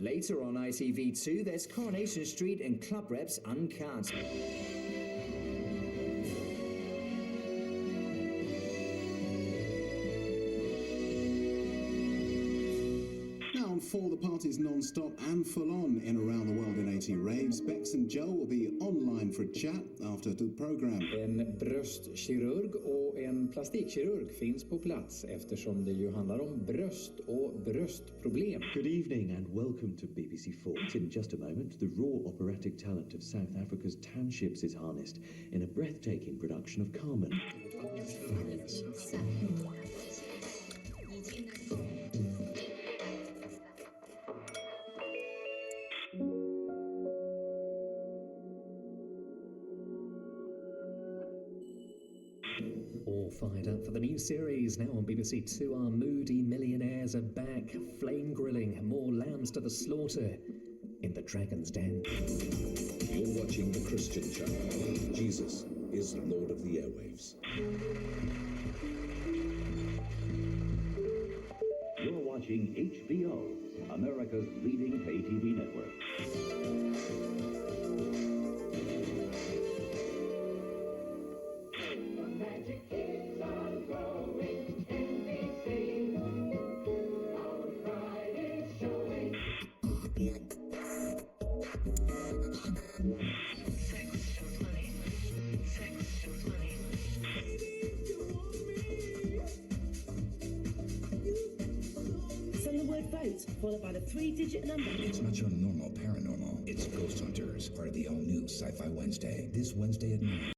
Later on ITV2, there's Coronation Street and Club Reps Uncut. Now for the party's non-stop and full-on in Around the World in 80 Raves, Bex and Joe will be online for a chat after the program. En bröstkirurg och en plastikkirurg finns på plats eftersom det ju handlar om bröst och bröstproblem. Good evening and welcome to BBC4. In just a moment, the raw operatic talent of South Africa's townships is harnessed in a breathtaking production of Carmen. All fired up for the new series now on BBC Two. Our moody millionaires are back, flame grilling more lambs to the slaughter in the Dragon's Den. You're watching the Christian Channel. Jesus is Lord of the airwaves. You're watching HBO, America's leading pay TV network. Followed by the 3-digit number. It's not your normal paranormal. It's Ghost Hunters, part of the all-new Sci-Fi Wednesday. This Wednesday at 9.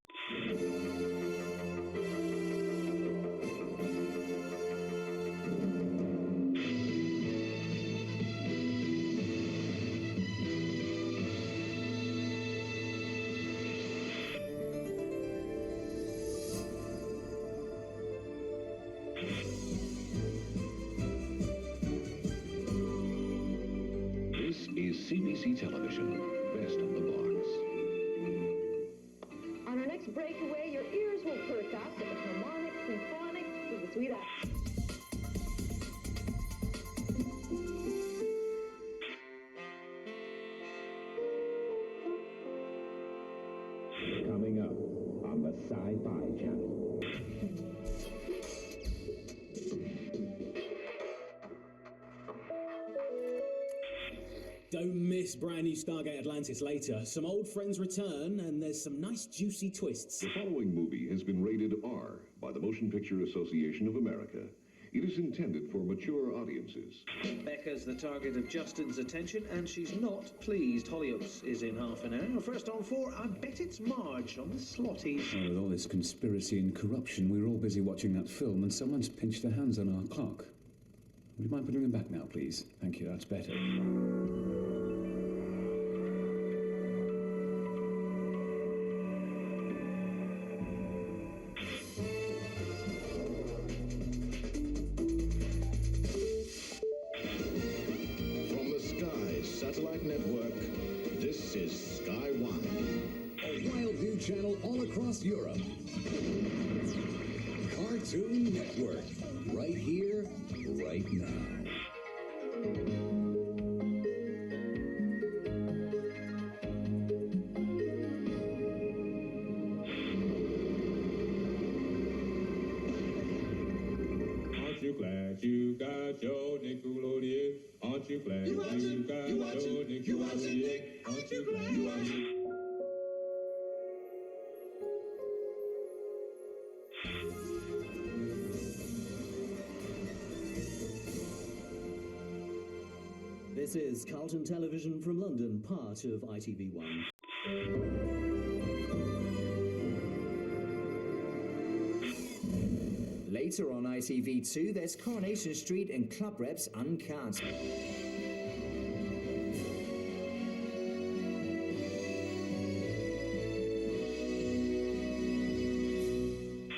CBC Television, best of the box. On our next breakaway, your ears will perk up with the harmonic, symphonic, VSwede. Coming up on the Sci-Fi Channel. Don't miss brand new Stargate Atlantis later. Some old friends return, and there's some nice juicy twists. The following movie has been rated R by the Motion Picture Association of America. It is intended for mature audiences. Becca's the target of Justin's attention, and she's not pleased. Hollyoaks is in half an hour. First on 4, I bet it's Marge on the Slotties. Well, with all this conspiracy and corruption, we were all busy watching that film, and someone's pinched their hands on our clock. Would you mind putting them back now, please? Thank you, that's better. Satellite network, this is Sky One. A wild new channel all across Europe. Cartoon Network, right here, right now. Aren't you glad you got your Nickelodeon? Aren't you glad you got your Nickelodeon? Aren't you glad you watch it? This is Carlton Television from London, part of ITV1. Later on ITV2, there's Coronation Street and Club Reps Uncut.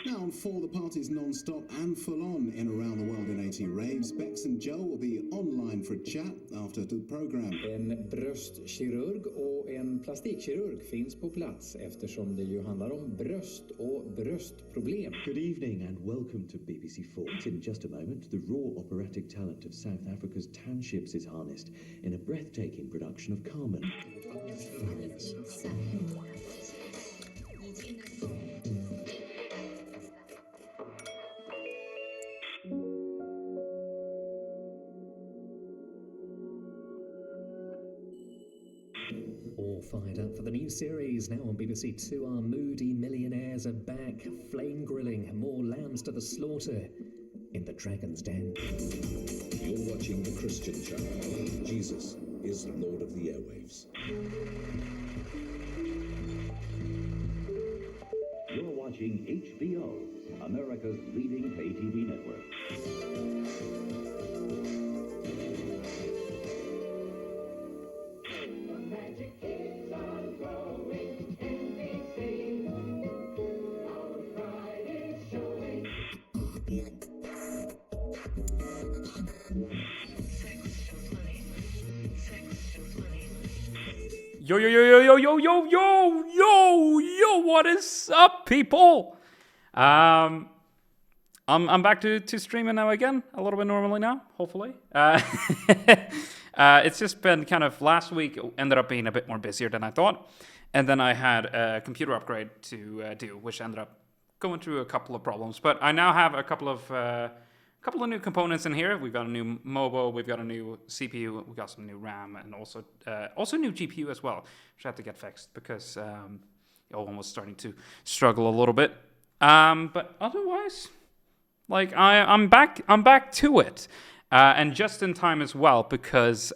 Now on For the Party's non-stop and full-on in around the world in 80 raves, Bex and Joe will be online for a chat after the program. En bröstkirurg och en plastikkirurg finns på plats eftersom det ju handlar om bröst och bröstproblem. Good evening and welcome to BBC4. In just a moment, the raw operatic talent of South Africa's townships is harnessed in a breathtaking production of Carmen. All fired up for the new series now on BBC Two. Our moody millionaires are back, flame grilling, more lambs to the slaughter in the Dragon's Den. You're watching the Christian channel. Jesus is Lord of the airwaves. You're watching HBO, America's leading pay TV network. Yo, yo, yo, yo, yo, yo, yo, yo, yo, yo, what is up, people? I'm back to streaming now again, a little bit normally now, hopefully. It's just been kind of, last week ended up being a bit more busier than I thought. And then I had a computer upgrade to do, which ended up going through a couple of problems. But I now have a couple of new components in here. We've got a new MOBO, we've got a new CPU, we've got some new RAM, and also new GPU as well, which I had to get fixed because Owen was starting to struggle a little bit. But otherwise, like I'm back to it, and just in time as well because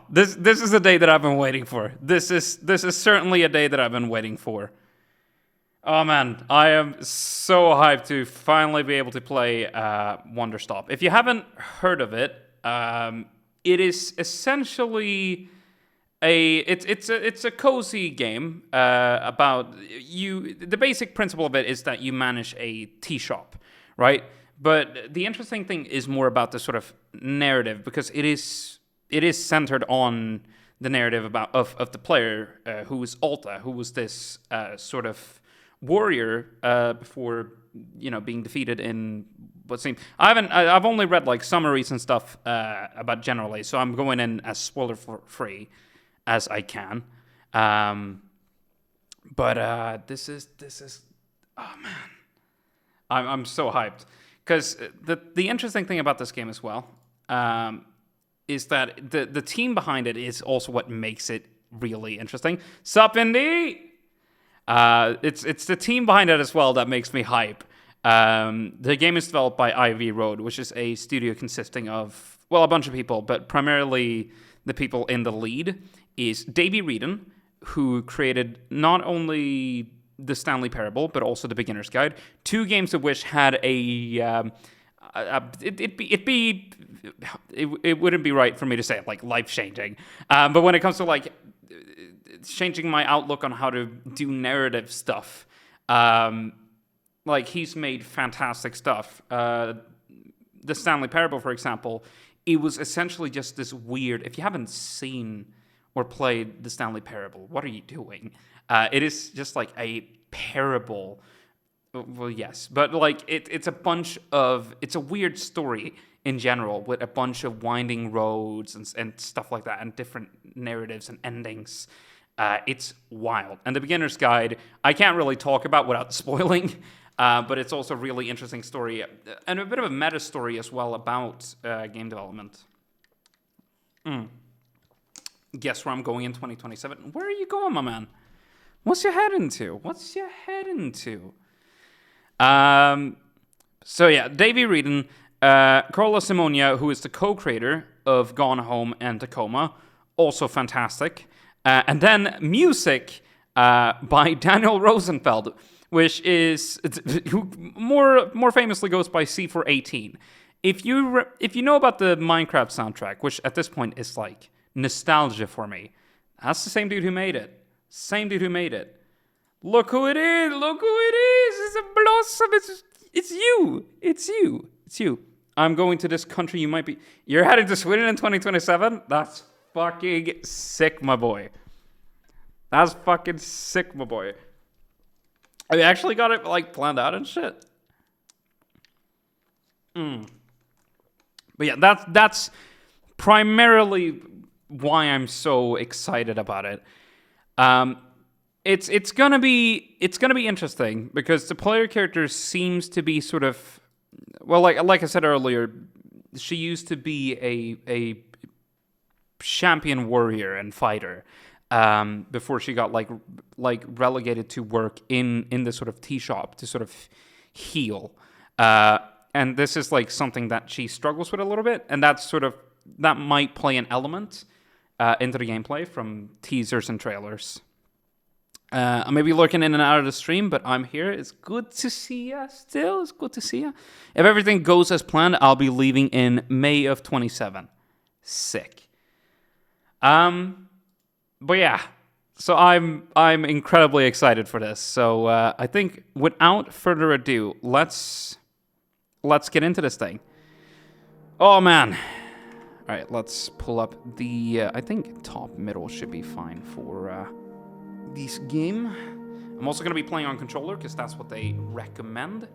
this is a day that I've been waiting for. This is certainly a day that I've been waiting for. Oh man, I am so hyped to finally be able to play Wanderstop. If you haven't heard of it, it is essentially it's a cozy game about you. The basic principle of it is that you manage a tea shop, right? But the interesting thing is more about the sort of narrative, because it is centered on the narrative of the player who is Alta, who was this sort of warrior before being defeated in what seemed. I've only read like summaries and stuff about generally, so I'm going in as spoiler free as I can. But this is oh man, I'm so hyped because the interesting thing about this game as well is that the team behind it is also what makes it really interesting. Sup, Indy? It's the team behind it as well that makes me hype. The game is developed by Ivy Road, which is a studio consisting of, well, a bunch of people, but primarily the people in the lead is Davey Reedon, who created not only the Stanley Parable, but also the Beginner's Guide, two games of which had it wouldn't be right for me to say it, like life-changing. But when it comes to like changing my outlook on how to do narrative stuff, like he's made fantastic stuff. The Stanley Parable, for example, it was essentially just this weird, if you haven't seen or played the Stanley Parable, what are you doing? It is just like a parable. Well, yes, but like it's a weird story in general with a bunch of winding roads and stuff like that, and different narratives and endings. It's wild. And the Beginner's Guide, I can't really talk about without spoiling, but it's also a really interesting story and a bit of a meta story as well about game development. Guess where I'm going in 2027? Where are you going, my man? What's your head into? So yeah, Davey Reedon, Carla Simonia, who is the co-creator of Gone Home and Tacoma, also fantastic. And then music by Daniel Rosenfeld, which is who more famously goes by C418. If you know about the Minecraft soundtrack, which at this point is like nostalgia for me, that's the same dude who made it. Same dude who made it. Look who it is! Look who it is! It's a blossom! It's you! It's you! It's you! I'm going to this country. You're heading to Sweden in 2027? That's fucking sick, my boy. That's fucking sick, my boy. I actually got it like planned out and shit. But yeah, that's primarily why I'm so excited about it. It's gonna be interesting because the player character seems to be sort of, well, like I said earlier, she used to be a champion warrior and fighter before she got like relegated to work in the sort of tea shop to sort of heal. And this is like something that she struggles with a little bit, and that might play an element into the gameplay from teasers and trailers. I may be lurking in and out of the stream, but I'm here. It's good to see ya still. It's good to see ya. If everything goes as planned, I'll be leaving in May of 27. Sick. But yeah, so I'm incredibly excited for this. So I think without further ado, let's get into this thing. Oh man. All right, let's pull up the, I think top middle should be fine for this game. I'm also going to be playing on controller because that's what they recommend.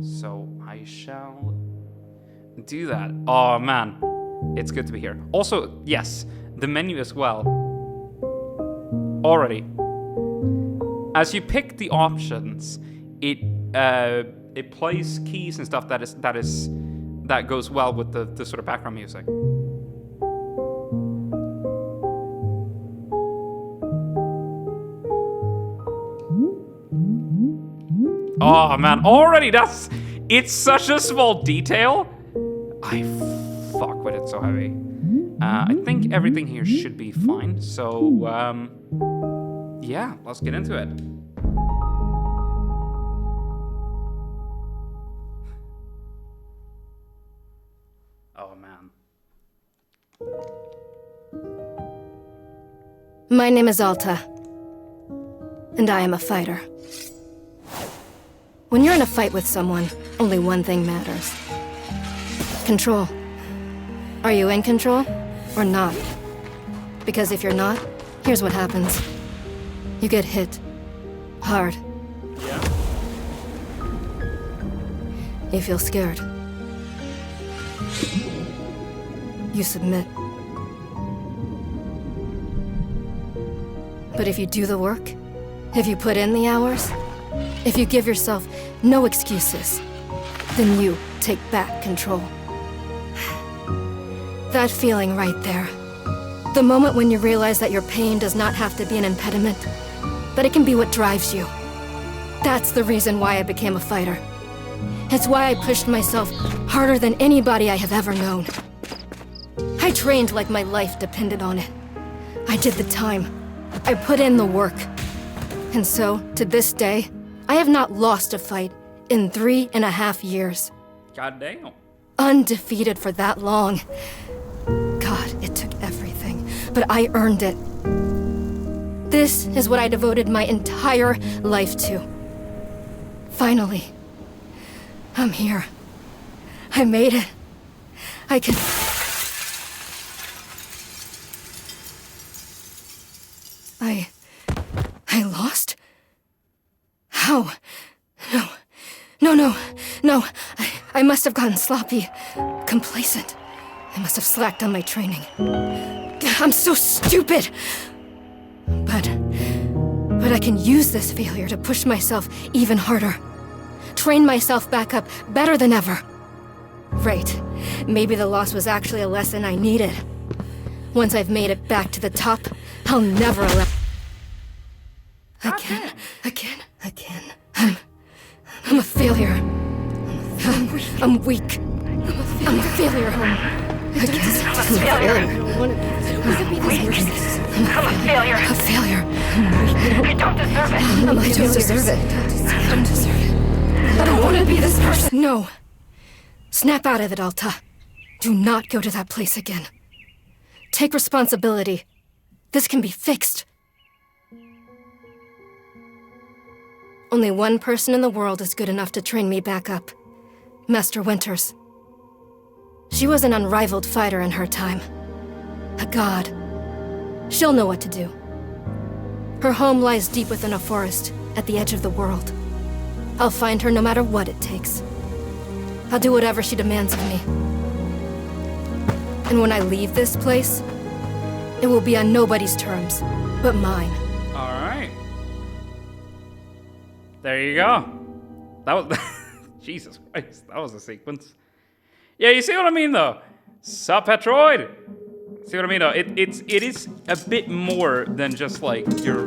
So I shall do that. Oh man, it's good to be here. Also, yes, the menu as well. Already. As you pick the options, it plays keys and stuff that goes well with the sort of background music. Oh man, already it's such a small detail. I fuck with it so heavy. I think everything here should be fine. So yeah, let's get into it. Oh man. My name is Alta, and I am a fighter. When you're in a fight with someone, only one thing matters. Control. Are you in control or not? Because if you're not, here's what happens. You get hit. Hard. Yeah. You feel scared. You submit. But if you do the work, if you put in the hours, if you give yourself no excuses, then you take back control. That feeling right there. The moment when you realize that your pain does not have to be an impediment, that it can be what drives you. That's the reason why I became a fighter. It's why I pushed myself harder than anybody I have ever known. I trained like my life depended on it. I did the time. I put in the work. And so, to this day, I have not lost a fight in 3.5 years. God damn. Undefeated for that long. God, it took everything, but I earned it. This is what I devoted my entire life to. Finally, I'm here. I made it. I can... I lost? How? No. I must have gotten sloppy, complacent. I must have slacked on my training. I'm so stupid! But I can use this failure to push myself even harder. Train myself back up better than ever. Right. Maybe the loss was actually a lesson I needed. Once I've made it back to the top, I'll never allow... Again. I'm a failure. I'm weak. I'm a failure. I guess I'm a failure. I'm a failure. A failure. I don't deserve it. I don't deserve it. I don't deserve it. I don't want to be this person. No. Snap out of it, Alta. Do not go to that place again. Take responsibility. This can be fixed. Only one person in the world is good enough to train me back up. Master Winters. She was an unrivaled fighter in her time. A god. She'll know what to do. Her home lies deep within a forest, at the edge of the world. I'll find her no matter what it takes. I'll do whatever she demands of me. And when I leave this place, it will be on nobody's terms, but mine. Alright. There you go. That was... Jesus Christ, that was a sequence. Yeah, you see what I mean, though? Sup, Petroid? See what I mean, though? It is a bit more than just, like, your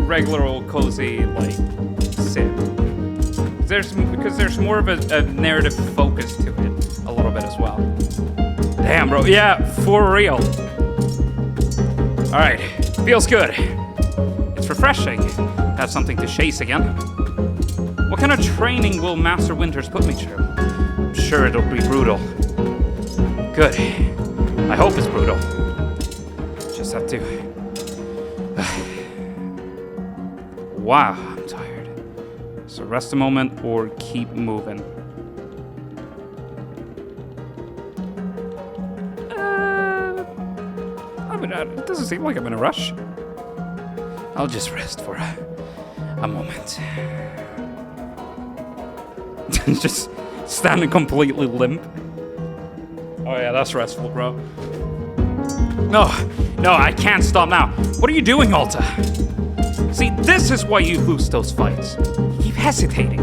regular old cozy, like, sim. Because there's more of a narrative focus to it, a little bit as well. Damn, bro. Yeah, for real. Alright, feels good. It's refreshing to have something to chase again. What kind of training will Master Winters put me through? I'm sure it'll be brutal. Good. I hope it's brutal. Just have to... Wow, I'm tired. So rest a moment or keep moving. It doesn't seem like I'm in a rush. I'll just rest for a moment. Just standing completely limp. Oh yeah, that's restful, bro. No, I can't stop now. What are you doing, Alta? See, this is why you lose those fights. You keep hesitating.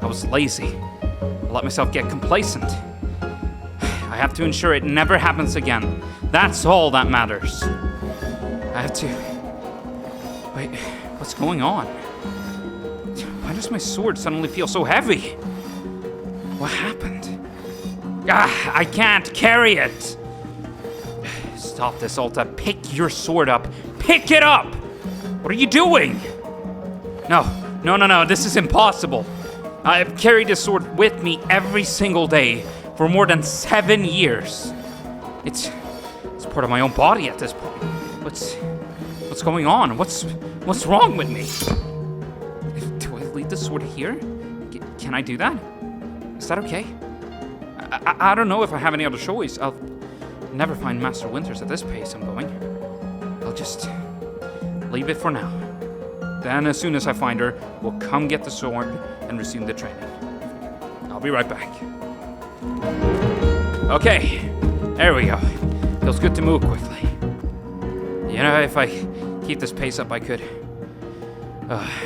I was lazy. I let myself get complacent. I have to ensure it never happens again. That's all that matters. I have to... Wait, what's going on? Why does my sword suddenly feel so heavy? What happened? Ah, I can't carry it! Stop this, Alta. Pick your sword up. Pick it up! What are you doing? No, this is impossible. I've carried this sword with me every single day for more than 7 years. It's part of my own body at this point. What's going on? What's wrong with me? Do I leave the sword here? Can I do that? Is that okay? I don't know if I have any other choice. I'll never find Master Winters at this pace I'm going. I'll just leave it for now. Then as soon as I find her, we'll come get the sword and resume the training. I'll be right back. Okay, there we go. Feels good to move quickly. You know, if I keep this pace up, I could...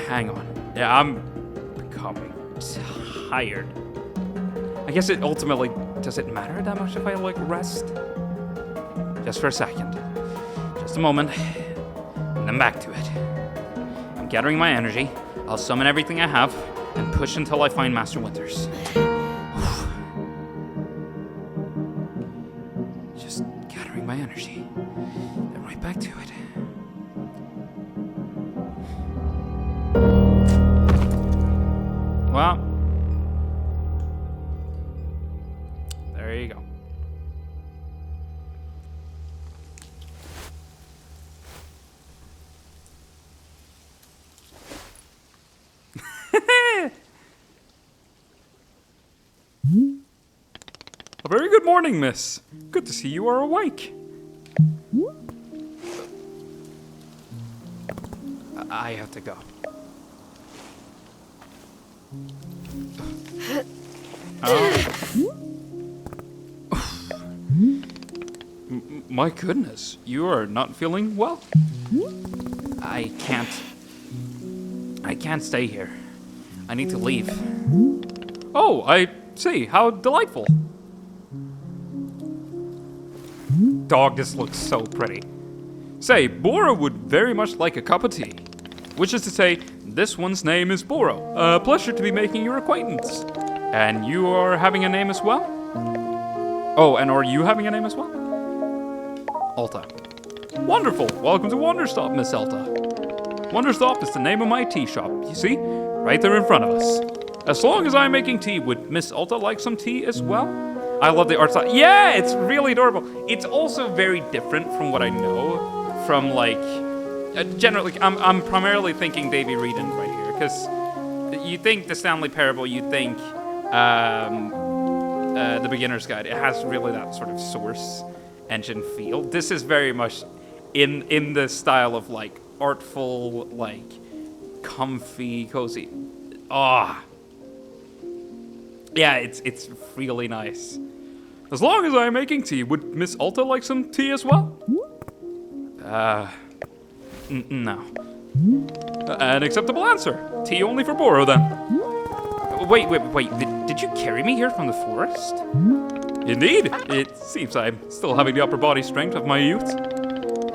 hang on. Yeah, I'm becoming tired. I guess it ultimately... Does it matter that much if I, like, rest? Just for a second. Just a moment. And then back to it. I'm gathering my energy. I'll summon everything I have and push until I find Master Winters. Just gathering my energy. Then right back to it. Well, there you go. A very good morning, miss. Good to see you are awake. I have to go. My goodness, you are not feeling well? I can't stay here. I need to leave. Oh, I see. How delightful. Dog, this looks so pretty. Say, Boro would very much like a cup of tea. Which is to say, this one's name is Boro. A pleasure to be making your acquaintance. And you are having a name as well? Oh, and are you having a name as well? Alta. Wonderful. Welcome to Wanderstop, Miss Alta. Wanderstop is the name of my tea shop. You see? Right there in front of us. As long as I'm making tea, would Miss Alta like some tea as well? I love the art style. Yeah, it's really adorable. It's also very different from what I know from, like, generally, I'm primarily thinking Davy Reedon right here, because you think the Stanley Parable, you think the Beginner's Guide. It has really that sort of Source engine feel. This is very much in the style of, like, artful, like, comfy, cozy. Ah. Yeah, it's really nice. As long as I'm making tea, would Miss Alta like some tea as well? No. An acceptable answer. Tea only for Boro, then. Wait. Did you carry me here from the forest? Indeed. It seems I'm still having the upper body strength of my youth.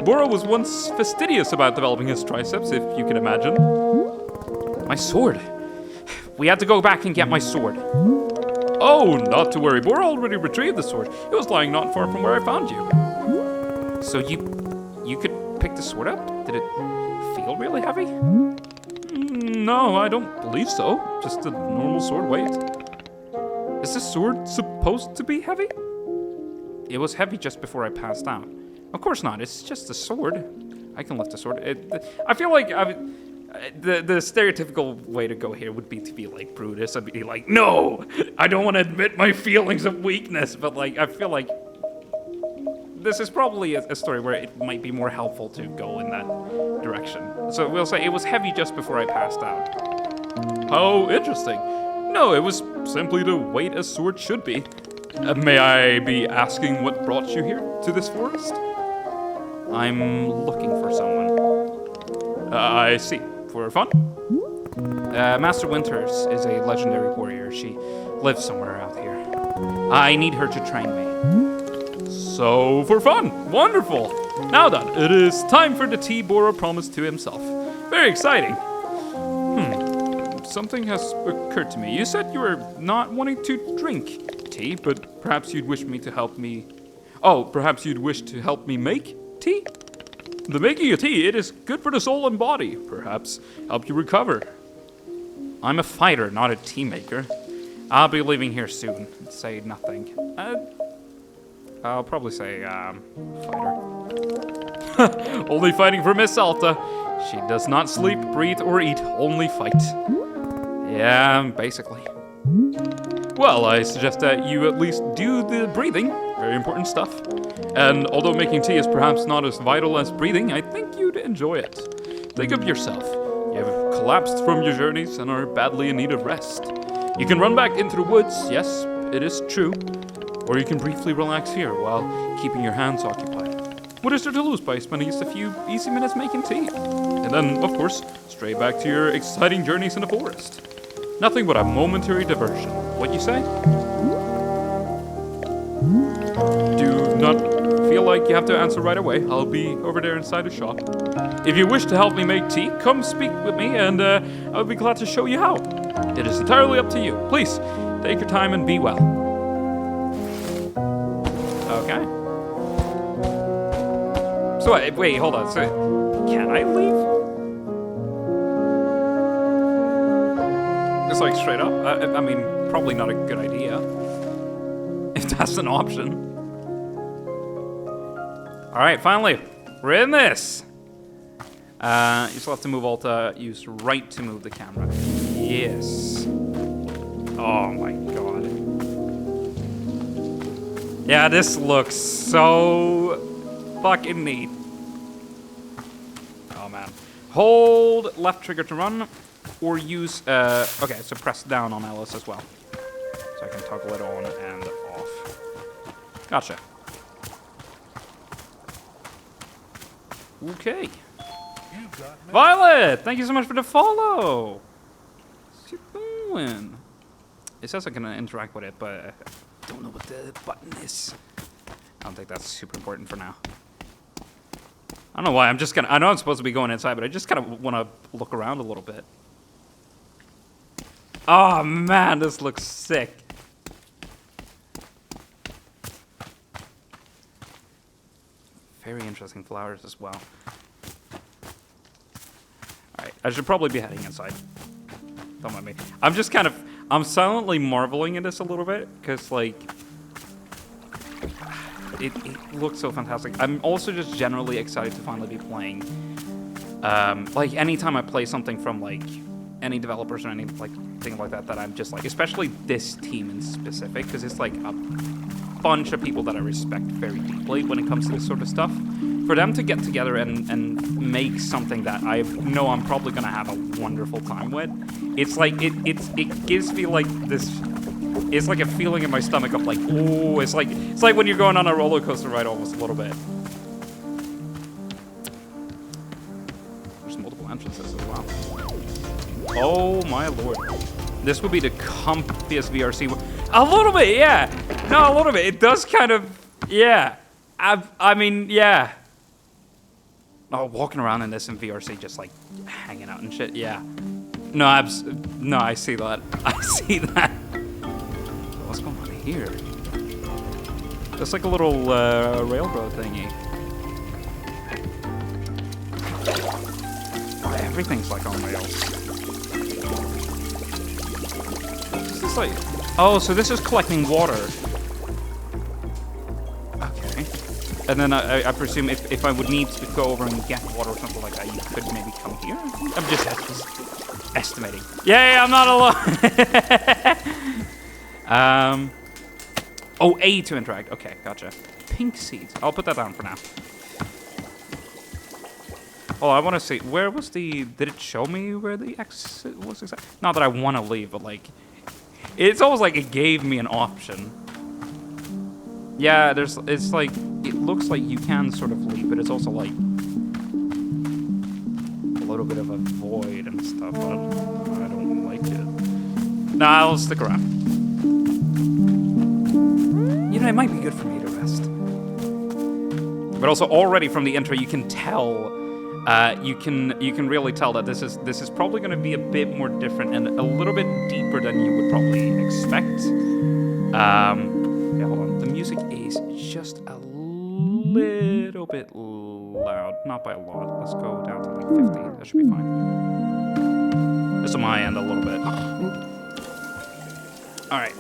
Boro was once fastidious about developing his triceps, if you can imagine. My sword. We had to go back and get my sword. Oh, not to worry. Boro already retrieved the sword. It was lying not far from where I found you. So you could pick the sword up? Did it feel really heavy? No, I don't believe so. Just a normal sword weight. Is this sword supposed to be heavy? It was heavy just before I passed out. Of course not. It's just a sword. I can lift a sword. I feel like the stereotypical way to go here would be to be like Brutus. I'd be like, no, I don't want to admit my feelings of weakness. But like, I feel like this is probably a story where it might be more helpful to go in that direction. So we'll say it was heavy just before I passed out. How interesting. No, it was simply the weight a sword should be. May I be asking what brought you here to this forest? I'm looking for someone. I see. For fun? Master Winters is a legendary warrior. She lives somewhere out here. I need her to train me. So, for fun. Wonderful. Now then, it is time for the tea Boro promised to himself. Very exciting. Something has occurred to me. You said you were not wanting to drink tea, but perhaps you'd wish me to help me... Oh, perhaps you'd wish to help me make tea? The making of tea, it is good for the soul and body. Perhaps help you recover. I'm a fighter, not a tea maker. I'll be leaving here soon. Say nothing. I'll probably say, fighter. Only fighting for Miss Alta. She does not sleep, breathe, or eat, only fight. Yeah, basically. Well, I suggest that you at least do the breathing. Very important stuff. And although making tea is perhaps not as vital as breathing, I think you'd enjoy it. Think of yourself. You have collapsed from your journeys and are badly in need of rest. You can run back into the woods, yes, it is true. Or you can briefly relax here while keeping your hands occupied. What is there to lose by spending just a few easy minutes making tea? And then, of course, straight back to your exciting journeys in the forest. Nothing but a momentary diversion. What you say? Do not feel like you have to answer right away. I'll be over there inside the shop. If you wish to help me make tea, come speak with me and I'll be glad to show you how. It is entirely up to you. Please, take your time and be well. Okay. So, wait, hold on. So, can I leave? Just like straight up? I mean, probably not a good idea. If that's an option. Alright, finally. We're in this. You still have to move Alta. Use right to move the camera. Yes. Oh my god. Yeah, this looks so fucking neat. Oh man. Hold left trigger to run. Or use, okay, so press down on Alice as well. So I can toggle it on and off. Gotcha. Okay. Violet, thank you so much for the follow. What's you doing? It says I can interact with it, but I don't know what the button is. I don't think that's super important for now. I don't know why, I know I'm supposed to be going inside, but I just kind of want to look around a little bit. Oh man, this looks sick. very interesting flowers as well. Alright, I should probably be heading inside. Don't mind me. I'm silently marveling at this a little bit, because, like, it looks so fantastic. I'm also just generally excited to finally be playing. Like, anytime I play something from, like, any developers or any, like, thing like that I'm just, like, especially this team in specific, because it's, like, a bunch of people that I respect very deeply when it comes to this sort of stuff. For them to get together and make something that I know I'm probably gonna have a wonderful time with, it's like it gives me like this. It's like a feeling in my stomach of like, oh, it's like when you're going on a roller coaster ride almost a little bit. There's multiple entrances as well. Oh my lord, this would be the comfiest VRC. A little bit, yeah. No, a little bit. It does kind of, yeah. I mean, yeah. Oh, walking around in this in VRC, just like hanging out and shit. Yeah. No, I see that. I see that. What's going on here? That's like a little railroad thingy. Oh, everything's like on rails. This is like, oh, so this is collecting water. Okay. And then I presume if I would need to go over and get water or something like that, you could maybe come here? I'm just estimating. Yeah, I'm not alone. Oh, A to interact. Okay, gotcha. Pink seeds. I'll put that down for now. Oh, I want to see. Where was the... Did it show me where the exit was exactly? Not that I want to leave, but like... It's almost like it gave me an option. Yeah, it's like, it looks like you can sort of leave, but it's also like a little bit of a void and stuff. I don't like it. Nah, I'll stick around. You know, it might be good for me to rest. But also already from the intro, you can tell, you can really tell that this is probably going to be a bit more different and a little bit deeper than you would probably expect. Yeah, hold on. The music is just a little bit loud. Not by a lot. Let's go down to like 50. That should be fine. Just on my end a little bit. Alright.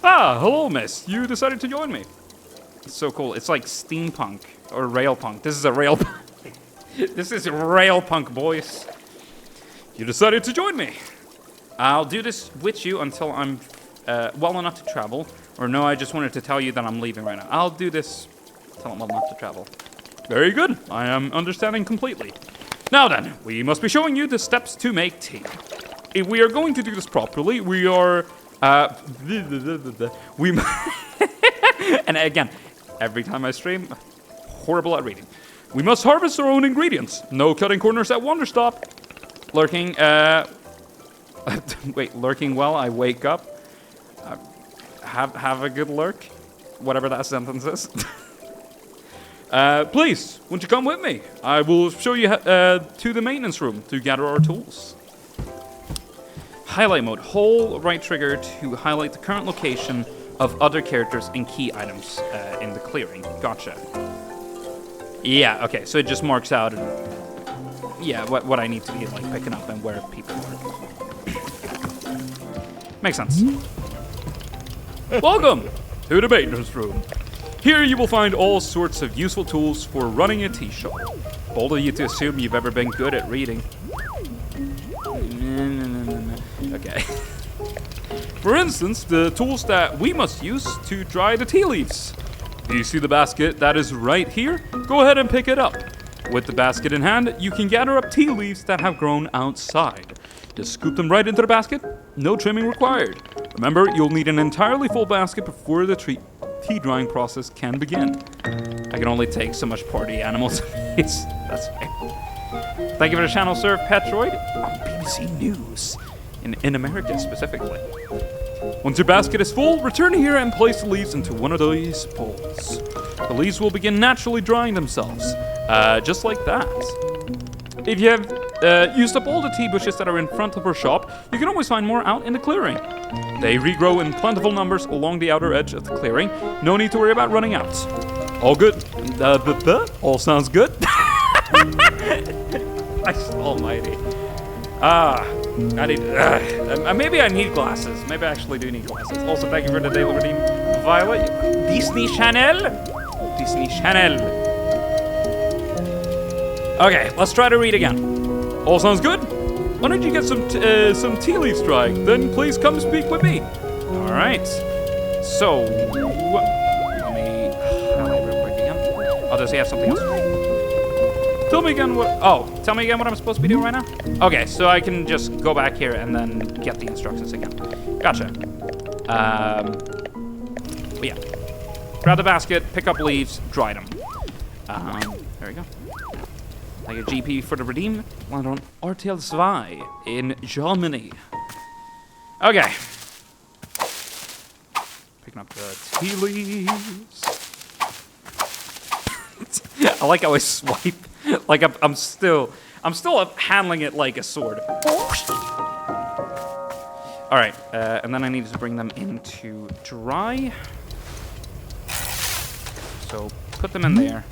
Ah, hello, miss. You decided to join me. It's so cool. It's like steampunk or railpunk. This is a railpunk. This is railpunk, boys. You decided to join me. I'll do this with you until I'm well enough to travel. Or no, I just wanted to tell you that I'm leaving right now. I'll do this until I'm well enough to travel. Very good. I am understanding completely. Now then, we must be showing you the steps to make tea. If we are going to do this properly, we are... and again, every time I stream, horrible at reading. We must harvest our own ingredients. No cutting corners at Wanderstop. Lurking, wait, lurking while I wake up. Have a good lurk. Whatever that sentence is. Please, won't you come with me? I will show you to the maintenance room to gather our tools. Highlight mode. Hold right trigger to highlight the current location of other characters and key items in the clearing. Gotcha. Yeah, okay, so it just marks out, yeah, what I need to be like picking up and where people are. Makes sense. Welcome to the maintenance room. Here you will find all sorts of useful tools for running a tea shop. Bold of you to assume you've ever been good at reading. Okay. For instance, the tools that we must use to dry the tea leaves. Do you see the basket that is right here? Go ahead and pick it up. With the basket in hand, you can gather up tea leaves that have grown outside. Just scoop them right into the basket, no trimming required. Remember, you'll need an entirely full basket before the tea drying process can begin. I can only take so much party animals. That's fair. Thank you for the channel, Sir Petroid, on BBC News, in America specifically. Once your basket is full, return here and place the leaves into one of these bowls. The leaves will begin naturally drying themselves, just like that. If you have used up all the tea bushes that are in front of our shop, you can always find more out in the clearing. They regrow in plentiful numbers along the outer edge of the clearing. No need to worry about running out. All good. All sounds good. Christ almighty. I need, maybe I need glasses. Maybe I actually do need glasses. Also, thank you for the daily redeem, Violet. Disney Channel. Disney Channel. Okay, let's try to read again. All sounds good. Why don't you get some tea leaves drying? Then please come speak with me. All right. So, let me highlight real quick again. Oh, does he have something else? Tell me again what I'm supposed to be doing right now? Okay, so I can just go back here and then get the instructions again. Gotcha. Yeah. Grab the basket, pick up leaves, dry them. There we go. Like a GP for the redeem. Land on VSwede in Germany. Okay. Picking up the tea leaves. I like how I swipe. Like I'm still handling it like a sword. All right, and then I need to bring them into dry. So put them in there.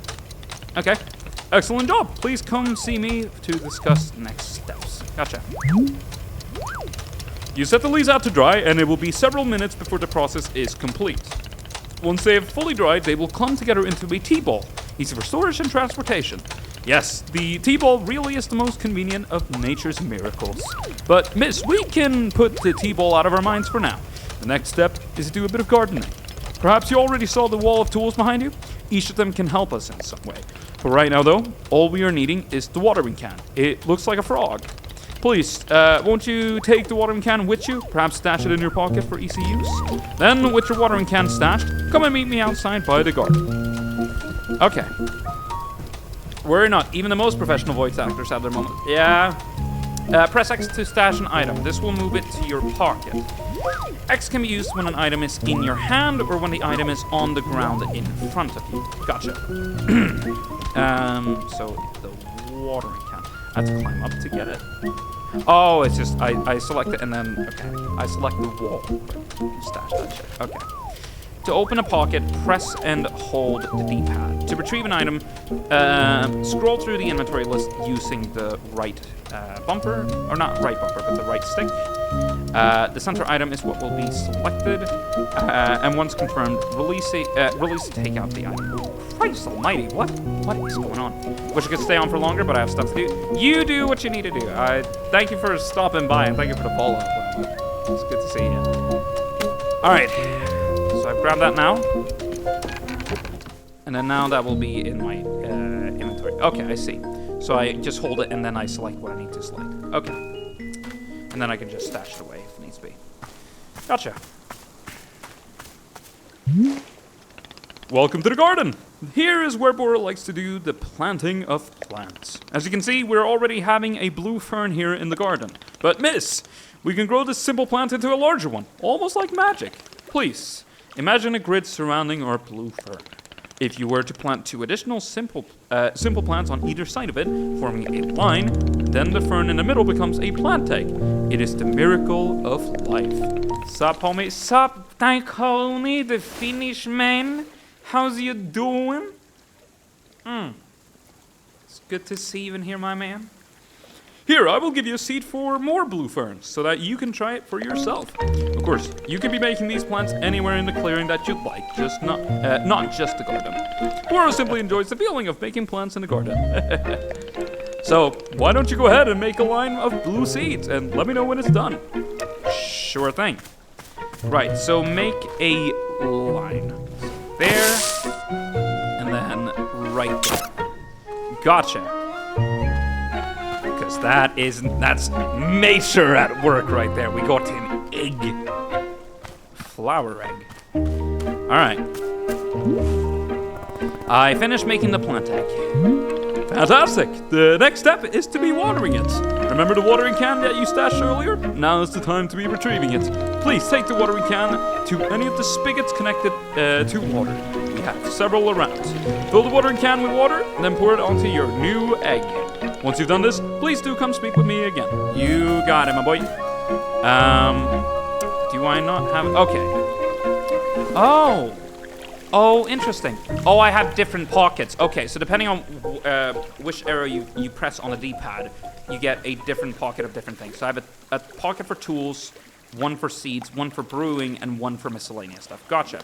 Okay, excellent job. Please come see me to discuss next steps. Gotcha. You set the leaves out to dry, and it will be several minutes before the process is complete. Once they have fully dried, they will clump together into a tea ball, easy for storage and transportation. Yes, the tea ball really is the most convenient of nature's miracles. But, miss, we can put the tea ball out of our minds for now. The next step is to do a bit of gardening. Perhaps you already saw the wall of tools behind you? Each of them can help us in some way. For right now, though, all we are needing is the watering can. It looks like a frog. Please, won't you take the watering can with you? Perhaps stash it in your pocket for easy use? Then, with your watering can stashed, come and meet me outside by the garden. Okay. Worry not, even the most professional voice actors have their moment. Yeah. Press X to stash an item. This will move it to your pocket. X can be used when an item is in your hand or when the item is on the ground in front of you. Gotcha. So the watering can. I have to climb up to get it. Oh, it's just, I select it and then, okay. I select the wall. Stash that shit. Okay. To open a pocket, press and hold the D-pad. To retrieve an item, scroll through the inventory list using the right bumper, or not right bumper, but the right stick. The center item is what will be selected, and once confirmed, release to take out the item. Christ almighty, what is going on? Wish I could stay on for longer, but I have stuff to do. You do what you need to do. Thank you for stopping by, and thank you for the follow-up. It's good to see you. All right. So I've grabbed that now. And then now that will be in my inventory. Okay, I see. So I just hold it and then I select what I need to select. Okay. And then I can just stash it away if needs be. Gotcha. Welcome to the garden. Here is where Bora likes to do the planting of plants. As you can see, we're already having a blue fern here in the garden. But miss, we can grow this simple plant into a larger one, almost like magic. Please, imagine a grid surrounding our blue fern. If you were to plant two additional simple plants on either side of it, forming a line, then the fern in the middle becomes a plant egg. It is the miracle of life. Sup, homie? Sup, homie, the Finnish man? How's you doing? It's good to see you in here, my man. Here, I will give you a seed for more blue ferns, so that you can try it for yourself. Of course, you can be making these plants anywhere in the clearing that you'd like, just not just the garden. Bora simply enjoys the feeling of making plants in the garden. So, why don't you go ahead and make a line of blue seeds, and let me know when it's done. Sure thing. Right, so make a line. There, and then right there. Gotcha. That's nature at work right there. We got an egg. Flower egg. Alright. I finished making the plant egg. Fantastic. The next step is to be watering it. Remember the watering can that you stashed earlier? Now is the time to be retrieving it. Please take the watering can to any of the spigots connected to water. We have several around. Fill the watering can with water, then pour it onto your new egg. Once you've done this, please do come speak with me again. You got it, my boy. Do I not have... Okay. Oh. Oh, interesting. Oh, I have different pockets. Okay, so depending on which area you press on the D-pad, you get a different pocket of different things. So I have a pocket for tools, one for seeds, one for brewing, and one for miscellaneous stuff. Gotcha.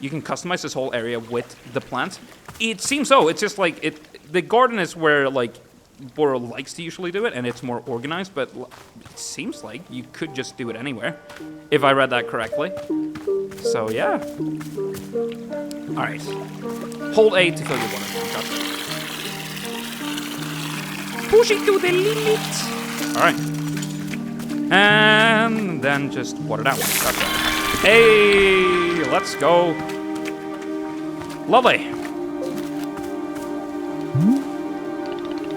You can customize this whole area with the plants. It seems so. It's just like the garden is where like Boro likes to usually do it, and it's more organized, but it seems like you could just do it anywhere, if I read that correctly. So yeah. All right. Hold A to fill your water. Gotcha. Push it to the limit. All right. And then just water that one. Gotcha. Hey, let's go. Lovely.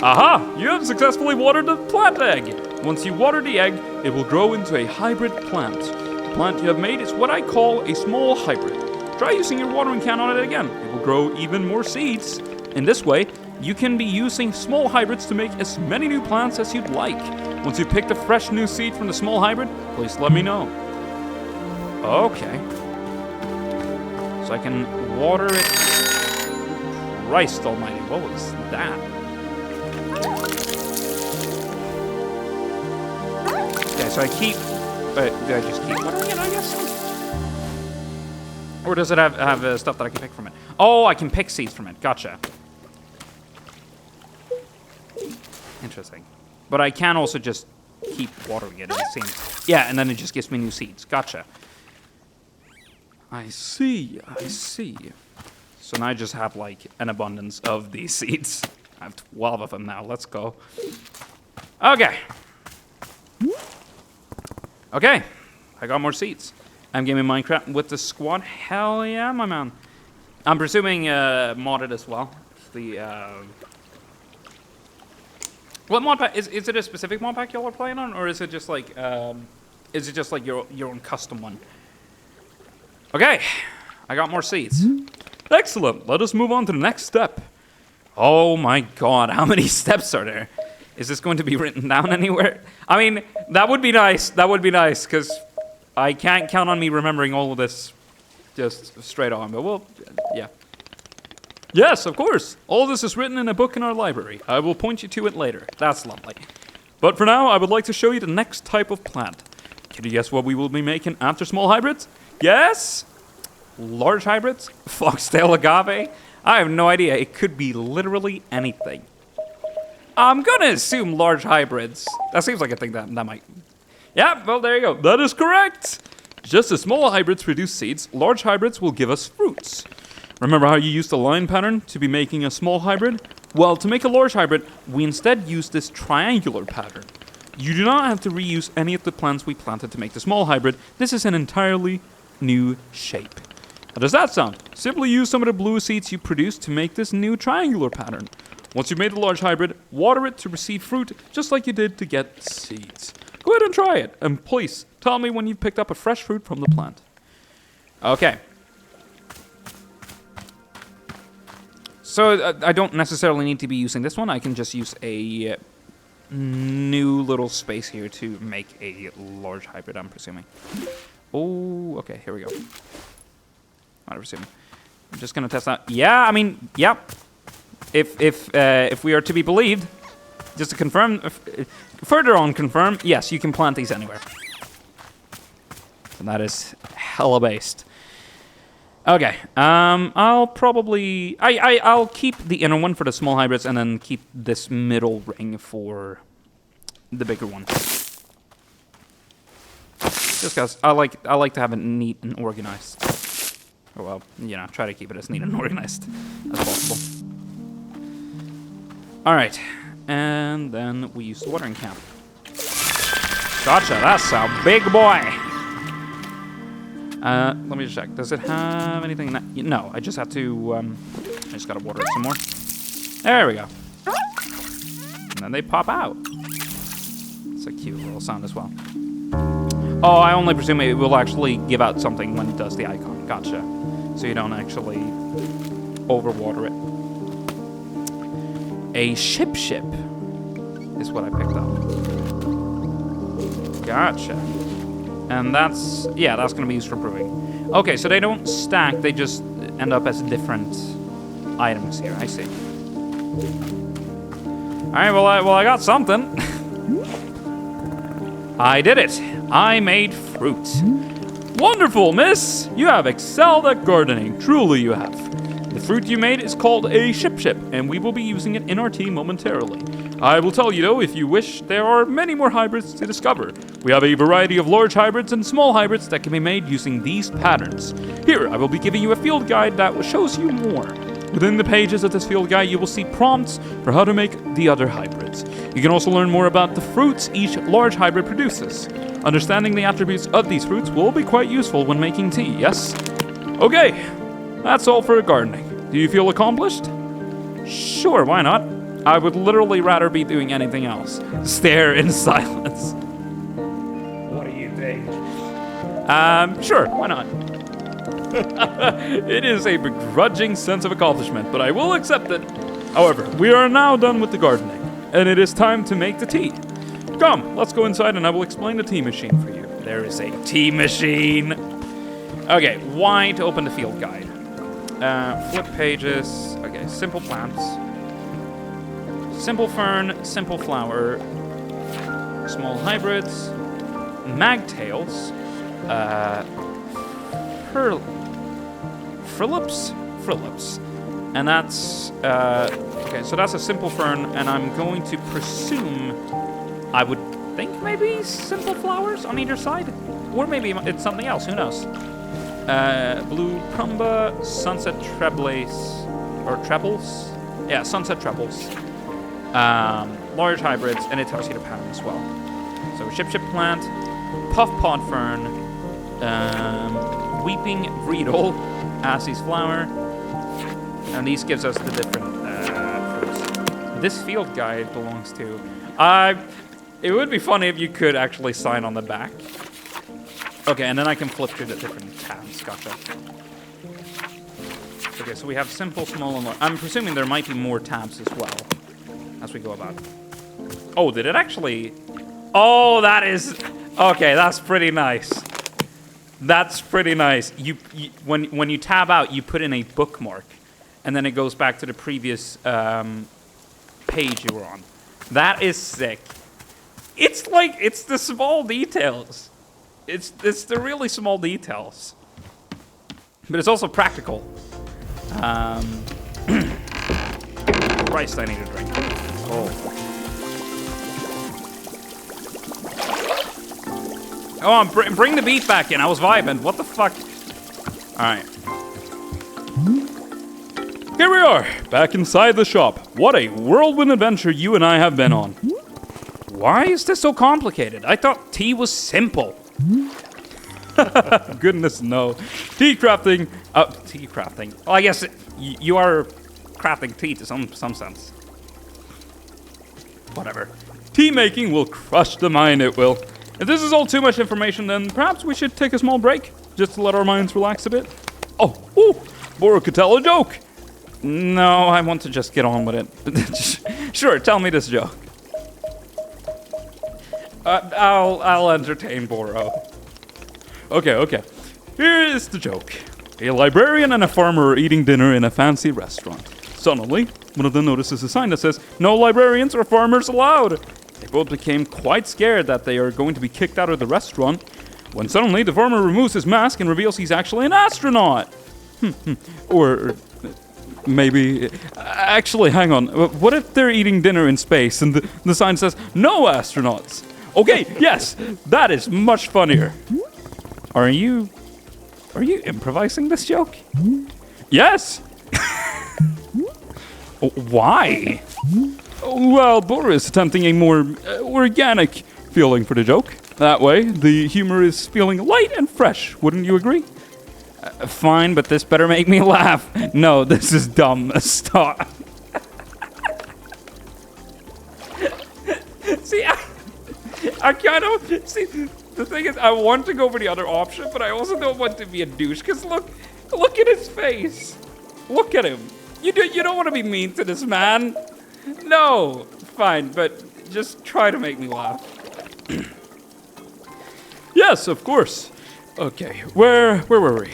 Aha! You have successfully watered the plant egg. Once you water the egg, it will grow into a hybrid plant. The plant you have made is what I call a small hybrid. Try using your watering can on it again. It will grow even more seeds. In this way, you can be using small hybrids to make as many new plants as you'd like. Once you pick the fresh new seed from the small hybrid, please let me know. Okay. So I can water it. Christ almighty, what was that? Okay, so I keep... do I just keep watering it, I guess? Or does it have stuff that I can pick from it? Oh, I can pick seeds from it. Gotcha. Interesting. But I can also just keep watering it, it seems. Yeah, and then it just gives me new seeds. Gotcha. I see, I see. So now I just have, like, an abundance of these seeds. I have 12 of them now. Let's go. Okay. Okay. I got more seeds. I'm gaming Minecraft with the squad. Hell yeah, my man. I'm presuming modded as well. The what mod pack is it? A specific mod pack y'all are playing on, or is it just like your own custom one? Okay, I got more seeds. Excellent. Let us move on to the next step. Oh my God, how many steps are there? Is this going to be written down anywhere? I mean, that would be nice. That would be nice, because I can't count on me remembering all of this just straight on. But, well, yeah. Yes, of course. All this is written in a book in our library. I will point you to it later. That's lovely. But for now, I would like to show you the next type of plant. Can you guess what we will be making after small hybrids? Yes? Large hybrids? Foxtail agave? I have no idea. It could be literally anything. I'm gonna assume large hybrids. That seems like a thing that might... Yeah, well, there you go. That is correct. Just as small hybrids produce seeds, large hybrids will give us fruits. Remember how you used the line pattern to be making a small hybrid? Well, to make a large hybrid, we instead use this triangular pattern. You do not have to reuse any of the plants we planted to make the small hybrid. This is an entirely new shape. How does that sound? Simply use some of the blue seeds you produced to make this new triangular pattern. Once you've made the large hybrid, water it to receive fruit, just like you did to get seeds. Go ahead and try it, and please, tell me when you've picked up a fresh fruit from the plant. Okay. So, I don't necessarily need to be using this one. I can just use a new little space here to make a large hybrid, I'm presuming. Oh, okay, here we go. I'm presuming. I'm just gonna test that. Yeah, I mean, yeah. If we are to be believed, just to confirm, further on confirm, yes, you can plant these anywhere. And that is hella based. Okay, I'll probably, I'll keep the inner one for the small hybrids and then keep this middle ring for the bigger one. Just because I like to have it neat and organized. Or well, you know, try to keep it as neat and organized as possible. All right, and then we use the watering can. Gotcha, that's a big boy. Let me just check. Does it have anything in that? No, I just have to, I just gotta water it some more. There we go. And then they pop out. It's a cute little sound as well. Oh, I only presume it will actually give out something when it does the icon. Gotcha. So you don't actually overwater it. A ship is what I picked up. Gotcha. And that's, yeah, that's going to be used for brewing. Okay, so they don't stack, they just end up as different items here. I see. All right, well, I got something. I did it. I made fruit. Wonderful, miss. You have excelled at gardening. Truly you have. The fruit you made is called a ship, and we will be using it in our tea momentarily. I will tell you, though, if you wish, there are many more hybrids to discover. We have a variety of large hybrids and small hybrids that can be made using these patterns. Here, I will be giving you a field guide that shows you more. Within the pages of this field guide, you will see prompts for how to make the other hybrids. You can also learn more about the fruits each large hybrid produces. Understanding the attributes of these fruits will be quite useful when making tea, yes? Okay, that's all for gardening. Do you feel accomplished? Sure, why not? I would literally rather be doing anything else. Stare in silence. What do you think? Sure, why not? It is a begrudging sense of accomplishment, but I will accept it. However, we are now done with the gardening, and it is time to make the tea. Come, let's go inside and I will explain the tea machine for you. There is a tea machine. Okay, why to open the field guide? Flip pages. Okay, simple plants. Simple fern, simple flower, small hybrids, magtails, frillips, and that's, okay, so that's a simple fern, and I'm going to presume, I would think maybe simple flowers on either side, or maybe it's something else, who knows. Blue Prumba, sunset trebles, or trebles? Yeah, sunset trebles. Large hybrids, and it tells you the pattern as well. So ship plant, puff pod fern, weeping bredel, Assie's flower, and these gives us the different fruits. This field guide belongs to. It would be funny if you could actually sign on the back. Okay, and then I can flip through the different tabs. Gotcha. Okay, so we have simple, small, and large. I'm presuming there might be more tabs as well as we go about. Oh, did it actually? Oh, that is... Okay, that's pretty nice. That's pretty nice. When you tab out, you put in a bookmark, and then it goes back to the previous page you were on. That is sick. It's like, it's the small details. It's the really small details. But it's also practical. Christ, I need a drink. Oh. Oh, bring the beef back in. I was vibing. What the fuck? All right. Here we are, back inside the shop. What a whirlwind adventure you and I have been on. Why is this so complicated? I thought tea was simple. Goodness, no. Tea crafting. Tea crafting. Well, I guess you are crafting tea to some sense. Whatever. Tea making will crush the mind, it will. If this is all too much information, then perhaps we should take a small break, just to let our minds relax a bit. Oh, ooh, Boro could tell a joke. No, I want to just get on with it. Sure, tell me this joke. I'll entertain Boro. Okay. Here is the joke. A librarian and a farmer are eating dinner in a fancy restaurant. Suddenly, one of them notices a sign that says, "No librarians or farmers allowed." They both became quite scared that they are going to be kicked out of the restaurant, when suddenly the farmer removes his mask and reveals he's actually an astronaut. Or maybe... Actually, hang on. What if they're eating dinner in space and the sign says, "No astronauts"? Okay, yes, that is much funnier. Are you improvising this joke? Yes. Why? Well, Bora is attempting a more organic feeling for the joke. That way, the humor is feeling light and fresh. Wouldn't you agree? Fine, but this better make me laugh. No, this is dumb. Stop. See, I kind of... See, the thing is, I want to go for the other option, but I also don't want to be a douche, because look at his face. Look at him. You don't want to be mean to this man. No. Fine, but just try to make me laugh. Yes, of course. Okay, where were we?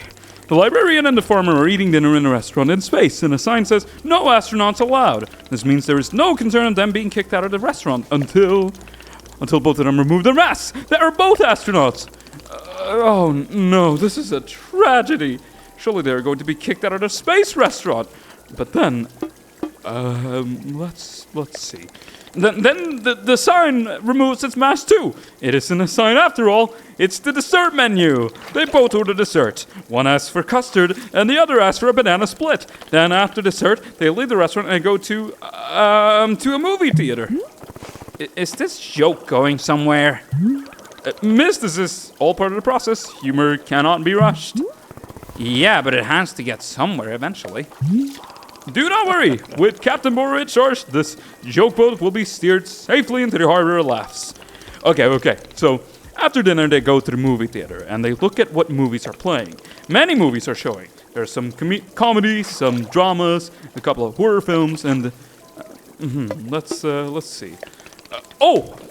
The librarian and the farmer are eating dinner in a restaurant in space, and a sign says, "No astronauts allowed." This means there is no concern of them being kicked out of the restaurant until both of them remove their masks. They are both astronauts. Oh no, this is a tragedy. Surely they are going to be kicked out of the space restaurant. But then, let's see. Then the sign removes its mask too. It isn't a sign after all. It's the dessert menu. They both order dessert. One asks for custard, and the other asks for a banana split. Then after dessert, they leave the restaurant and go to a movie theater. Is this joke going somewhere? Miss, this is all part of the process. Humor cannot be rushed. Yeah, but it has to get somewhere eventually. Do not worry. With Captain Bora in charge, this joke boat will be steered safely into the harbor of laughs. Okay. So, after dinner, they go to the movie theater, and they look at what movies are playing. Many movies are showing. There's some comedies, some dramas, a couple of horror films, and... let's see.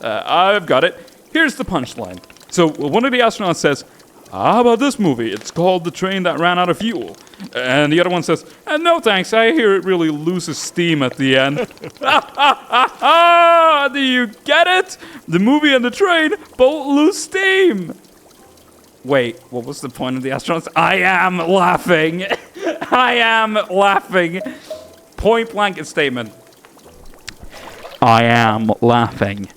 I've got it. Here's the punchline. So, one of the astronauts says, "How about this movie? It's called The Train That Ran Out of Fuel." And the other one says, "No thanks, I hear it really loses steam at the end." Do you get it? The movie and the train both lose steam. Wait, what was the point of the astronauts? I am laughing. I am laughing. Point blank statement. I am laughing.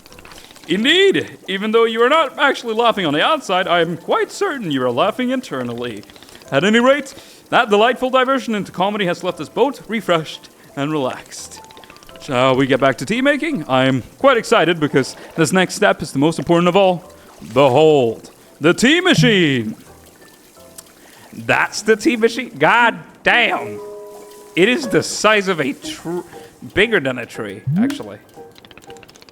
Indeed, even though you are not actually laughing on the outside, I am quite certain you are laughing internally. At any rate, that delightful diversion into comedy has left us both refreshed and relaxed. Shall we get back to tea making? I am quite excited because this next step is the most important of all. Behold, the tea machine. That's the tea machine? God damn. It is the size of a bigger than a tree, actually.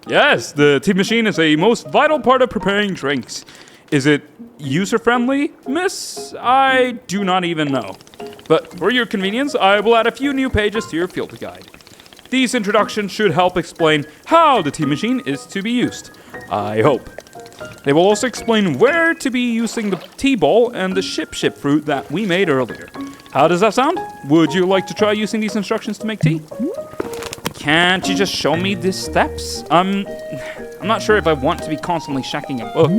Yes, the tea machine is a most vital part of preparing drinks. Is it user-friendly, miss? I do not even know. But for your convenience, I will add a few new pages to your field guide. These introductions should help explain how the tea machine is to be used. I hope. They will also explain where to be using the tea ball and the ship fruit that we made earlier. How does that sound? Would you like to try using these instructions to make tea? Can't you just show me the steps? I'm not sure if I want to be constantly checking a book.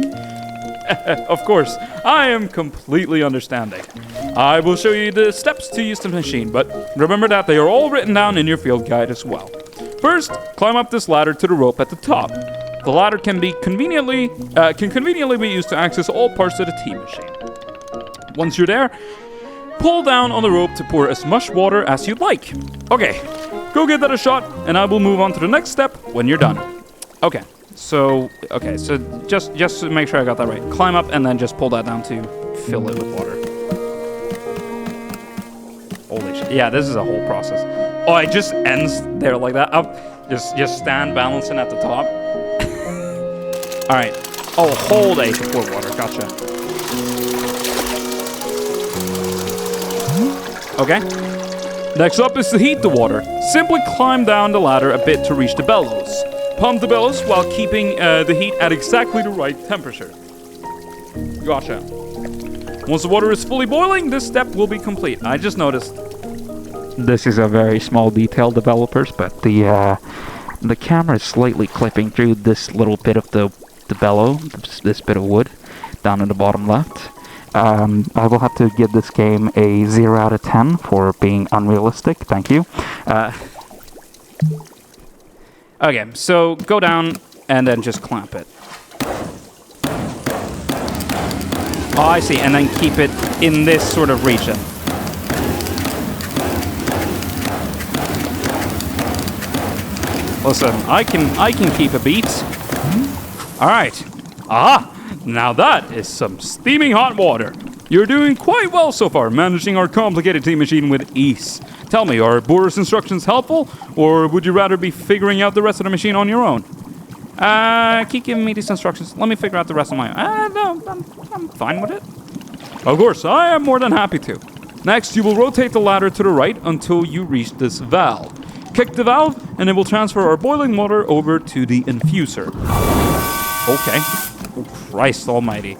Of course, I am completely understanding. I will show you the steps to use the machine, but remember that they are all written down in your field guide as well. First, climb up this ladder to the rope at the top. The ladder can conveniently be used to access all parts of the tea machine. Once you're there, pull down on the rope to pour as much water as you'd like. Okay, go give that a shot, and I will move on to the next step when you're done. Okay, so just to make sure I got that right. Climb up and then just pull that down to fill it with water. Holy shit. Yeah, this is a whole process. Oh, it just ends there like that. Just stand balancing at the top. All right. Oh, hold A to pour water. Gotcha. Okay. Next up is to heat the water. Simply climb down the ladder a bit to reach the bellows. Pump the bellows while keeping the heat at exactly the right temperature. Gotcha. Once the water is fully boiling, this step will be complete. I just noticed. This is a very small detail, developers, but the camera is slightly clipping through this little bit of the bellow, this bit of wood, down in the bottom left. I will have to give this game a 0 out of 10 for being unrealistic. Thank you. Okay, so go down and then just clamp it. Oh, I see, and then keep it in this sort of region. Listen, I can keep a beat. All right. Aha! Now that is some steaming hot water. You're doing quite well so far, managing our complicated tea machine with ease. Tell me, are Bora's instructions helpful, or would you rather be figuring out the rest of the machine on your own? Keep giving me these instructions. Let me figure out the rest on my own. No, I'm fine with it. Of course, I am more than happy to. Next, you will rotate the ladder to the right until you reach this valve. Kick the valve, and it will transfer our boiling water over to the infuser. Okay. Oh, Christ almighty.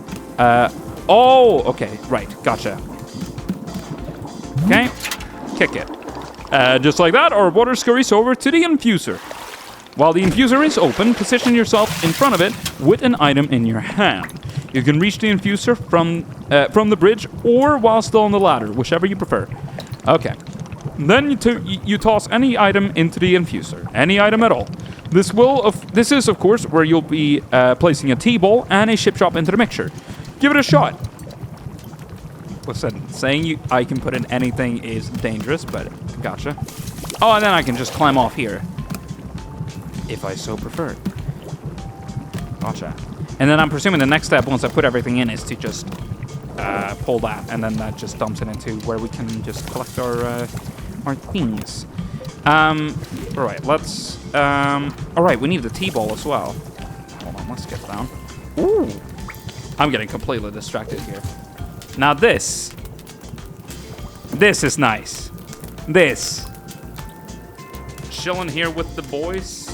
Okay, right, gotcha. Okay, kick it. Just like that, our water scurries over to the infuser. While the infuser is open, position yourself in front of it with an item in your hand. You can reach the infuser from the bridge or while still on the ladder, whichever you prefer. Okay. Then you toss any item into the infuser, any item at all. This is, of course, where you'll be placing a T-ball and a ship shop into the mixture. Give it a shot. Listen, saying I can put in anything is dangerous, but gotcha. Oh, and then I can just climb off here. If I so prefer. Gotcha. And then I'm presuming the next step, once I put everything in, is to just pull that, and then that just dumps it into where we can just collect our things. Alright, let's... Alright, we need the T-ball as well. Hold on, let's get down. Ooh! I'm getting completely distracted here. Now this is nice. This. Chilling here with the boys.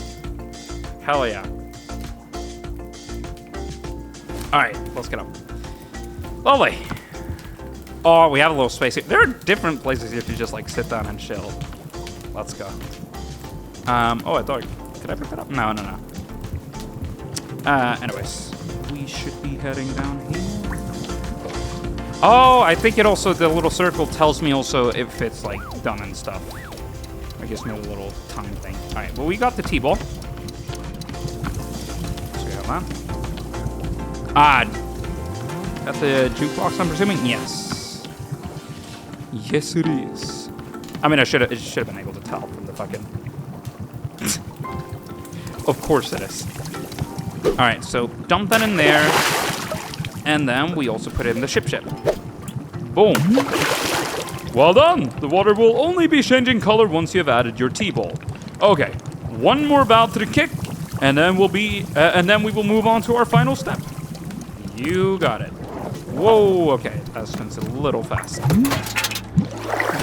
Hell yeah. Alright, let's get up. Lovely. Oh, we have a little space here. There are different places here to just like sit down and chill. Let's go. Oh, I thought, could I pick that up? No. Anyways, we should be heading down here. Oh, I think it also, the little circle tells me also if it's like done and stuff. It gives me a little time thing. All right, well, we got the T-ball. So we have that. Got the jukebox, I'm presuming? Yes. Yes, it is. I mean, it should have been able to tell from the fucking... Of course it is. All right, so dump that in there. And then we also put it in the ship. Boom. Well done. The water will only be changing color once you have added your T-ball. Okay, one more bout to the kick, and then we will move on to our final step. You got it. Whoa, okay, that spins a little fast.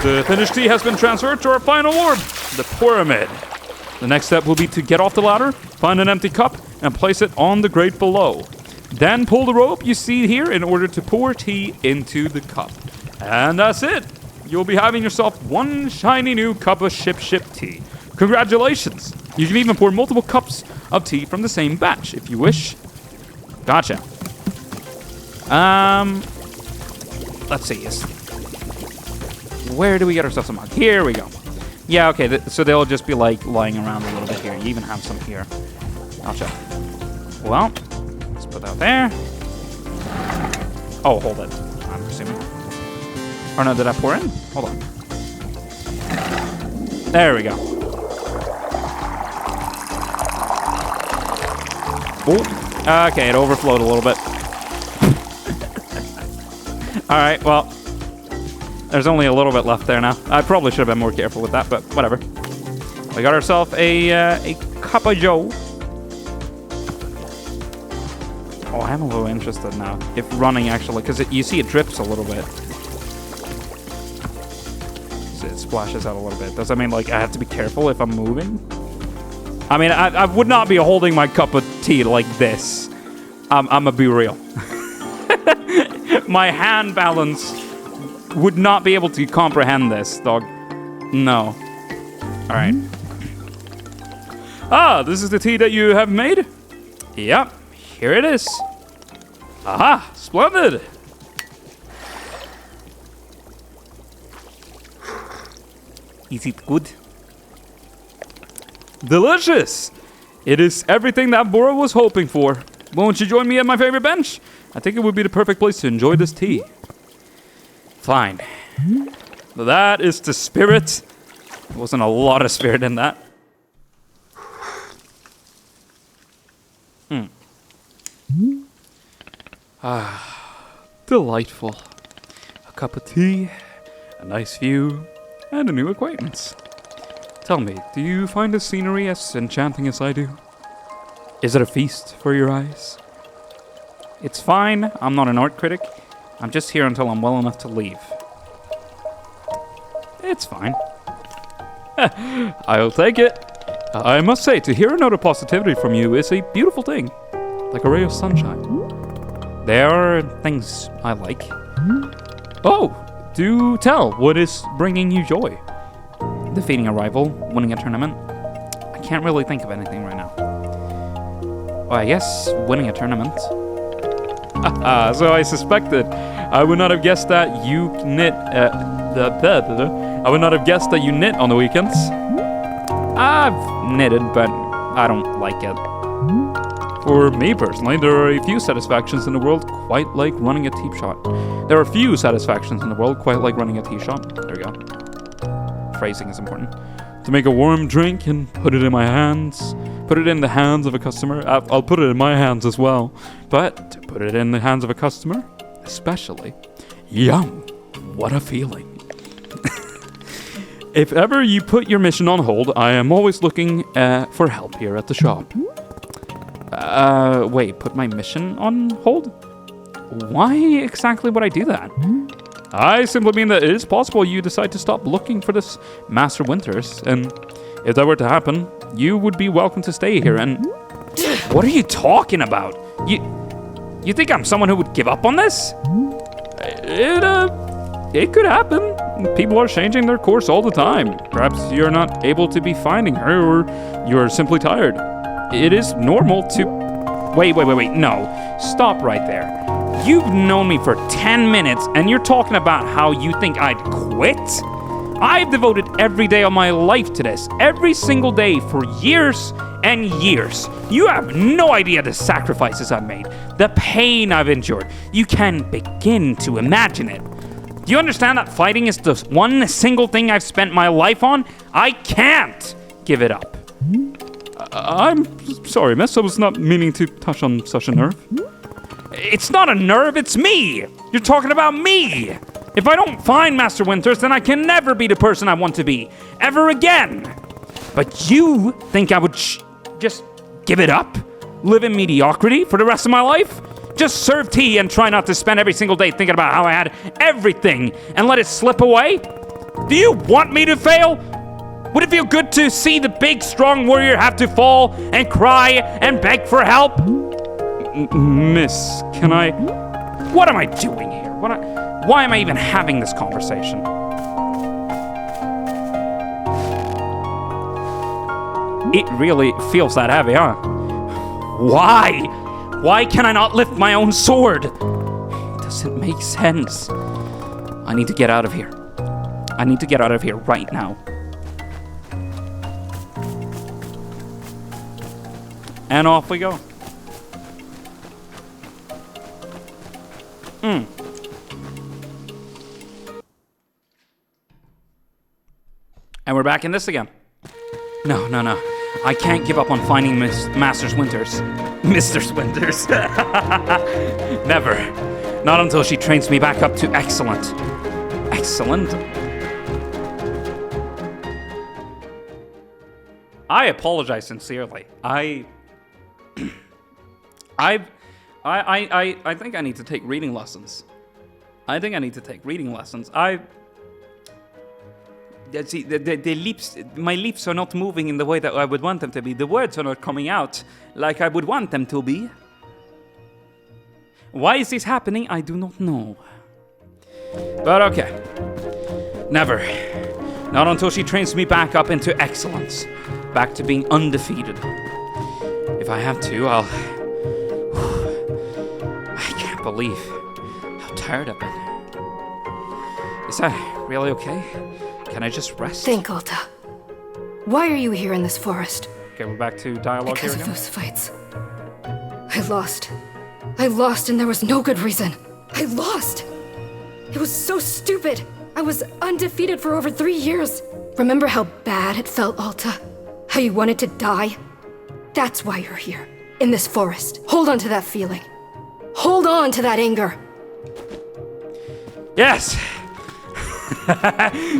The finished tea has been transferred to our final orb, the pyramid. The next step will be to get off the ladder, find an empty cup, and place it on the grate below. Then pull the rope you see here in order to pour tea into the cup. And that's it. You'll be having yourself one shiny new cup of ship tea. Congratulations. You can even pour multiple cups of tea from the same batch if you wish. Gotcha. Let's see. Where do we get ourselves a mug? Here we go. Yeah, okay. So they'll just be like lying around a little bit here. You even have some here. Gotcha. Well, let's put that there. Oh, hold it. I'm presuming. Or no, did I pour in? Hold on. There we go. Oh, okay. It overflowed a little bit. All right, well, there's only a little bit left there now. I probably should have been more careful with that, but whatever. We got ourselves a cup of joe. Oh, I'm a little interested now. If running actually, because you see it drips a little bit. So it splashes out a little bit. Does that mean like I have to be careful if I'm moving? I mean, I would not be holding my cup of tea like this. I'm gonna be real. My hand balance would not be able to comprehend this, dog. No. All right. Ah, this is the tea that you have made? Yep, here it is. Aha, splendid. Is it good? Delicious. It is everything that Bora was hoping for. Won't you join me at my favorite bench? I think it would be the perfect place to enjoy this tea. Fine. That is the spirit. There wasn't a lot of spirit in that. Delightful. A cup of tea, a nice view, and a new acquaintance. Tell me, do you find the scenery as enchanting as I do? Is it a feast for your eyes? It's fine. I'm not an art critic. I'm just here until I'm well enough to leave. It's fine. I'll take it. I must say, to hear a note of positivity from you is a beautiful thing. Like a ray of sunshine. There are things I like. Oh, Do tell, what is bringing you joy? Defeating a rival, winning a tournament. I can't really think of anything right now. Well, I guess winning a tournament. So I suspected. I would not have guessed that you knit. I would not have guessed that you knit on the weekends. I've knitted, but I don't like it. For me personally, there are a few satisfactions in the world quite like running a tee shot. There are few satisfactions in the world quite like running a tee shot. There we go. Phrasing is important. To make a warm drink and put it in my hands. Put it in the hands of a customer. I'll put it in my hands as well. But to put it in the hands of a customer, especially, yum, what a feeling. If ever you put your mission on hold, I am always looking for help here at the shop. Wait, put my mission on hold? Why exactly would I do that? I simply mean that it is possible you decide to stop looking for this Master Winters, and if that were to happen, you would be welcome to stay here, and... What are you talking about? You think I'm someone who would give up on this? It could happen. People are changing their course all the time. Perhaps you're not able to be finding her, or you're simply tired. It is normal to... Wait, no. Stop right there. You've known me for 10 minutes, and you're talking about how you think I'd quit? I've devoted every day of my life to this, every single day for years and years. You have no idea the sacrifices I've made, the pain I've endured. You can't begin to imagine it. Do you understand that fighting is the one single thing I've spent my life on? I can't give it up. I'm sorry, miss. I was not meaning to touch on such a nerve. It's not a nerve, it's me! You're talking about me! If I don't find Master Winters, then I can never be the person I want to be. Ever again! But you think I would just give it up? Live in mediocrity for the rest of my life? Just serve tea and try not to spend every single day thinking about how I had everything and let it slip away? Do you want me to fail? Would it feel good to see the big, strong warrior have to fall and cry and beg for help? Miss, can I... What am I doing here? Why am I even having this conversation? It really feels that heavy, huh? Why? Why can I not lift my own sword? It doesn't make sense. I need to get out of here. I need to get out of here right now. And off we go. And we're back in this again. No. I can't give up on finding Master Winters. Mr. Winters. Never. Not until she trains me back up to excellent. Excellent? I apologize sincerely. I think I need to take reading lessons. See, the leaps, my lips are not moving in the way that I would want them to be. The words are not coming out like I would want them to be. Why is this happening? I do not know. But okay. Never. Not until she trains me back up into excellence. Back to being undefeated. If I have to, I'll... I can't believe how tired I've been. Is that really okay? Can I just rest? Think, Alta. Why are you here in this forest? Okay, we're back to dialogue because here again. Because of those fights. I lost and there was no good reason. I lost! It was so stupid. I was undefeated for over 3 years. Remember how bad it felt, Alta? How you wanted to die? That's why you're here, in this forest. Hold on to that feeling. Hold on to that anger. Yes!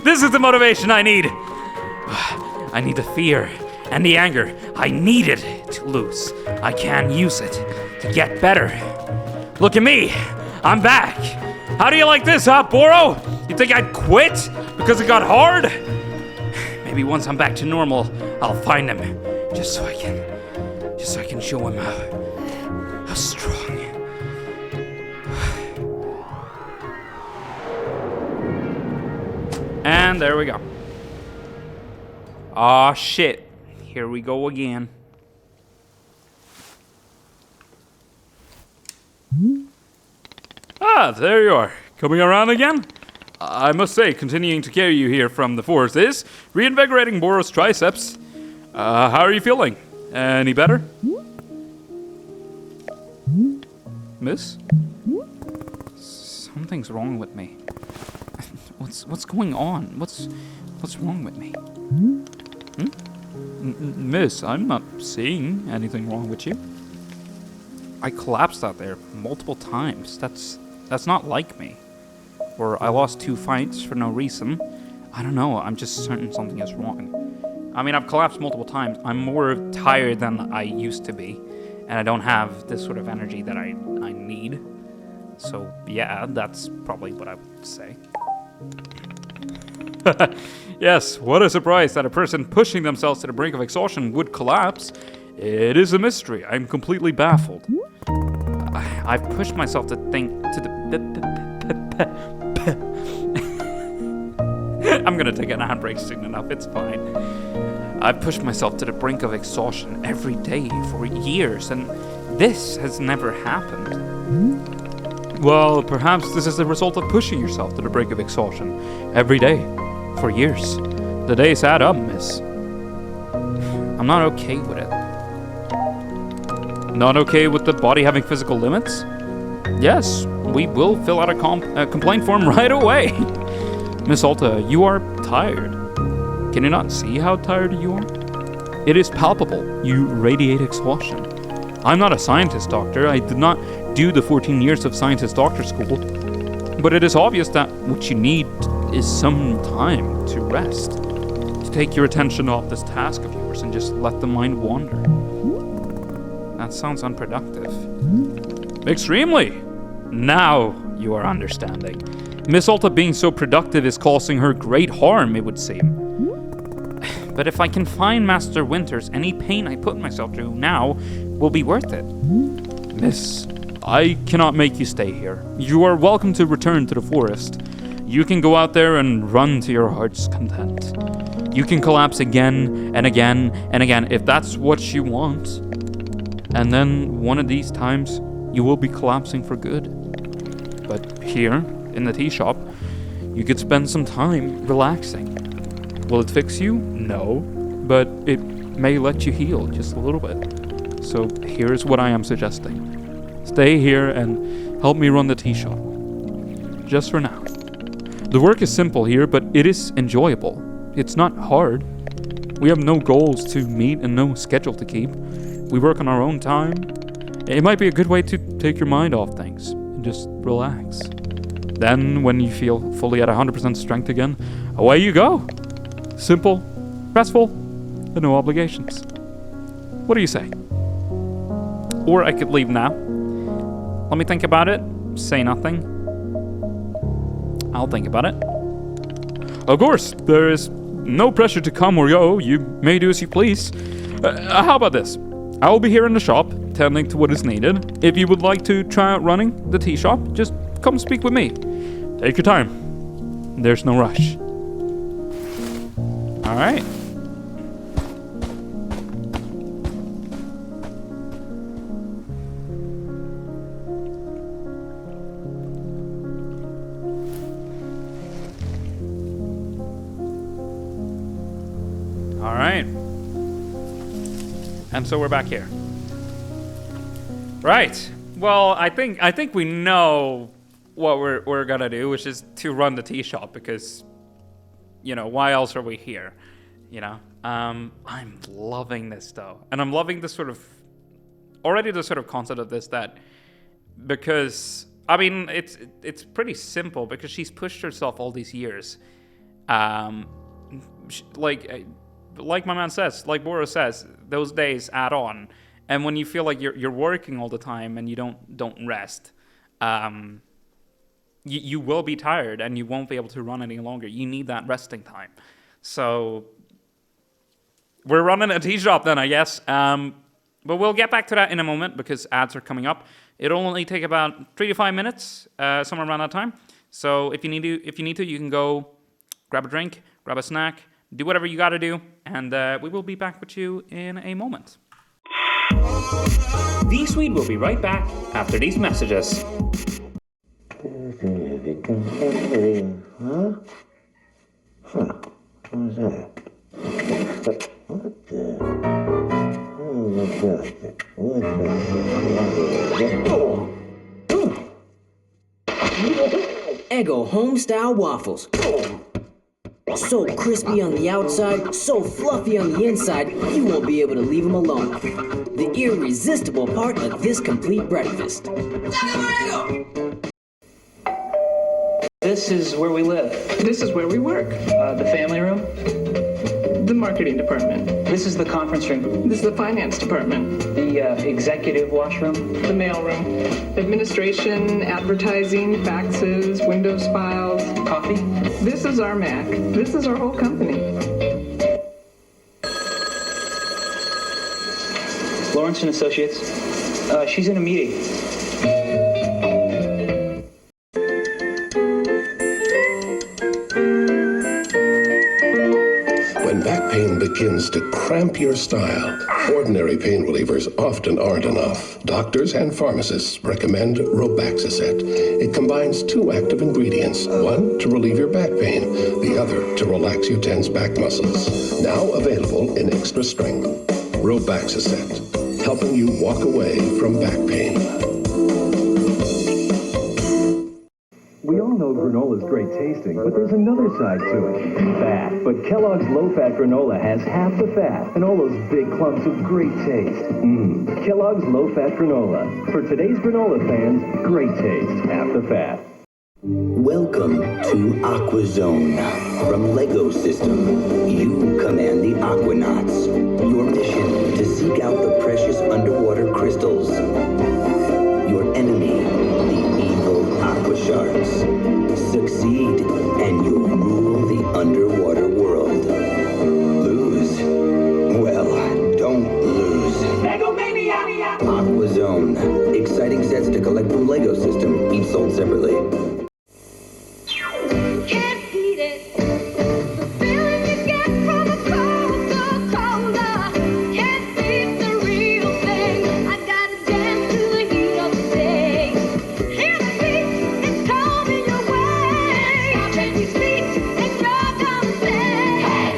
This is the motivation I need. I need the fear and the anger. I need it to lose. I can use it to get better. Look at me. I'm back. How do you like this, huh, Boro? You think I'd quit because it got hard? Maybe once I'm back to normal, I'll find him. Just so I can show him how strong. And there we go. Aw, shit. Here we go again. Ah, there you are. Coming around again? I must say, continuing to carry you here from the forest is reinvigorating Boros' triceps. How are you feeling? Any better? Miss? Something's wrong with me. What's going on? What's wrong with me? Miss, I'm not seeing anything wrong with you. I collapsed out there multiple times. That's not like me. Or I lost 2 fights for no reason. I don't know, I'm just certain something is wrong. I mean, I've collapsed multiple times. I'm more tired than I used to be. And I don't have this sort of energy that I need. So, yeah, that's probably what I would say. Yes, what a surprise that a person pushing themselves to the brink of exhaustion would collapse. It is a mystery. I'm completely baffled. I've pushed myself to think to the... I'm gonna take a handbrake soon enough, it's fine. I've pushed myself to the brink of exhaustion every day for years, and this has never happened. Well, perhaps this is the result of pushing yourself to the brink of exhaustion every day for years. The days add up, miss. I'm not okay with it. Not okay with the body having physical limits? Yes, we will fill out a complaint form right away. Miss Alta, you are tired. Can you not see how tired you are? It is palpable. You radiate exhaustion. I'm not a scientist, doctor. I did not do the 14 years of scientist doctor school. But it is obvious that what you need is some time to rest. To take your attention off this task of yours and just let the mind wander. That sounds unproductive. Extremely! Now you are understanding. Miss Alta being so productive is causing her great harm, it would seem. But if I can find Master Winters, any pain I put myself through now will be worth it. Miss, I cannot make you stay here. You are welcome to return to the forest. You can go out there and run to your heart's content. You can collapse again and again and again if that's what you want. And then one of these times, you will be collapsing for good. But here, in the tea shop, you could spend some time relaxing. Will it fix you? No. But it may let you heal just a little bit. So here's what I am suggesting. Stay here and help me run the tea shop. Just for now. The work is simple here, but it is enjoyable. It's not hard. We have no goals to meet and no schedule to keep. We work on our own time. It might be a good way to take your mind off things and just relax. Then, when you feel fully at 100% strength again, away you go. Simple, restful, and no obligations. What do you say? Or I could leave now. Let me think about it. Say nothing. I'll think about it. Of course, there is no pressure to come or go. You may do as you please. How about this? I will be here in the shop, tending to what is needed. If you would like to try out running the tea shop, just come speak with me. Take your time. There's no rush. All right. All right. And so we're back here. Right. Well, I think we know what we're gonna do, which is to run the tea shop because, you know, why else are we here? You know. I'm loving this though, and I'm loving the sort of concept of this that because I mean it's pretty simple because she's pushed herself all these years, like my man says, like Boros says, those days add on. And when you feel like you're working all the time and you don't rest, you will be tired and you won't be able to run any longer. You need that resting time. So we're running a tea shop then, I guess. But we'll get back to that in a moment because ads are coming up. It'll only take about 3 to 5 minutes, somewhere around that time. So if you need to, you can go grab a drink, grab a snack, do whatever you gotta do, and we will be back with you in a moment. VSwede will be right back after these messages. Huh? Huh. What is that? What the? Eggo home-style waffles. So crispy on the outside, so fluffy on the inside, you won't be able to leave them alone. The irresistible part of this complete breakfast. This is where we live. This is where we work. The family room. The marketing department. This is the conference room. This is the finance department. The executive washroom. The mail room. Administration, advertising, faxes, Windows files. Coffee. This is our Mac. This is our whole company. Lawrence and Associates. She's in a meeting. When back pain begins to cramp your style, ordinary pain relievers often aren't enough. Doctors and pharmacists recommend Robaxacet. It combines 2 active ingredients, one to relieve your back pain, the other to relax your tense back muscles. Now available in extra strength. Robaxacet, helping you walk away from back pain. We all know granola is great tasting, but there's another side to it. Fat. But Kellogg's low-fat granola has half the fat and all those big clumps of great taste. Kellogg's low-fat granola. For today's granola fans, great taste, half the fat. Welcome to AquaZone. From LEGO System, you command the Aquanauts. Your mission to seek out the precious underwater crystals. Your enemy, the evil Aqua Sharks. Succeed, and you'll rule the underwater world. Lose? Well, don't lose. LEGO Mania! AquaZone. Exciting sets to collect from LEGO System, each sold separately. Can't beat it. The feeling you get from a Coca-Cola. Can't beat the real thing. I gotta dance to the heat of the day. Hear the beat, it's coming your way. Can't be sweet, and you're gonna say, hey,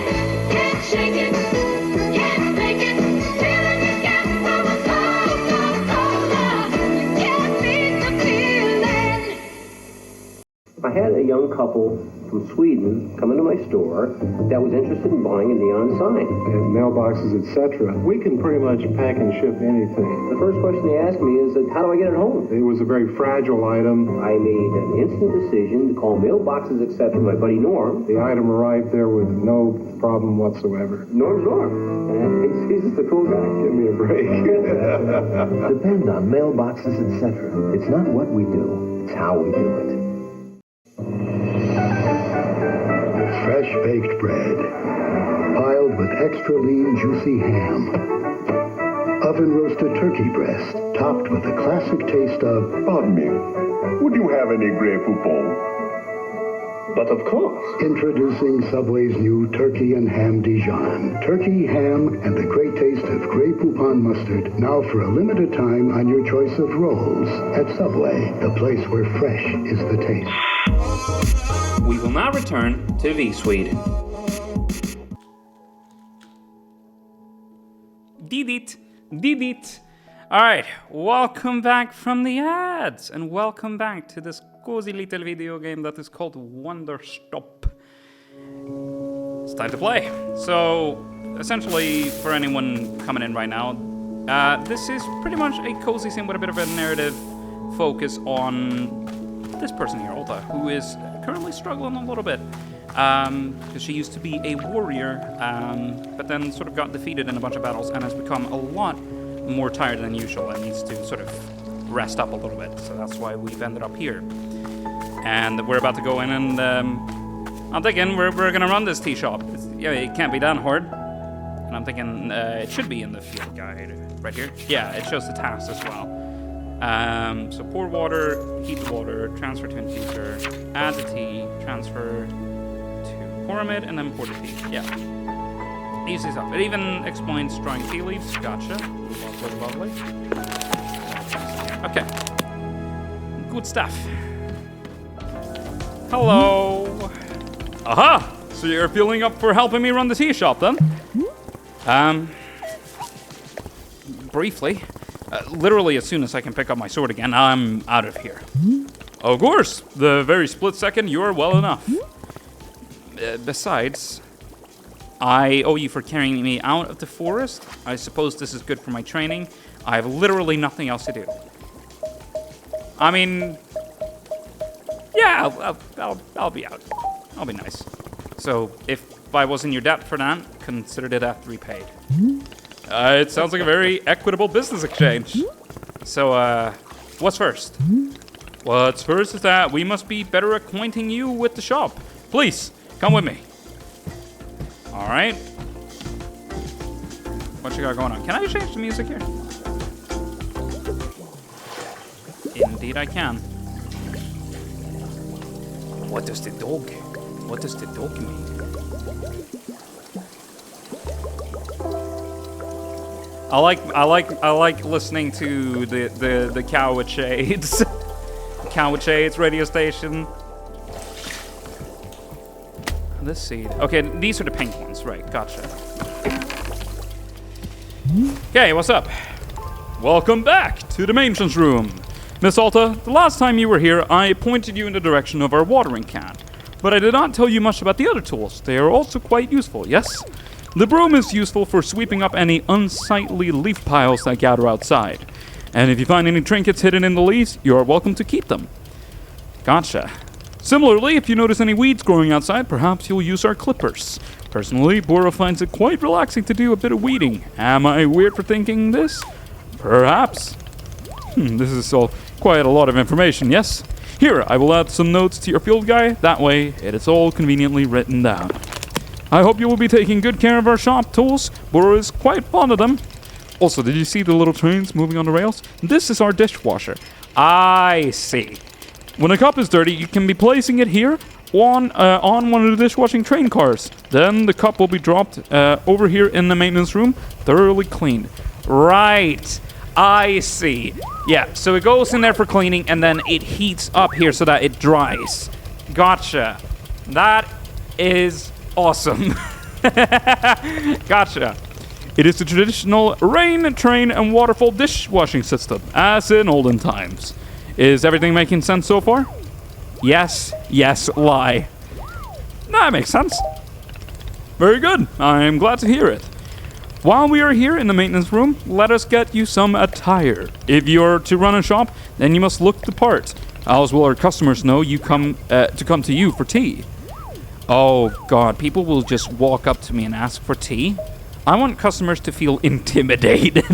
can't shake it, can't fake it. Feeling you get from a Coca-Cola. You can't beat the feeling. I had a young couple from Sweden come into my store that was interested in buying a neon sign. And mailboxes, etc. We can pretty much pack and ship anything. The first question they asked me is, how do I get it home? It was a very fragile item. I made an instant decision to call mailboxes, etc. my buddy Norm. The item arrived there with no problem whatsoever. Norm's Norm. And he's just a cool guy. Give me a break. Depend on mailboxes, etc. It's not what we do, it's how we do it. Fresh baked bread, piled with extra lean, juicy ham. Oven roasted turkey breast, topped with the classic taste of... Pardon me, would you have any Grey Poupon? But of course. Introducing Subway's new Turkey and Ham Dijon. Turkey, ham, and the great taste of Grey Poupon mustard, now for a limited time on your choice of rolls. At Subway, the place where fresh is the taste. We will now return to VSwede. Did it. Alright, welcome back from the ads, and welcome back to this cozy little video game that is called Wanderstop. It's time to play. So, essentially, for anyone coming in right now, this is pretty much a cozy sim with a bit of a narrative focus on this person here, Olta, who is currently struggling a little bit because she used to be a warrior, but then sort of got defeated in a bunch of battles and has become a lot more tired than usual and needs to sort of rest up a little bit. So that's why we've ended up here. And we're about to go in and I'm thinking we're gonna run this tea shop. It can't be that hard. And I'm thinking it should be in the field guide right here. Yeah, it shows the tasks as well. So pour water, heat the water, transfer to infuser, add the tea, transfer to Pour a mid and then pour the tea. Yeah. Easy stuff. It even explains drying tea leaves. Gotcha. Lovely. Okay. Good stuff. Hello. Aha! So you're feeling up for helping me run the tea shop then? Briefly. Literally as soon as I can pick up my sword again, I'm out of here. Of course, the very split second you're well enough. Besides, I owe you for carrying me out of the forest. I suppose this is good for my training. I have literally nothing else to do. I mean, yeah, I'll be out. I'll be nice. So if I wasn't your debt for that, consider the debt repaid. It sounds like a very equitable business exchange. So, what's first? What's first is that we must be better acquainting you with the shop. Please, come with me. All right. What you got going on? Can I change the music here? Indeed I can. What does the dog mean? I like listening to the cow with shades. Cow with shades radio station. Let's see. Okay, these are the pink ones, right? Gotcha. Okay, what's up? Welcome back to the maintenance room. Miss Alta, the last time you were here, I pointed you in the direction of our watering can. But I did not tell you much about the other tools. They are also quite useful, yes? The broom is useful for sweeping up any unsightly leaf piles that gather outside. And if you find any trinkets hidden in the leaves, you are welcome to keep them. Gotcha. Similarly, if you notice any weeds growing outside, perhaps you'll use our clippers. Personally, Bora finds it quite relaxing to do a bit of weeding. Am I weird for thinking this? Perhaps. This is all quite a lot of information, yes? Here, I will add some notes to your field guide. That way, it is all conveniently written down. I hope you will be taking good care of our shop tools. Bora is quite fond of them. Also, did you see the little trains moving on the rails? This is our dishwasher. I see. When a cup is dirty, you can be placing it here on one of the dishwashing train cars. Then the cup will be dropped over here in the maintenance room, thoroughly cleaned. Right. I see. Yeah, so it goes in there for cleaning, and then it heats up here so that it dries. Gotcha. That is awesome. Gotcha. It is the traditional rain, train, and waterfall dishwashing system, as in olden times. Is everything making sense so far? Yes, lie. That makes sense. Very good. I'm glad to hear it. While we are here in the maintenance room, let us get you some attire. If you are to run a shop, then you must look the part. Else will our customers know you come to you for tea. Oh God, people will just walk up to me and ask for tea. I want customers to feel intimidated.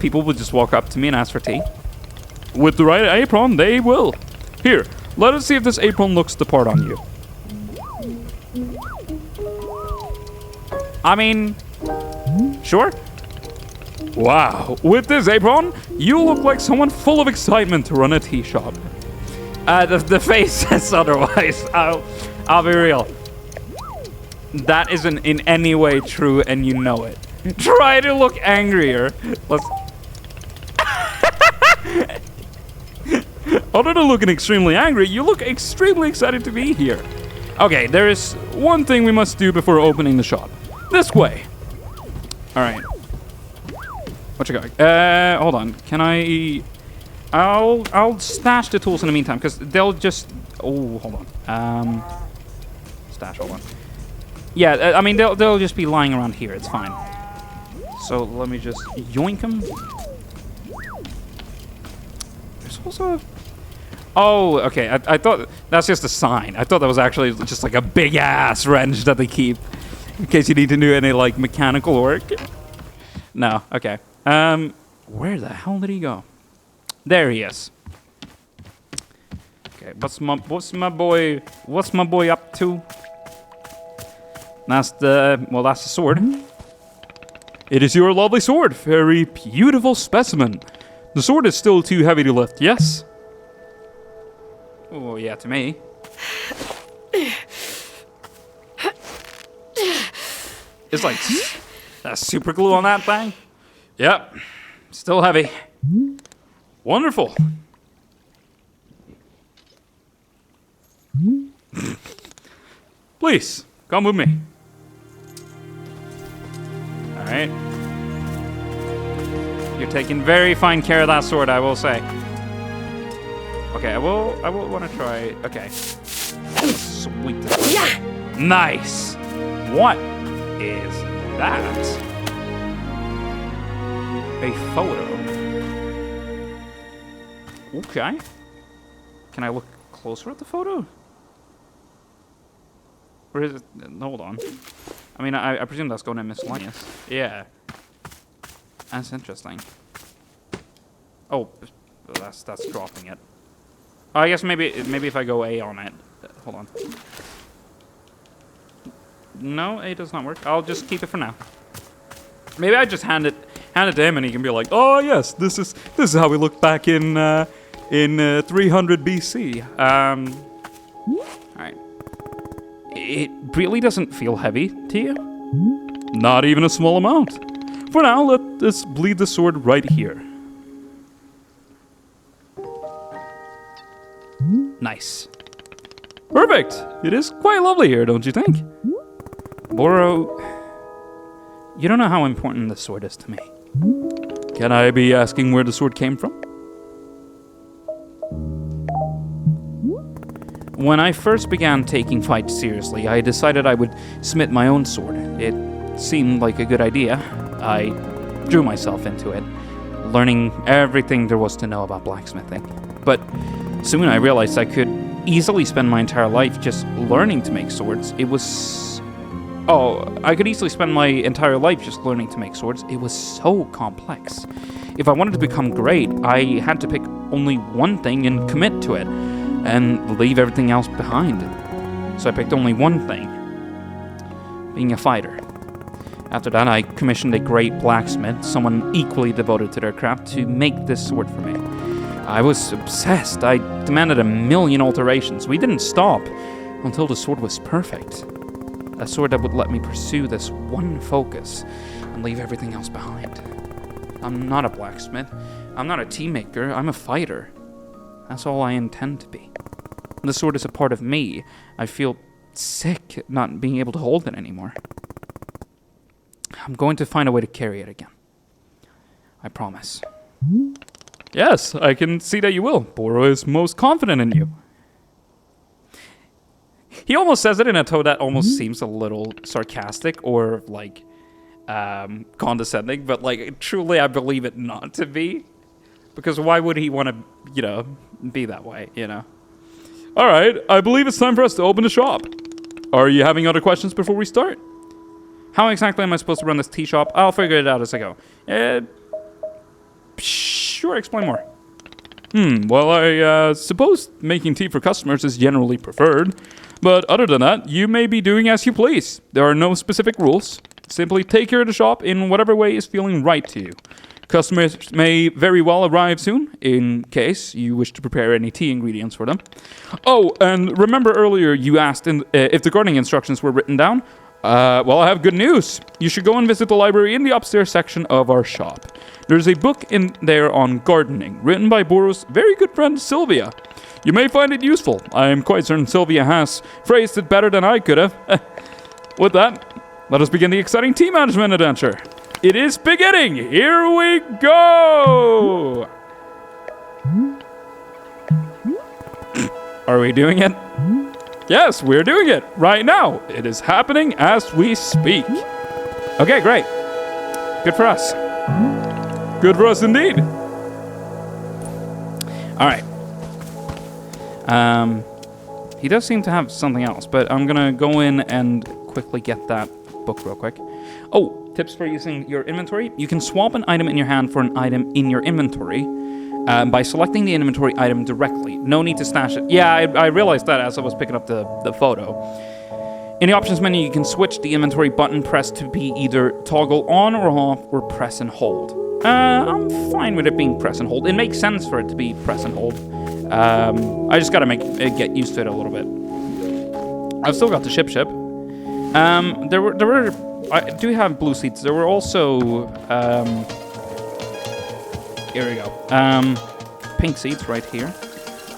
People will just walk up to me and ask for tea. With the right apron, they will. Here, let us see if this apron looks the part on you. I mean, sure. Wow, with this apron, you look like someone full of excitement to run a tea shop. The face says otherwise. I'll be real. That isn't in any way true, and you know it. Try to look angrier. Let's. Other than looking extremely angry, you look extremely excited to be here. Okay, there is one thing we must do before opening the shop. This way. All right. What you got? Hold on. Can I? I'll stash the tools in the meantime, because they'll just. Oh, hold on. Stash. Hold on. Yeah, I mean they'll just be lying around here. It's fine. So let me just yoink them. There's also. Oh, okay. I thought that's just a sign. I thought that was actually just like a big ass wrench that they keep in case you need to do any like mechanical work. No. Okay. Where the hell did he go? There he is. Okay. What's my boy up to? That's the sword. It is your lovely sword. Very beautiful specimen. The sword is still too heavy to lift, yes? Oh, yeah, to me. It's like that super glue on that thing. Yep. Still heavy. Wonderful. Please, come with me. Alright. You're taking very fine care of that sword, I will say. Okay, I will want to try. Okay. Sweet. Yeah. Nice. What is that? A photo. Okay. Can I look closer at the photo? Or is it? Hold on. I mean, I presume that's going to miscellaneous. Yeah. That's interesting. Oh, that's dropping it. Oh, I guess maybe if I go A on it. Hold on. No, A does not work. I'll just keep it for now. Maybe I just hand it to him and he can be like, "Oh yes, this is how we look back in 300 BC." All right. It really doesn't feel heavy to you? Not even a small amount. For now, let us bleed the sword right here. Nice. Perfect! It is quite lovely here, don't you think? Boro, you don't know how important this sword is to me. Can I be asking where the sword came from? When I first began taking fights seriously, I decided I would smith my own sword. It seemed like a good idea. I drew myself into it, learning everything there was to know about blacksmithing. But soon I realized I could easily spend my entire life just learning to make swords. I could easily spend my entire life just learning to make swords. It was so complex. If I wanted to become great, I had to pick only one thing and commit to it, and leave everything else behind. So I picked only one thing, being a fighter. After that, I commissioned a great blacksmith, someone equally devoted to their craft, to make this sword for me. I was obsessed. I demanded 1,000,000 alterations. We didn't stop until the sword was perfect. A sword that would let me pursue this one focus and leave everything else behind. I'm not a blacksmith. I'm not a tea maker. I'm a fighter. That's all I intend to be. The sword is a part of me. I feel sick not being able to hold it anymore. I'm going to find a way to carry it again. I promise. Yes, I can see that you will. Boro is most confident in you. He almost says it in a tone that almost seems a little sarcastic or like condescending, but like truly I believe it not to be. Because why would he want to, be that way, All right, I believe it's time for us to open the shop. Are you having other questions before we start? How exactly am I supposed to run this tea shop? I'll figure it out as I go. Sure, explain more. Well, I suppose making tea for customers is generally preferred. But other than that, you may be doing as you please. There are no specific rules. Simply take care of the shop in whatever way is feeling right to you. Customers may very well arrive soon, in case you wish to prepare any tea ingredients for them. Oh, and remember earlier you asked if the gardening instructions were written down? Well, I have good news. You should go and visit the library in the upstairs section of our shop. There's a book in there on gardening, written by Boro's very good friend Sylvia. You may find it useful. I am quite certain Sylvia has phrased it better than I could have. With that, let us begin the exciting tea management adventure. It is beginning! Here we go! Are we doing it? Yes, we're doing it right now. It is happening as we speak. Okay, great. Good for us. Good for us indeed. All right. He does seem to have something else, but I'm gonna go in and quickly get that book real quick. Oh, tips for using your inventory. You can swap an item in your hand for an item in your inventory by selecting the inventory item directly. No need to stash it. Yeah, I realized that as I was picking up the photo. In the options menu, you can switch the inventory button pressed to be either toggle on or off or press and hold. I'm fine with it being press and hold. It makes sense for it to be press and hold. I just gotta get used to it a little bit. I've still got the ship. There were I do have blue seeds. There were also here we go. Pink seeds right here.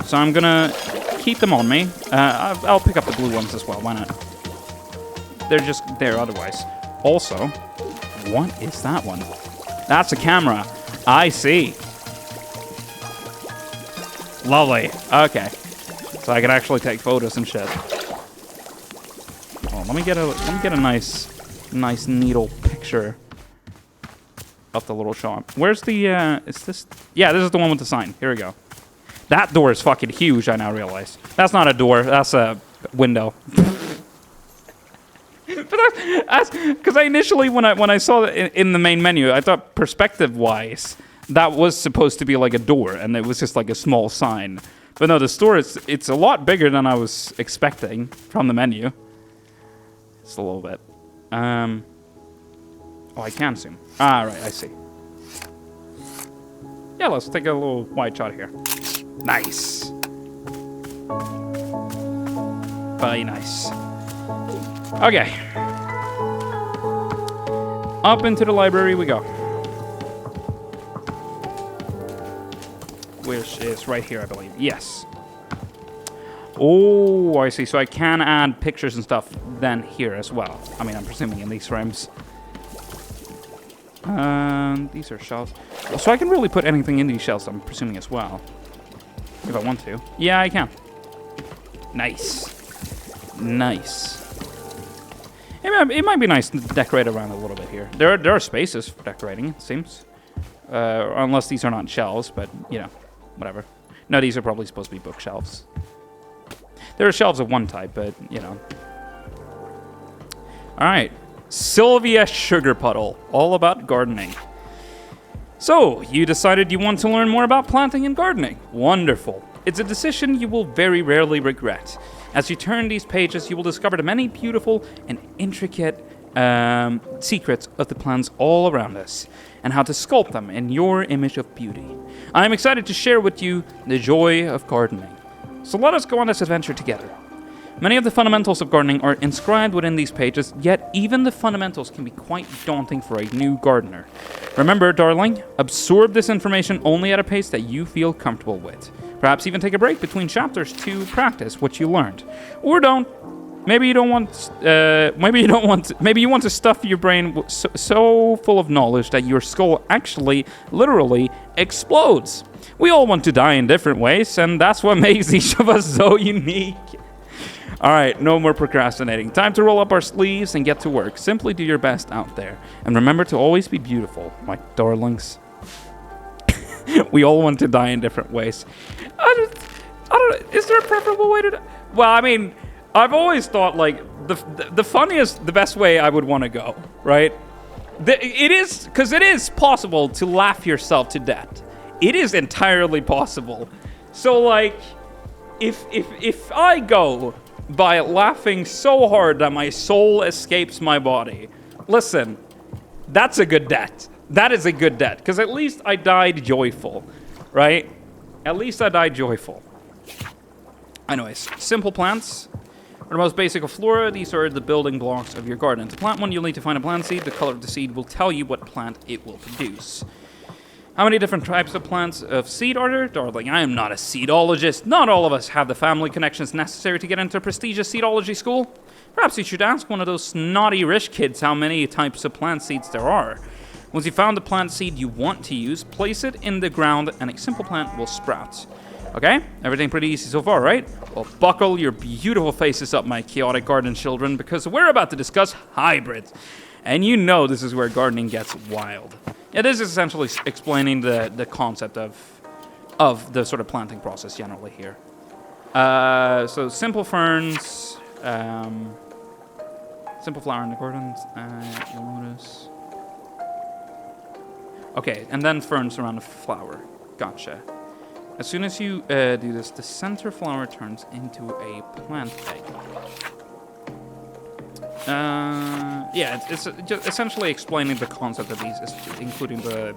So I'm gonna keep them on me. I'll pick up the blue ones as well. Why not? They're just there otherwise. Also, what is that one? That's a camera. I see. Lovely. Okay. So I can actually take photos and shit. Oh, let me get a nice needle picture of the little shop. Where's the is this? Yeah, this is the one with the sign. Here we go. That door is fucking huge, I now realize. That's not a door, that's a window. But that's because I initially, when I saw it in the main menu, I thought perspective-wise, that was supposed to be like a door, and it was just like a small sign. But no, the store, it's a lot bigger than I was expecting from the menu. Just a little bit. Oh, I can zoom. Ah, right, I see. Yeah, let's take a little wide shot here. Nice. Very nice. Okay. Up into the library we go. Which is right here, I believe. Yes. Oh, I see. So I can add pictures and stuff then here as well. I mean, I'm presuming in these frames. These are shelves. So I can really put anything in these shelves, I'm presuming as well. If I want to. Yeah, I can. Nice. Nice. It might be nice to decorate around a little bit here. There are spaces for decorating, it seems. Unless these are not shelves, but, you know, whatever. No, these are probably supposed to be bookshelves. There are shelves of one type, but, you know. Alright. Sylvia Sugar Puddle. All about gardening. So, you decided you want to learn more about planting and gardening. Wonderful. It's a decision you will very rarely regret. As you turn these pages, you will discover the many beautiful and intricate secrets of the plants all around us, and how to sculpt them in your image of beauty. I am excited to share with you the joy of gardening. So let us go on this adventure together. Many of the fundamentals of gardening are inscribed within these pages, yet even the fundamentals can be quite daunting for a new gardener. Remember, darling, absorb this information only at a pace that you feel comfortable with. Perhaps even take a break between chapters to practice what you learned. Or don't. Maybe you want to stuff your brain so full of knowledge that your skull actually, literally, explodes. We all want to die in different ways, and that's what makes each of us so unique. Alright, no more procrastinating. Time to roll up our sleeves and get to work. Simply do your best out there. And remember to always be beautiful, my darlings. We all want to die in different ways. I don't, is there a preferable way to die? Well, I mean, I've always thought, like, the funniest, the best way I would want to go, right? It is possible to laugh yourself to death. It is entirely possible. So, like, if I go by laughing so hard that my soul escapes my body, listen, that's a good death. That is a good death, because at least I died joyful, right? At least I died joyful. Anyways, simple plants are the most basic of flora. These are the building blocks of your garden. To plant one, you'll need to find a plant seed. The color of the seed will tell you what plant it will produce. How many different types of plants of seed are there? Darling, I am not a seedologist. Not all of us have the family connections necessary to get into a prestigious seedology school. Perhaps you should ask one of those snotty rich kids how many types of plant seeds there are. Once you've found the plant seed you want to use, place it in the ground and a simple plant will sprout. Okay? Everything pretty easy so far, right? Well, buckle your beautiful faces up, my chaotic garden children, because we're about to discuss hybrids. And you know this is where gardening gets wild. Yeah, this is essentially explaining the concept of the sort of planting process generally here. So simple ferns, simple flower in the gardens, you'll notice. Okay, and then ferns around the flower. Gotcha. As soon as you do this, the center flower turns into a plant egg. Yeah, it's just essentially explaining the concept of these, including the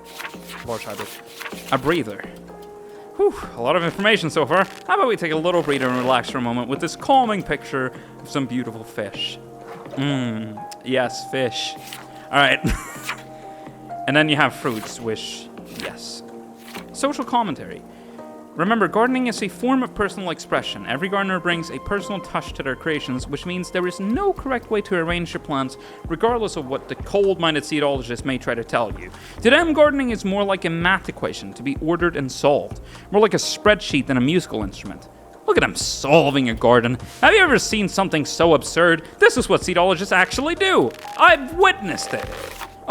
large hybrid. A breather. Whew, a lot of information so far. How about we take a little breather and relax for a moment with this calming picture of some beautiful fish. Yes, fish. All right. And then you have fruits, which, yes. Social commentary. Remember, gardening is a form of personal expression. Every gardener brings a personal touch to their creations, which means there is no correct way to arrange your plants, regardless of what the cold-minded seedologist may try to tell you. To them, gardening is more like a math equation to be ordered and solved, more like a spreadsheet than a musical instrument. Look at them solving a garden. Have you ever seen something so absurd? This is what seedologists actually do. I've witnessed it.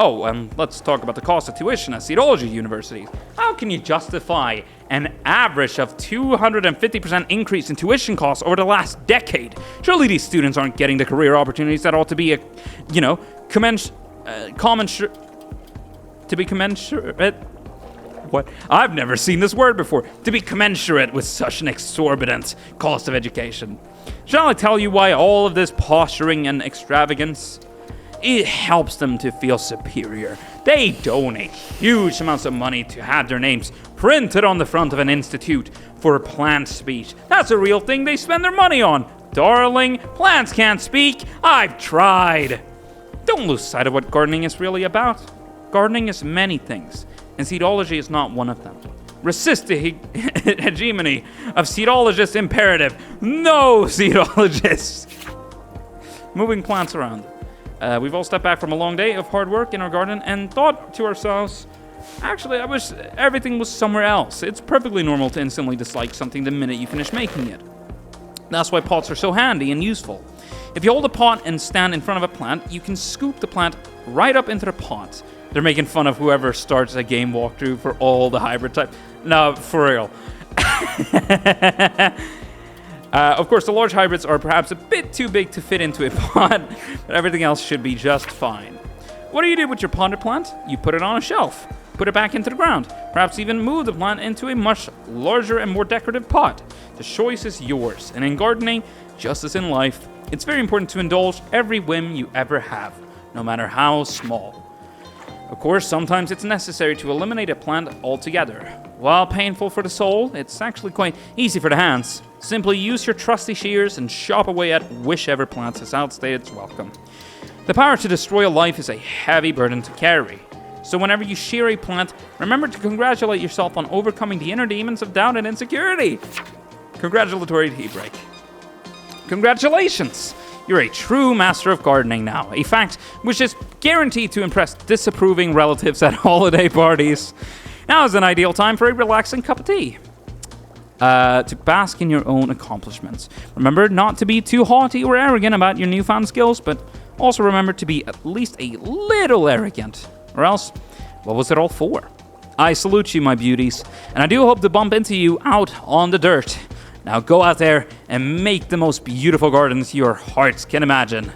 Oh, and let's talk about the cost of tuition at seedology universities. How can you justify an average of 250% increase in tuition costs over the last decade? Surely these students aren't getting the career opportunities that ought to be, commensurate. What? I've never seen this word before. To be commensurate with such an exorbitant cost of education. Shall I tell you why all of this posturing and extravagance? It helps them to feel superior. They donate huge amounts of money to have their names printed on the front of an institute for a plant speech. That's a real thing they spend their money on. Darling, plants can't speak. I've tried. Don't lose sight of what gardening is really about. Gardening is many things, and seedology is not one of them. Resist the hegemony of seedologist imperative. No seedologists. Moving plants around. We've all stepped back from a long day of hard work in our garden and thought to ourselves, actually, I wish everything was somewhere else. It's perfectly normal to instantly dislike something the minute you finish making it. That's why pots are so handy and useful. If you hold a pot and stand in front of a plant, you can scoop the plant right up into the pot. They're making fun of whoever starts a game walkthrough for all the hybrid type. No, for real. Of course, the large hybrids are perhaps a bit too big to fit into a pot, but everything else should be just fine. What do you do with your potted plant? You put it on a shelf, put it back into the ground, perhaps even move the plant into a much larger and more decorative pot. The choice is yours, and in gardening, just as in life, it's very important to indulge every whim you ever have, no matter how small. Of course, sometimes it's necessary to eliminate a plant altogether. While painful for the soul, it's actually quite easy for the hands. Simply use your trusty shears and chop away at whichever plant has outstayed its welcome. The power to destroy a life is a heavy burden to carry. So whenever you shear a plant, remember to congratulate yourself on overcoming the inner demons of doubt and insecurity. Congratulatory tea break. Congratulations! You're a true master of gardening now, a fact which is guaranteed to impress disapproving relatives at holiday parties. Now is an ideal time for a relaxing cup of tea. To bask in your own accomplishments. Remember not to be too haughty or arrogant about your newfound skills, but also remember to be at least a little arrogant. Or else, what was it all for? I salute you, my beauties, and I do hope to bump into you out on the dirt. Now go out there and make the most beautiful gardens your hearts can imagine.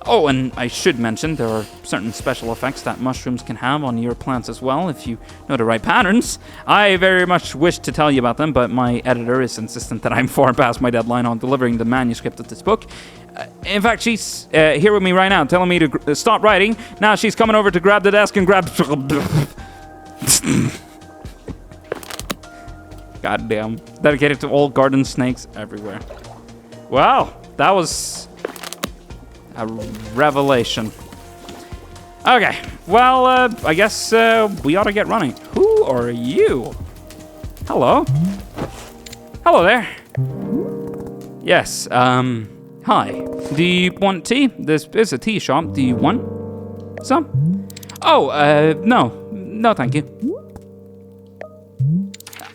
Oh, and I should mention there are certain special effects that mushrooms can have on your plants as well if you know the right patterns. I very much wish to tell you about them, but my editor is insistent that I'm far past my deadline on delivering the manuscript of this book. In fact, she's here with me right now telling me to stop writing. Now she's coming over to grab the desk and grab... Goddamn. Dedicated to all garden snakes everywhere. Wow, that was a revelation. Okay, well, I guess we ought to get running. Who are you? Hello? Hello there. Yes, hi. Do you want tea? This is a tea shop. Do you want some? Oh, no. No, thank you.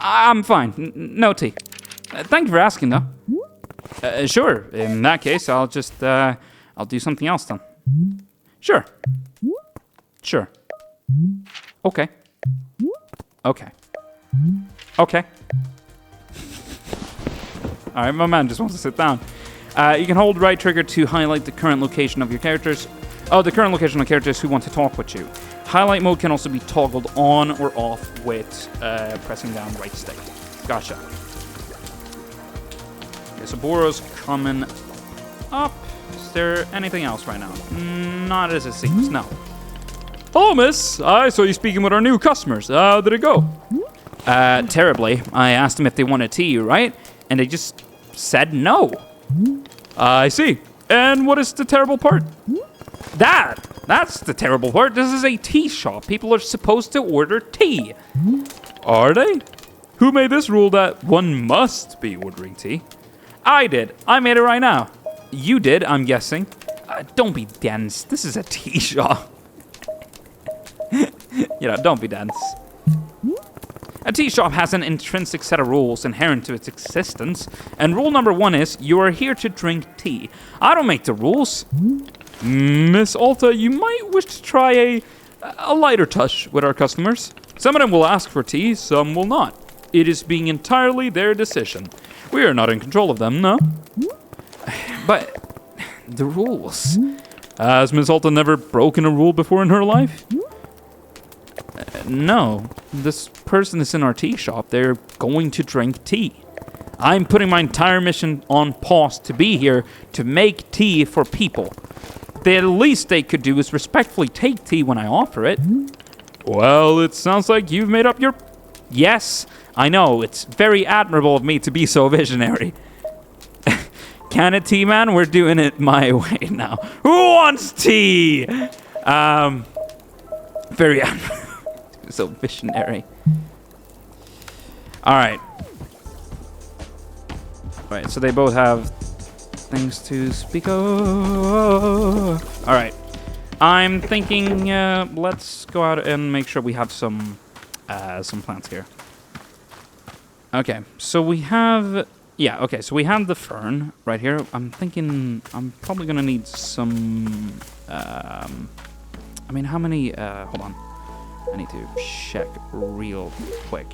I'm fine. No tea. Thank you for asking, though. Sure. In that case, I'll just, I'll do something else then. Sure. Sure. Okay. Okay. Okay. Alright, my man just wants to sit down. You can hold right trigger to highlight the current location of your characters. Oh, the current location of characters who want to talk with you. Highlight mode can also be toggled on or off with pressing down right stick. Gotcha. Okay, so Boro's coming up. Is there anything else right now? Not as it seems, no. Hello, miss. I saw you speaking with our new customers. How did it go? Terribly. I asked them if they wanted tea, right? And they just said no. I see. And what is the terrible part? That's the terrible part. This is a tea shop. People are supposed to order tea. Are they? Who made this rule that one must be ordering tea? I did. I made it right now. You did, I'm guessing. Don't be dense. This is a tea shop. Don't be dense. A tea shop has an intrinsic set of rules inherent to its existence, and rule number 1 is you are here to drink tea. I don't make the rules. Miss Alta, you might wish to try a lighter touch with our customers. Some of them will ask for tea, some will not. It is being entirely their decision. We are not in control of them, no? But the rules. Has Miss Alta never broken a rule before in her life? No. This person is in our tea shop. They're going to drink tea. I'm putting my entire mission on pause to be here to make tea for people. The least they could do is respectfully take tea when I offer it. Well, it sounds like you've made up your... Yes, I know. It's very admirable of me to be so visionary. Can it, tea man? We're doing it my way now. Who wants tea? Very admirable. So visionary. All right. Right, so they both have things to speak of. All right. I'm thinking, let's go out and make sure we have some plants here. Okay, so we have... Yeah, okay, so we have the fern right here. I'm thinking I'm probably going to need some... I mean, how many... hold on. I need to check real quick.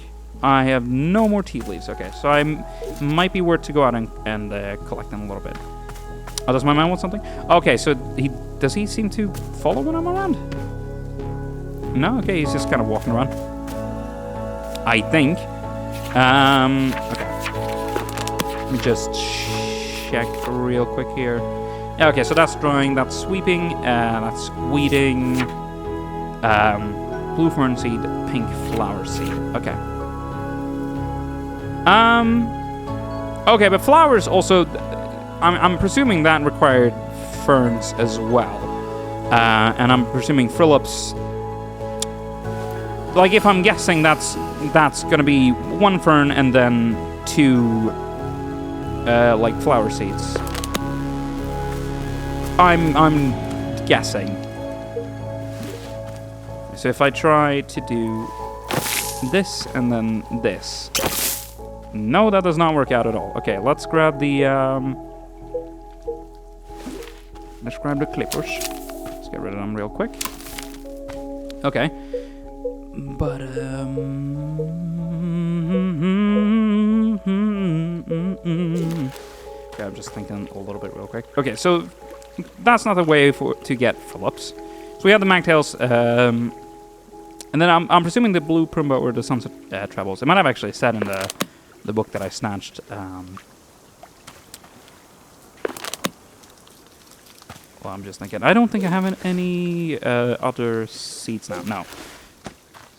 I have no more tea leaves. Okay, so I might be worth to go out and collect them a little bit. Oh, does my man want something? Okay, so does he seem to follow when I'm around? No? Okay, he's just kind of walking around. I think. Okay. Let me just check real quick here. Yeah, okay, so that's drawing, that's sweeping, that's weeding, blue fern seed, pink flower seed. Okay. Okay, but flowers also, I'm presuming that required ferns as well. And I'm presuming Phillips, like if I'm guessing that's gonna be 1 fern and then 2 like flower seeds. I'm guessing. So if I try to do this and then this. No, that does not work out at all. Okay, let's grab the clippers. Let's get rid of them real quick. Okay. But okay, I'm just thinking a little bit real quick. Okay, so that's not the way to get Phillips. So we have the magtails, and then I'm presuming the blue Primba or the sunset trebles. It might have actually said in the book that I snatched. Well, I'm just thinking. I don't think I have any other seeds now. No.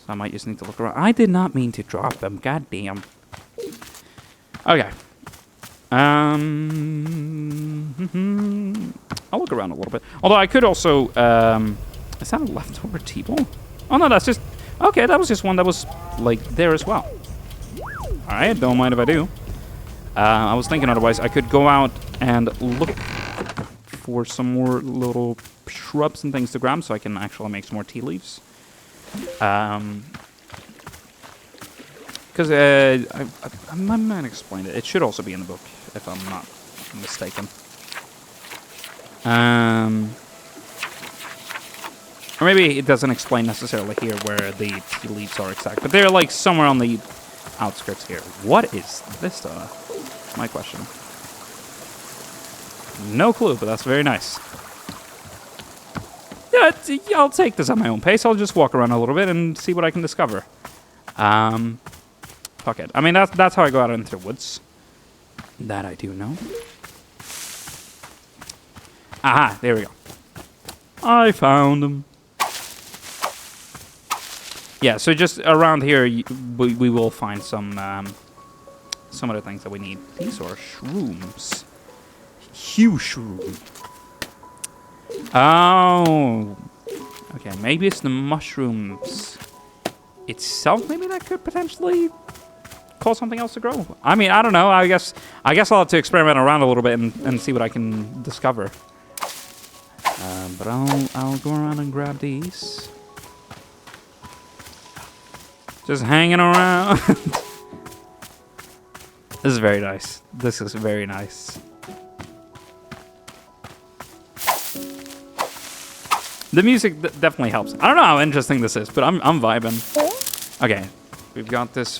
So I might just need to look around. I did not mean to drop them. God damn. Okay. I'll look around a little bit. Although I could also... is that a leftover T-ball? Oh, no, that's just... Okay, that was just one that was, like, there as well. Alright, don't mind if I do. I was thinking otherwise I could go out and look for some more little shrubs and things to grab so I can actually make some more tea leaves. Because my man explained it. It should also be in the book, if I'm not mistaken. Or maybe it doesn't explain necessarily here where the tea leaves are exact, but they're like somewhere on the outskirts here. What is this? My question. No clue, but that's very nice. Yeah, I'll take this at my own pace. I'll just walk around a little bit and see what I can discover. Fuck it. I mean, that's how I go out into the woods. That I do know. Aha, there we go. I found them. Yeah, so just around here, we will find some other things that we need. These are shrooms. Huge shroom. Oh. Okay, maybe it's the mushrooms itself. Maybe that could potentially cause something else to grow. I mean, I don't know. I guess I'll have to experiment around a little bit and see what I can discover. But I'll go around and grab these. Just hanging around. This is very nice. This is very nice. The music definitely helps. I don't know how interesting this is, but I'm vibing. Okay, we've got this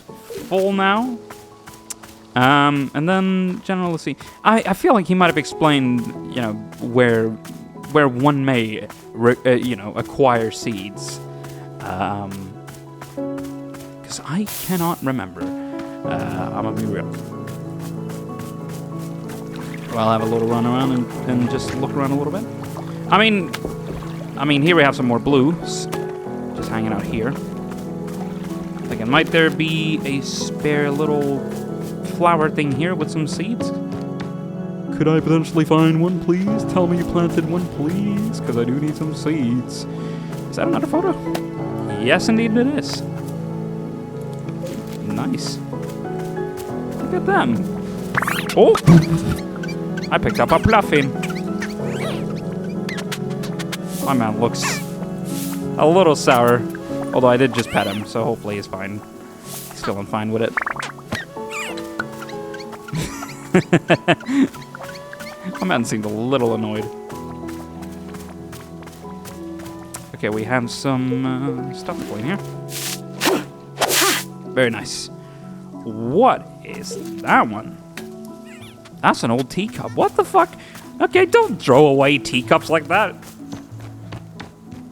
full now. And then general, let's see. I feel like he might have explained, you know, where one may, you know, acquire seeds. Because I cannot remember. I'm gonna be real. Well, I'll have a little run around and just look around a little bit. I mean, here we have some more blues, just hanging out here. Thinking, might there be a spare little flower thing here with some seeds? Could I potentially find one, please? Tell me you planted one, please, because I do need some seeds. Is that another photo? Yes, indeed it is. Nice. Look at them. Oh! I picked up a Pluffy. My man looks a little sour, although I did just pet him, so hopefully he's fine. He's feeling fine with it. My man seemed a little annoyed. Okay, we have some stuff going here. Very nice. What is that one? That's an old teacup. What the fuck? Okay, don't throw away teacups like that.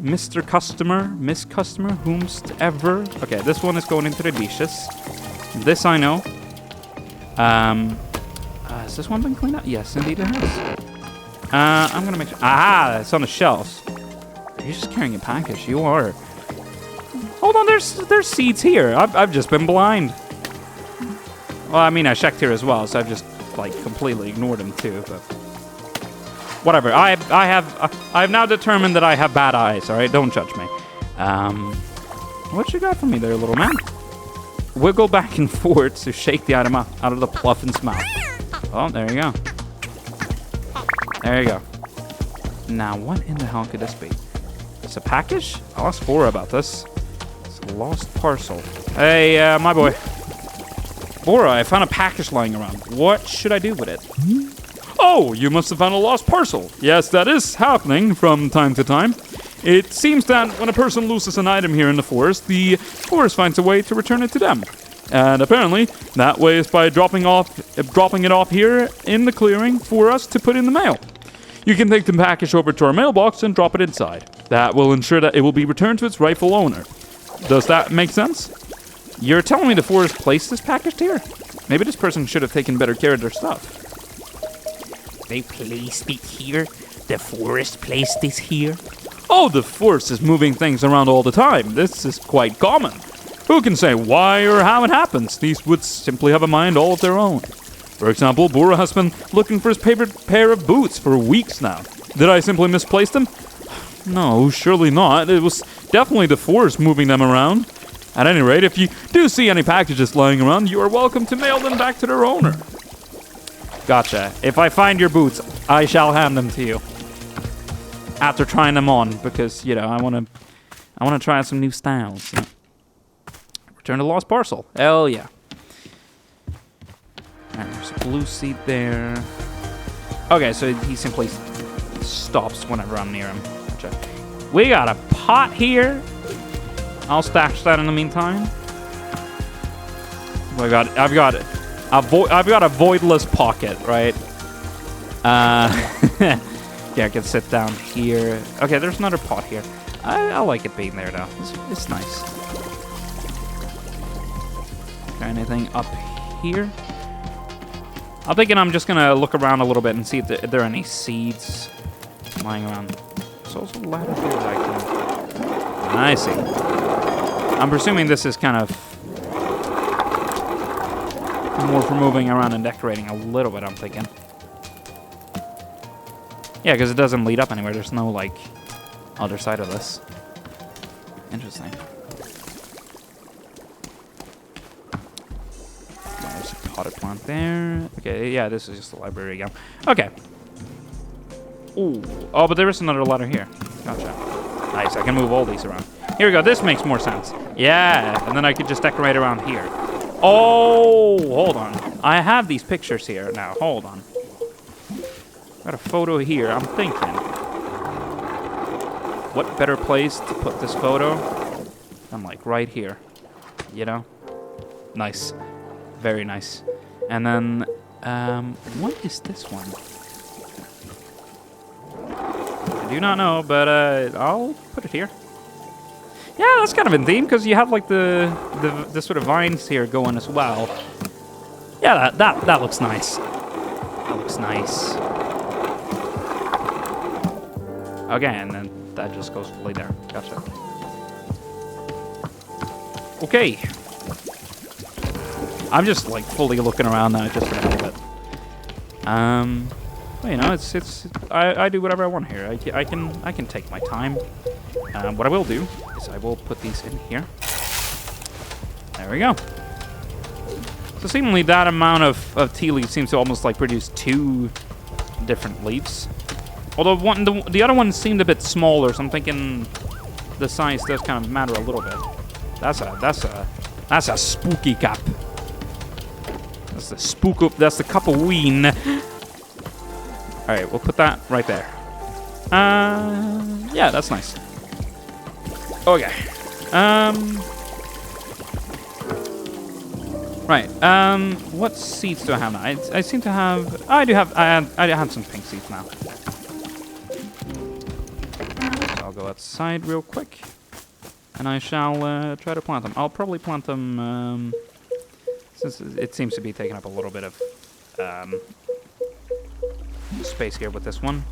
Mr. Customer, Miss Customer, whomsoever. Okay, this one is going into the dishes. This I know. Has this one been cleaned up? Yes, indeed it has. I'm gonna make sure. Ah, it's on the shelves. You're just carrying a package. You are. Hold on, there's seeds here. I've just been blind. Well, I mean, I checked here as well, so I've just like completely ignored them too. But whatever. I've now determined that I have bad eyes. All right, don't judge me. What you got for me there, little man? Wiggle back and forth to shake the item out of the Pluffin's mouth. Oh, there you go. There you go. Now, what in the hell could this be? It's a package? I'll ask Bora about this. It's a lost parcel. Hey, my boy. Bora, I found a package lying around. What should I do with it? Oh, you must have found a lost parcel. Yes, that is happening from time to time. It seems that when a person loses an item here in the forest finds a way to return it to them. And apparently, that way is by dropping it off here in the clearing for us to put in the mail. You can take the package over to our mailbox and drop it inside. That will ensure that it will be returned to its rightful owner. Does that make sense? You're telling me the forest placed this package here? Maybe this person should have taken better care of their stuff. They placed it here? The forest placed this here? Oh, the forest is moving things around all the time. This is quite common. Who can say why or how it happens? These woods simply have a mind all of their own. For example, Bora has been looking for his favorite pair of boots for weeks now. Did I simply misplace them? No, surely not. It was definitely the forest moving them around. At any rate, if you do see any packages lying around, you are welcome to mail them back to their owner. Gotcha. If I find your boots, I shall hand them to you. After trying them on, because, you know, I want to try some new styles. You know. Return the lost parcel. Hell yeah. Alright, there's a blue seat there. Okay, so he simply stops whenever I'm near him. Gotcha. We got a pot here. I'll stash that in the meantime. Oh my god, I've got a voidless pocket, right? Yeah, I can sit down here. Okay, there's another pot here. I like it being there, though. It's nice. Okay, anything up here? I'm thinking I'm just gonna look around a little bit and see if there are any seeds lying around. There's also a ladder here that I can... I see. I'm presuming this is kind of more for moving around and decorating a little bit, I'm thinking. Yeah, because it doesn't lead up anywhere. There's no, like, other side of this. Interesting. There's a potted plant there. Okay, yeah, this is just the library again. Okay. Ooh. Oh, but there is another ladder here. Gotcha. Nice, I can move all these around. Here we go, this makes more sense. Yeah, and then I could just decorate around here. Oh, hold on. I have these pictures here now. Hold on. Got a photo here. I'm thinking. What better place to put this photo than like right here? You know? Nice. Very nice. And then, what is this one? I do not know, but I'll put it here. Yeah, that's kind of in theme because you have like the sort of vines here going as well. Yeah, that looks nice. That looks nice. Okay, and then that just goes fully there. Gotcha. Okay. I'm just like fully looking around now just for the hell of it. Well, you know, I do whatever I want here. I can take my time. What I will do is I will put these in here. There we go. So seemingly that amount of tea leaves seems to almost like produce 2 different leaves. Although the other one seemed a bit smaller, so I'm thinking the size does kind of matter a little bit. That's a spooky cup. That's the spook up. That's the cup of ween. All right, we'll put that right there. Yeah, that's nice. Okay. Right. What seeds do I have now? I seem to have. I have some pink seeds now. So I'll go outside real quick, and I shall try to plant them. I'll probably plant them since it seems to be taking up a little bit of space here with this one.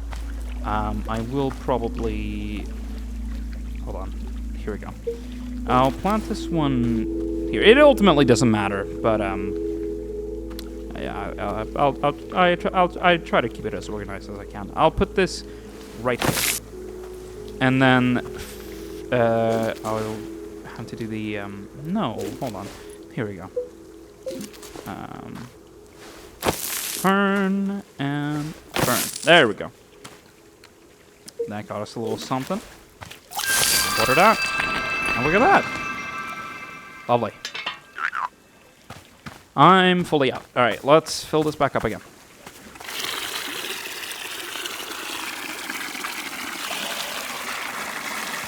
I will probably. Hold on. Here we go. I'll plant this one here. It ultimately doesn't matter, but yeah, I try to keep it as organized as I can. I'll put this right here, and then I'll have to do the no. Hold on. Here we go. Fern and fern. There we go. That got us a little something. Water that. And look at that. Lovely. I'm fully out. All right, let's fill this back up again.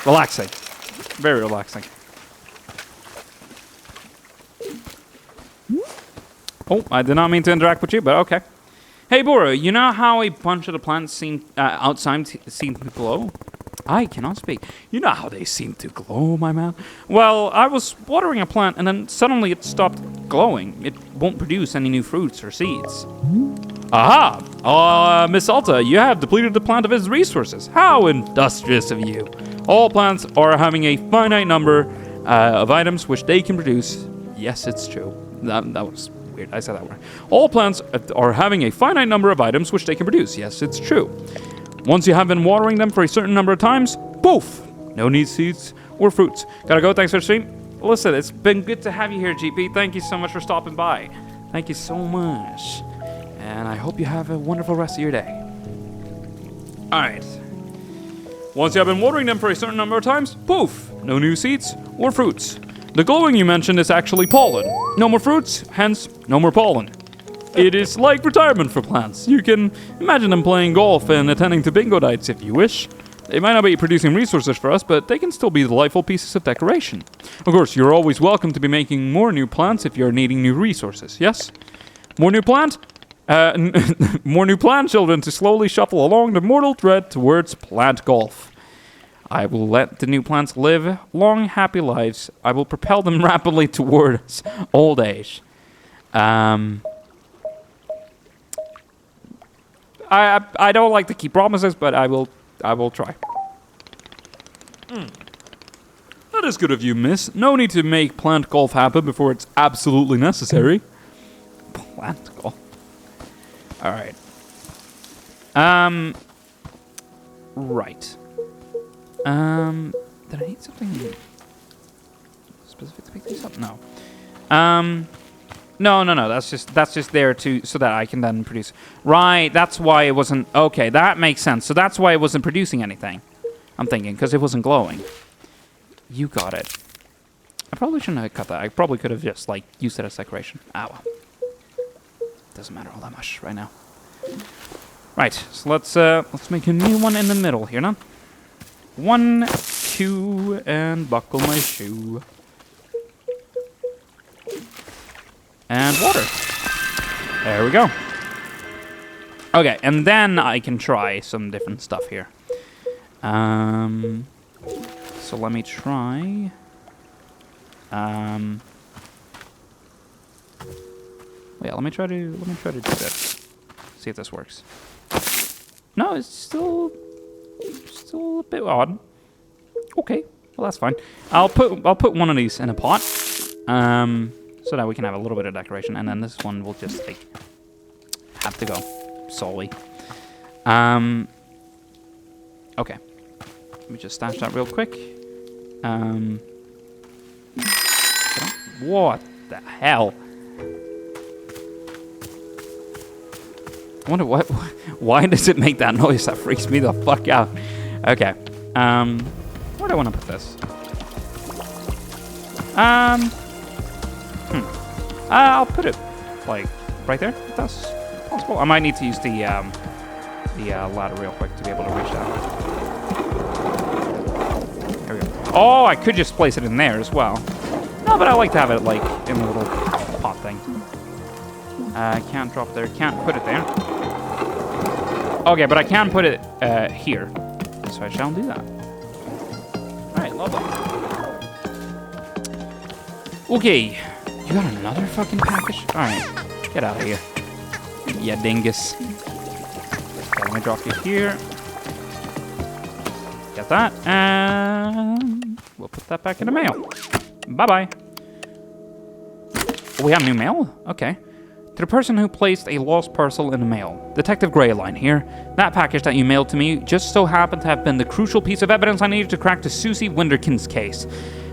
Relaxing. Very relaxing. Oh, I did not mean to interact with you, but okay. Hey, Bora, you know how a bunch of the plants outside seem to glow? I cannot speak. You know how they seem to glow, my man. Well, I was watering a plant, and then suddenly it stopped glowing. It won't produce any new fruits or seeds. Aha! Miss Alta, you have depleted the plant of its resources. How industrious of you. All plants are having a finite number of items which they can produce. Yes, it's true. That was weird. I said that wrong. All plants are having a finite number of items which they can produce. Yes, it's true. Once you have been watering them for a certain number of times, poof! No need seeds or fruits. Gotta go. Thanks for the stream. Listen, it's been good to have you here, GP. Thank you so much for stopping by. Thank you so much. And I hope you have a wonderful rest of your day. Alright. Once you have been watering them for a certain number of times, poof! No new seeds or fruits. The glowing you mentioned is actually pollen. No more fruits, hence no more pollen. It is like retirement for plants. You can imagine them playing golf and attending to bingo nights if you wish. They might not be producing resources for us, but they can still be delightful pieces of decoration. Of course, you're always welcome to be making more new plants if you're needing new resources, yes? More new plant? More new plant children to slowly shuffle along the mortal thread towards plant golf. I will let the new plants live long, happy lives. I will propel them rapidly towards old age. I don't like to keep promises, but I will try. That is good of you, miss. No need to make plant golf happen before it's absolutely necessary. Plant golf. All right. Right. Did I need something specific to pick these up? No. No. That's just there so that I can then produce. Right. That's why it wasn't. Okay, that makes sense. So that's why it wasn't producing anything. I'm thinking because it wasn't glowing. You got it. I probably shouldn't have cut that. I probably could have just like used it as decoration. Ah well. Doesn't matter all that much right now. Right. So let's make a new one in the middle here now. 1, 2, and buckle my shoe. And water. There we go. Okay, and then I can try some different stuff here. So let me try. Yeah, let me try to do this. See if this works. No, it's still a bit odd. Okay, well that's fine. I'll put one of these in a pot, so that we can have a little bit of decoration, and then this one will just like have to go solely. Okay, let me just stash that real quick. What the hell? I wonder why does it make that noise? That freaks me the fuck out. Okay. Where do I want to put this? I'll put it like right there. If that's possible. I might need to use the ladder real quick to be able to reach that. There we go. Oh, I could just place it in there as well. No, but I like to have it like in a little pot thing. Can't drop there. Can't put it there. Okay, but I can put it here. So I shall do that. Alright, lovely. Okay. You got another fucking package? Alright. Get out of here. Yeah, dingus. Okay, let me drop you here. Get that. And we'll put that back in the mail. Bye-bye. Oh, we have new mail? Okay. To the person who placed a lost parcel in the mail, Detective Greyline here. That package that you mailed to me just so happened to have been the crucial piece of evidence I needed to crack the Susie Winderkins case.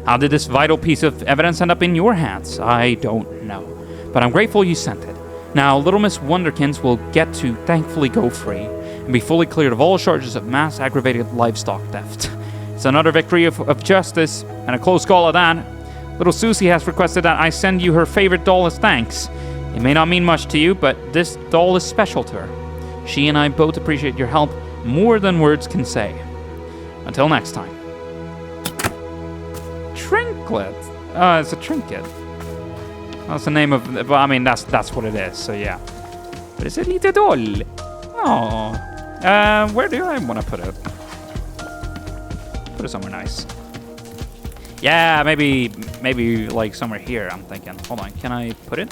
How did this vital piece of evidence end up in your hands? I don't know. But I'm grateful you sent it. Now, little Miss Wonderkins will get to thankfully go free and be fully cleared of all charges of mass aggravated livestock theft. It's another victory of justice, and a close call at that. Little Susie has requested that I send you her favorite doll as thanks. It may not mean much to you, but this doll is special to her. She and I both appreciate your help more than words can say. Until next time. Trinket. It's a trinket. That's the name of. Well, I mean, that's what it is. So yeah. But it's a little doll. Oh. Where do I want to put it? Put it somewhere nice. Yeah, maybe like somewhere here. I'm thinking. Hold on. Can I put it?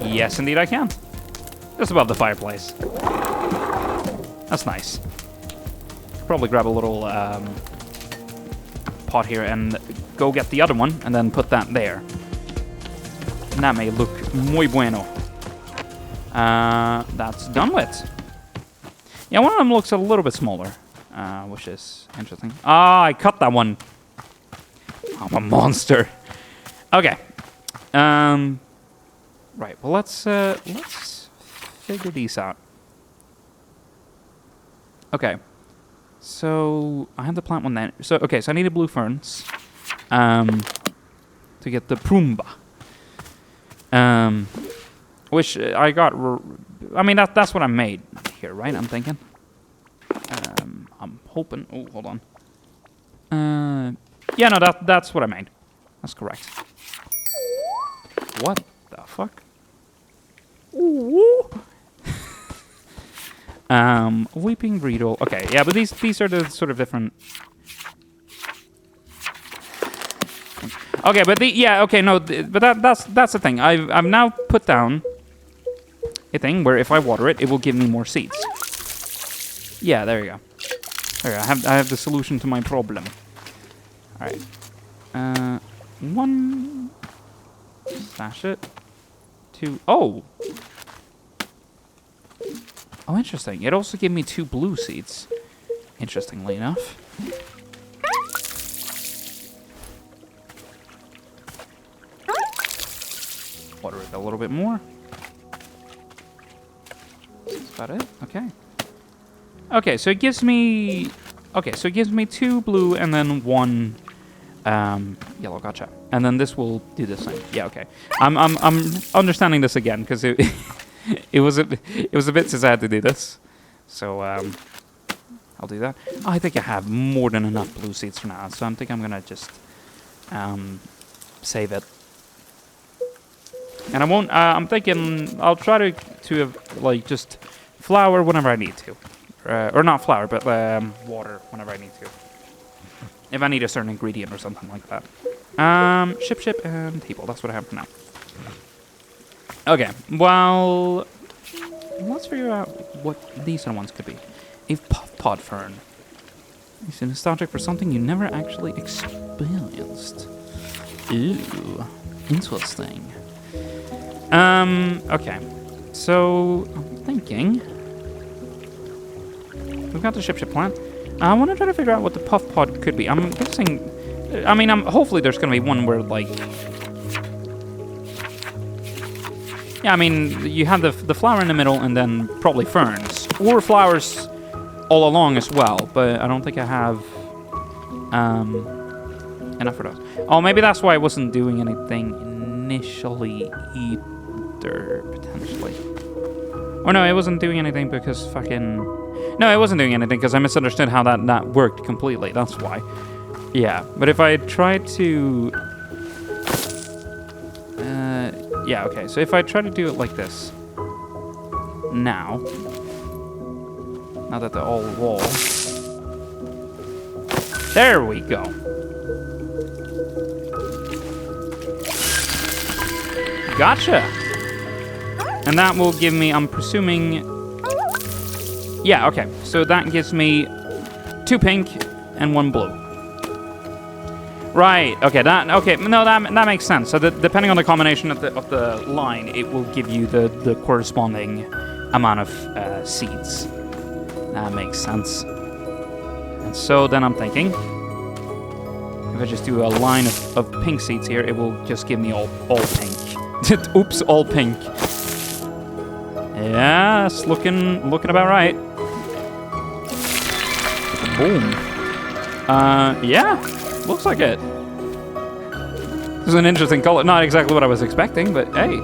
Yes, indeed I can. Just above the fireplace. That's nice. Probably grab a little pot here and go get the other one and then put that there. And that may look muy bueno. That's done with. Yeah, one of them looks a little bit smaller, which is interesting. Ah, I cut that one. I'm a monster. Okay. Right. Well, let's figure these out. Okay. So I have the plant one then. So okay. So I needed blue ferns, to get the prumba. Which I got. I mean that's what I made here, right? I'm thinking. I'm hoping. Oh, hold on. Yeah, no, that's what I made. That's correct. What the fuck? Ooh. Weeping Beetle. Okay, yeah, but these are the sort of different. Okay, but but that's the thing. I've now put down a thing where if I water it, it will give me more seeds. Yeah, there you go. There, I have the solution to my problem. All right. One. Stash it. Two. Oh. Oh, interesting. It also gave me 2 blue seeds. Interestingly enough. Water it a little bit more. That's about it. Okay. Okay, so it gives me... Okay, so it gives me 2 blue and then 1 yellow. Gotcha. And then this will do the same. Yeah, okay. I'm understanding this again because it it was a bit since I had to do this. So I'll do that. Oh, I think I have more than enough blue seeds for now, so I think I'm gonna just save it. And I won't. I'm thinking I'll try to like just flour whenever I need to, or not flour, but water whenever I need to. If I need a certain ingredient or something like that. Ship, and table. That's what I have for now. Okay. Well, let's figure out what these other ones could be. A pod fern. It's nostalgic for something you never actually experienced. Ooh, interesting. Okay. So, I'm thinking... We've got the ship plant. I want to try to figure out what the puff pod could be. I'm guessing... I mean, hopefully there's going to be one where, like... Yeah, I mean, you have the flower in the middle and then probably ferns. Or flowers all along as well, but I don't think I have enough for those. Oh, maybe that's why I wasn't doing anything initially either, potentially. Or no, I wasn't doing anything because fucking... No, I wasn't doing anything because I misunderstood how that worked completely. That's why. Yeah, but if I try to... yeah, okay. So if I try to do it like this... Now that they're all wall... There we go. Gotcha! And that will give me, I'm presuming... Yeah, okay. So that gives me 2 pink and 1 blue. Right, okay, that makes sense. So depending on the combination of the line, it will give you the corresponding amount of seeds. That makes sense. And so then I'm thinking, if I just do a line of pink seeds here, it will just give me all pink. Oops, all pink. Yeah, it's looking about right. Boom. Yeah, looks like it. This is an interesting color. Not exactly what I was expecting, but hey.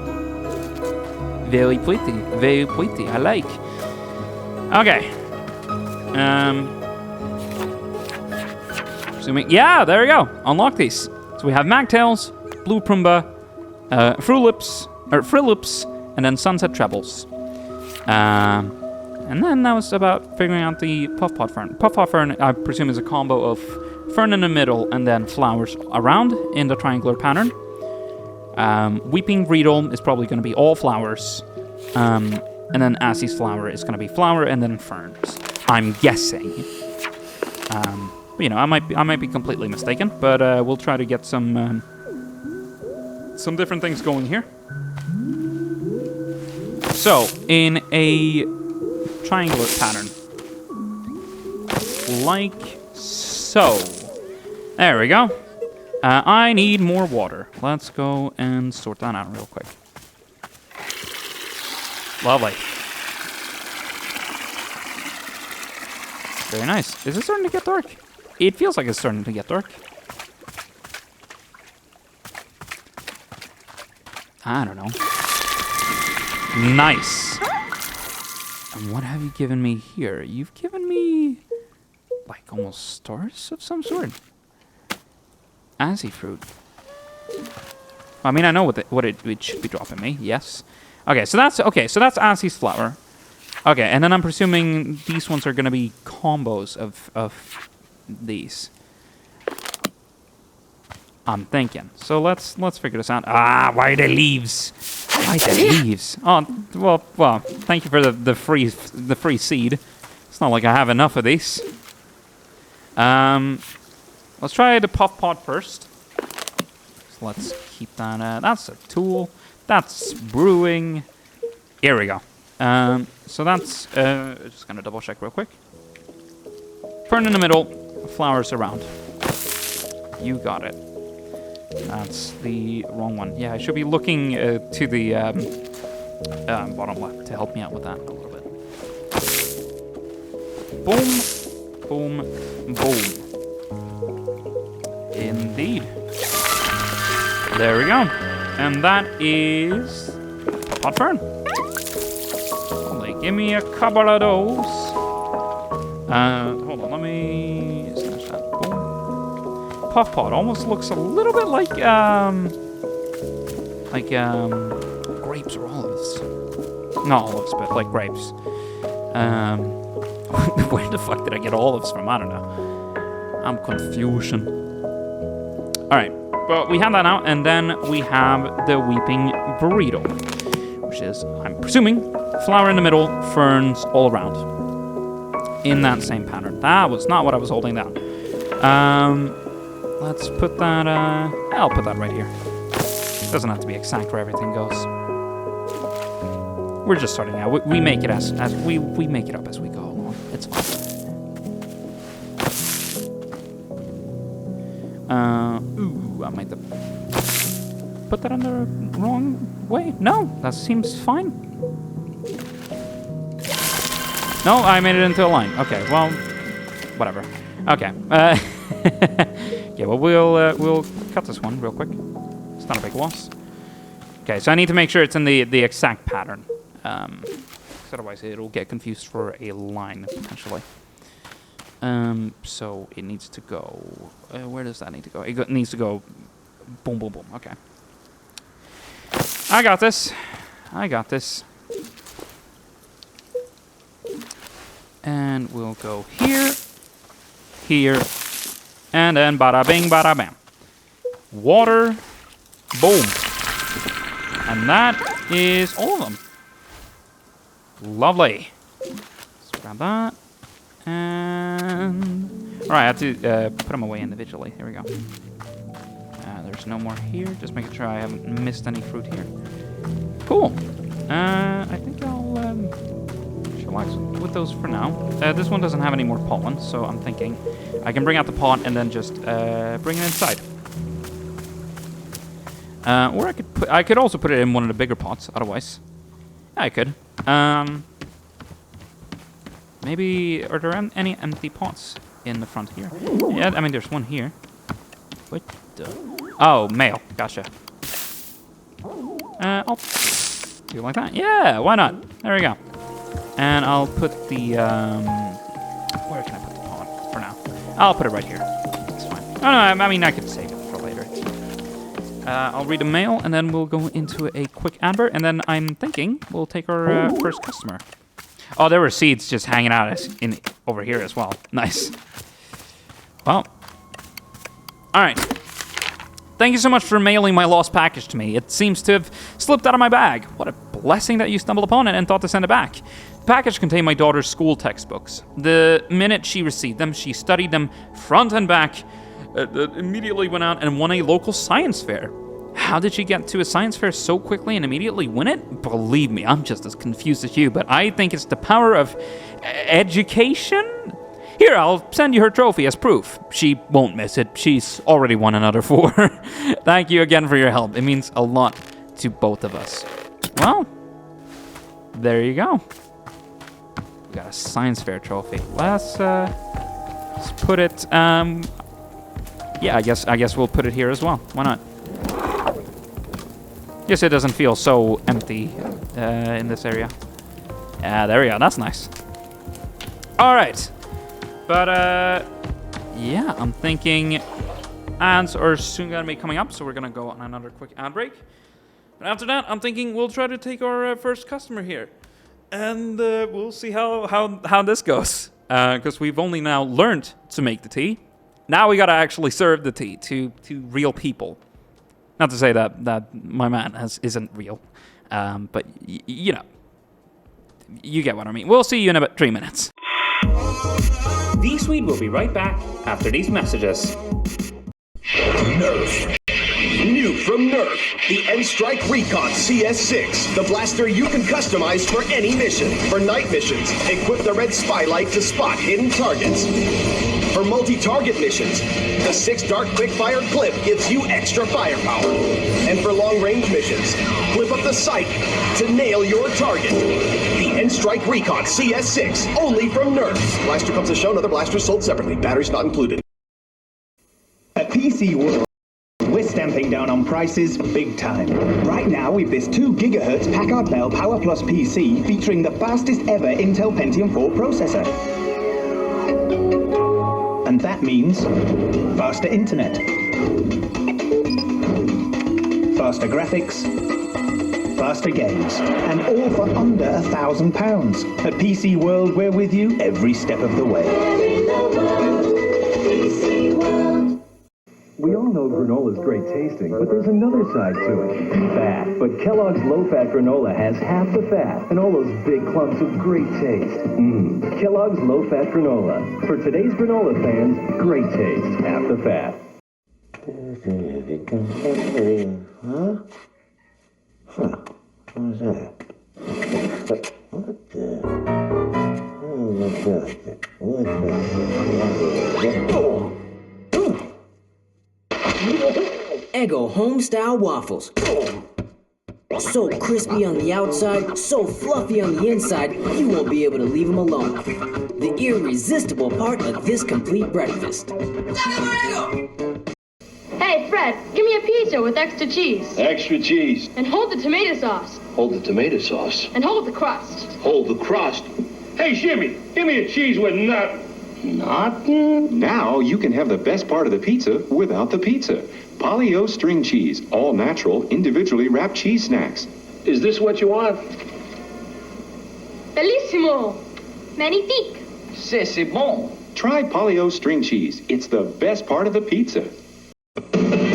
Very pretty. Very pretty. I like. Okay. Assuming... Yeah, there we go. Unlock these. So we have Magtails, Blue Prumba, Frillips, and then Sunset Trebles. And then that was about figuring out the Puff Pod Fern. Puff Pod Fern, I presume, is a combo of fern in the middle and then flowers around in the triangular pattern. Weeping Reedle is probably going to be all flowers. And then Assie's flower is going to be flower and then ferns. I'm guessing. But, you know, I might be completely mistaken, but we'll try to get some different things going here. So, in a triangular pattern, like so. There we go. I need more water. Let's go and sort that out real quick. Lovely. Very nice. Is it starting to get dark? It feels like it's starting to get dark. I don't know. Nice. And what have you given me here? You've given me like almost stars of some sort. Azzy fruit. I mean, I know what it should be dropping me. Yes. Okay, so that's Azzy's flower. Okay, and then I'm presuming these ones are gonna be combos of these. I'm thinking. So let's figure this out. Ah, why are there leaves? Why are there leaves? Oh, well. Thank you for the free seed. It's not like I have enough of these. Let's try the puff pod first. So let's keep that. That's a tool. That's brewing. Here we go. So that's, just gonna double check real quick. Fern in the middle, flowers around. You got it. That's the wrong one. Yeah, I should be looking to the bottom left to help me out with that a little bit. Boom, boom, boom. Indeed. There we go. And that is hot fern. Only give me a couple of those. Hold on, let me smash that. Boom. Puff pot almost looks a little bit like grapes or olives. Not olives, but like grapes. Where the fuck did I get olives from? I don't know. I'm confusion. All right, well, we have that now, and then we have the weeping burrito, which is, I'm presuming, flower in the middle, ferns all around. In that same pattern. That was not what I was holding down. Let's put that, I'll put that right here. Doesn't have to be exact where everything goes. We're just starting out. We make it as we make it up as we go along. It's fine. Ooh, I might have put that on the wrong way. No, that seems fine. No, I made it into a line. Okay, well, whatever. Okay. Yeah, well, we'll cut this one real quick. It's not a big loss. Okay, so I need to make sure it's in the exact pattern. Because otherwise it'll get confused for a line, potentially. So it needs to go... where does that need to go? It needs to go... Boom, boom, boom. Okay. I got this. I got this. And we'll go here, here, and then bada bing, bada bam. Water, boom. And that is all of them. Lovely. Let's grab that. And... Alright, I have to put them away individually. Here we go. There's no more here. Just making sure I haven't missed any fruit here. Cool. I think I'll... with those for now. This one doesn't have any more pollen, so I'm thinking I can bring out the pot and then just bring it inside. Or I could also put it in one of the bigger pots. Otherwise, yeah, I could. Maybe are there any empty pots in the front here? Yeah, I mean there's one here. What the? Oh, mail. Gotcha. I'll do it like that. Yeah, why not? There we go. And I'll put the, where can I put the pot for now? I'll put it right here. It's fine. Oh, no, I mean, I could save it for later. I'll read the mail, and then we'll go into a quick advert, and then I'm thinking we'll take our first customer. Oh, there were seeds just hanging out over here as well. Nice. Well. All right. Thank you so much for mailing my lost package to me. It seems to have slipped out of my bag. What a blessing that you stumbled upon it and thought to send it back. The package contained my daughter's school textbooks. The minute she received them, she studied them front and back, immediately went out and won a local science fair. How did she get to a science fair so quickly and immediately win it? Believe me, I'm just as confused as you, but I think it's the power of education? Here, I'll send you her trophy as proof. She won't miss it. She's already won another 4. Thank you again for your help. It means a lot to both of us. Well, there you go. We got a science fair trophy. Let's put it. Yeah, I guess we'll put it here as well. Why not? Guess it doesn't feel so empty in this area. Yeah, there we go. That's nice. All right. But, yeah, I'm thinking ads are soon going to be coming up, so we're going to go on another quick ad break. And after that, I'm thinking we'll try to take our first customer here. And we'll see how this goes. Because we've only now learned to make the tea. Now we got to actually serve the tea to real people. Not to say that my man isn't real. But, you know, you get what I mean. We'll see you in about 3 minutes. VSwede will be right back after these messages. Nerf. New from Nerf, the N-Strike Recon CS6, the blaster you can customize for any mission. For night missions, equip the red spylight to spot hidden targets. For multi-target missions, the 6-dart quick-fire clip gives you extra firepower. And for long-range missions, flip up the sight to nail your target. The N-Strike Recon CS6, only from Nerf. Blaster comes as shown, other blasters sold separately. Batteries not included. At PC World, we're stamping down on prices big time. Right now, we've this 2 GHz Packard Bell Power Plus PC featuring the fastest ever Intel Pentium 4 processor. And that means faster internet, faster graphics, faster games, and all for under £1,000. At PC World, we're with you every step of the way. We all know granola's great tasting, but there's another side to it. Fat. But Kellogg's low-fat granola has half the fat and all those big clumps of great taste. Kellogg's low-fat granola. For today's granola fans, great taste, half the fat. Huh? Huh. What was that? What the? What Eggo home-style waffles. So crispy on the outside, so fluffy on the inside, you won't be able to leave them alone. The irresistible part of this complete breakfast. Hey, Fred, give me a pizza with extra cheese. Extra cheese. And hold the tomato sauce. Hold the tomato sauce. And hold the crust. Hold the crust. Hey, Jimmy, give me a cheese with nut. Nothing? Now you can have the best part of the pizza without the pizza. Polly-O string cheese, all natural, individually wrapped cheese snacks. Is this what you want? Bellissimo. Magnifique. C'est bon. Try Polly-O string cheese. It's the best part of the pizza.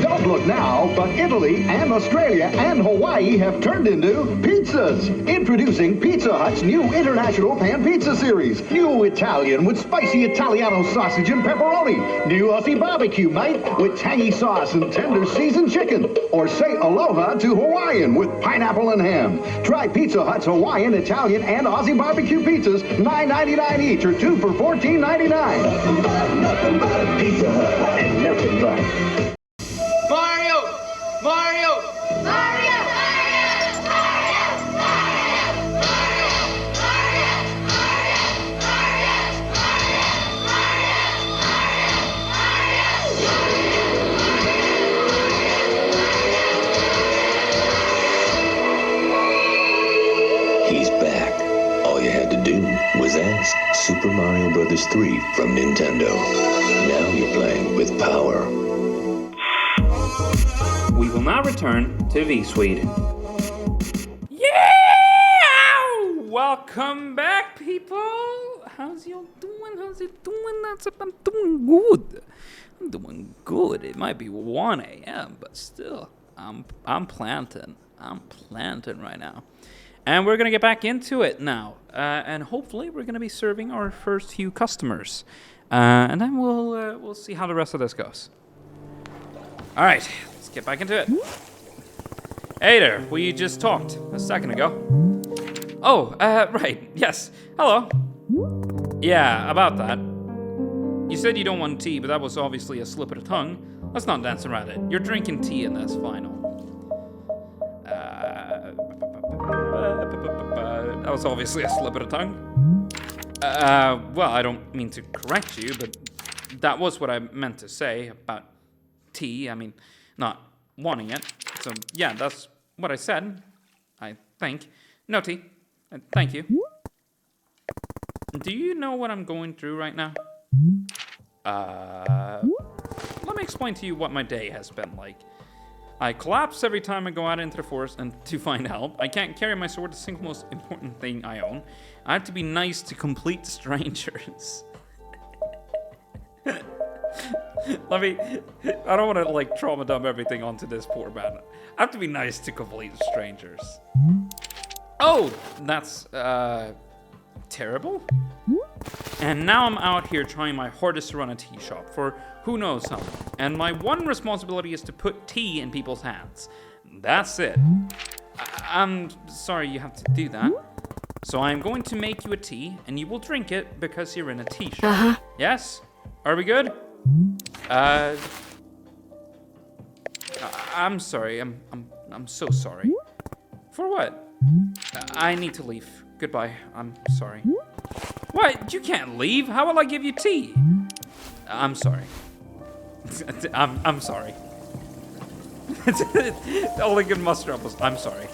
Don't look now, but Italy and Australia and Hawaii have turned into pizzas. Introducing Pizza Hut's new International Pan Pizza Series. New Italian with spicy Italiano sausage and pepperoni. New Aussie barbecue, mate, with tangy sauce and tender seasoned chicken. Or say aloha to Hawaiian with pineapple and ham. Try Pizza Hut's Hawaiian, Italian, and Aussie barbecue pizzas, $9.99 each or 2 for $14.99. Nothing but a Pizza Hut and nothing but. Mario! Mario! Mario! He's back. All you had to do was ask. Super Mario Bros. 3 from Nintendo. Now you're playing with power. We will now return to VSwede. Yeah! Welcome back, people! How's y'all doing? How's it doing? I'm doing good. I'm doing good. It might be 1 a.m., but still, I'm planting. I'm planting right now. And we're going to get back into it now. And hopefully we're going to be serving our first few customers. And then we'll see how the rest of this goes. All right. Get back into it. Hey there, we just talked a second ago. Oh, right, yes. Hello. Yeah, about that. You said you don't want tea, but that was obviously a slip of the tongue. Let's not dance around it. You're drinking tea and that's final. That was obviously a slip of the tongue. Well, I don't mean to correct you, but that was what I meant to say about tea. I mean, not wanting it. So, yeah, that's what I said, I think. No tea. Thank you. Do you know what I'm going through right now? Let me explain to you what my day has been like. I collapse every time I go out into the forest and to find help. I can't carry my sword, the single most important thing I own. I have to be nice to complete strangers. I don't want to like trauma dump everything onto this poor man. I have to be nice to complete strangers. Oh, that's terrible. And now I'm out here trying my hardest to run a tea shop for who knows how long. And my one responsibility is to put tea in people's hands. That's it. I'm sorry you have to do that. So I'm going to make you a tea, and you will drink it because you're in a tea shop. Uh-huh. Yes? Are we good? I'm sorry. I'm so sorry. For what? I need to leave. Goodbye. I'm sorry. What? You can't leave. How will I give you tea? I'm sorry. I'm sorry. All I could muster up was, I'm sorry.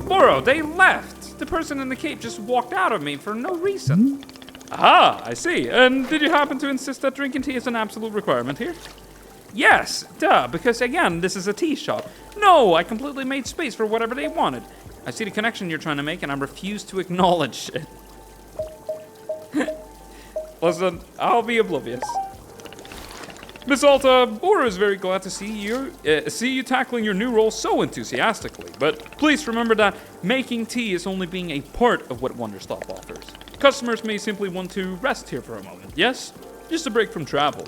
Boro, they left. The person in the cave just walked out of me for no reason. Ah, I see. And did you happen to insist that drinking tea is an absolute requirement here? Yes, duh, because again, this is a tea shop. No, I completely made space for whatever they wanted. I see the connection you're trying to make, and I refuse to acknowledge it. Listen, I'll be oblivious. Miss Alta, Bora is very glad to see you tackling your new role so enthusiastically. But please remember that making tea is only being a part of what Wanderstop offers. Customers may simply want to rest here for a moment, yes? Just a break from travel.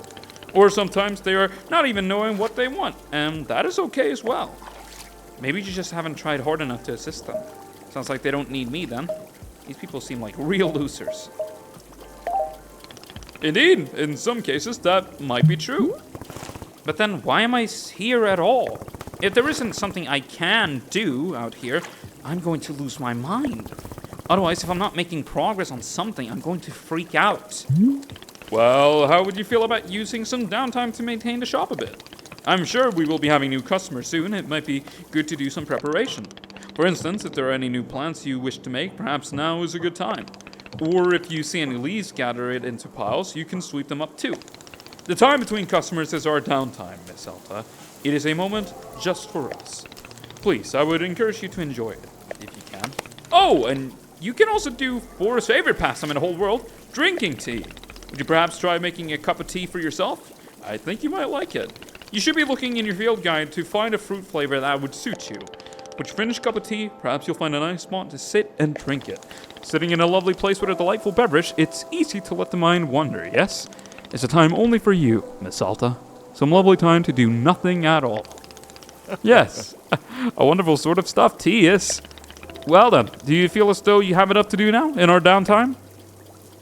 Or sometimes they are not even knowing what they want, and that is okay as well. Maybe you just haven't tried hard enough to assist them. Sounds like they don't need me then. These people seem like real losers. Indeed, in some cases that might be true. But then why am I here at all? If there isn't something I can do out here, I'm going to lose my mind. Otherwise, if I'm not making progress on something, I'm going to freak out. Well, how would you feel about using some downtime to maintain the shop a bit? I'm sure we will be having new customers soon. It might be good to do some preparation. For instance, if there are any new plants you wish to make, perhaps now is a good time. Or if you see any leaves, gather it into piles, you can sweep them up too. The time between customers is our downtime, Miss Alta. It is a moment just for us. Please, I would encourage you to enjoy it, if you can. Oh, and you can also do Bora's favorite pastime in the whole world, drinking tea. Would you perhaps try making a cup of tea for yourself? I think you might like it. You should be looking in your field guide to find a fruit flavor that would suit you. With your finished cup of tea, perhaps you'll find a nice spot to sit and drink it. Sitting in a lovely place with a delightful beverage, it's easy to let the mind wander, yes? It's a time only for you, Miss Alta. Some lovely time to do nothing at all. Yes, a wonderful sort of stuff tea is. Well then, do you feel as though you have enough to do now in our downtime?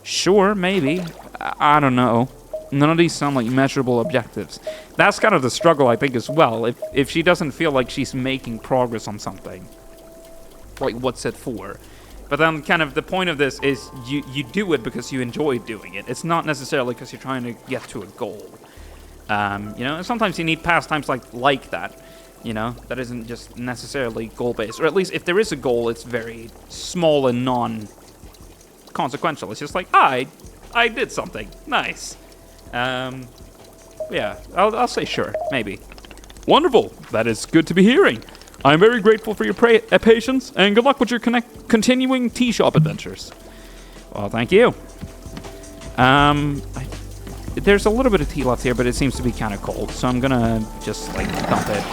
Sure, maybe. I don't know. None of these sound like measurable objectives. That's kind of the struggle, I think, as well. If she doesn't feel like she's making progress on something, like what's it for? But then kind of the point of this is you do it because you enjoy doing it. It's not necessarily because you're trying to get to a goal. You know, sometimes you need pastimes like that. You know, that isn't just necessarily goal-based. Or at least if there is a goal, it's very small and non-consequential. It's just like, I did something. Nice. Yeah, I'll say sure, maybe. Wonderful. That is good to be hearing. I'm very grateful for your patience, and good luck with your continuing tea shop adventures. Well, thank you. There's a little bit of tea left here, but it seems to be kind of cold, so I'm gonna just, like, dump it.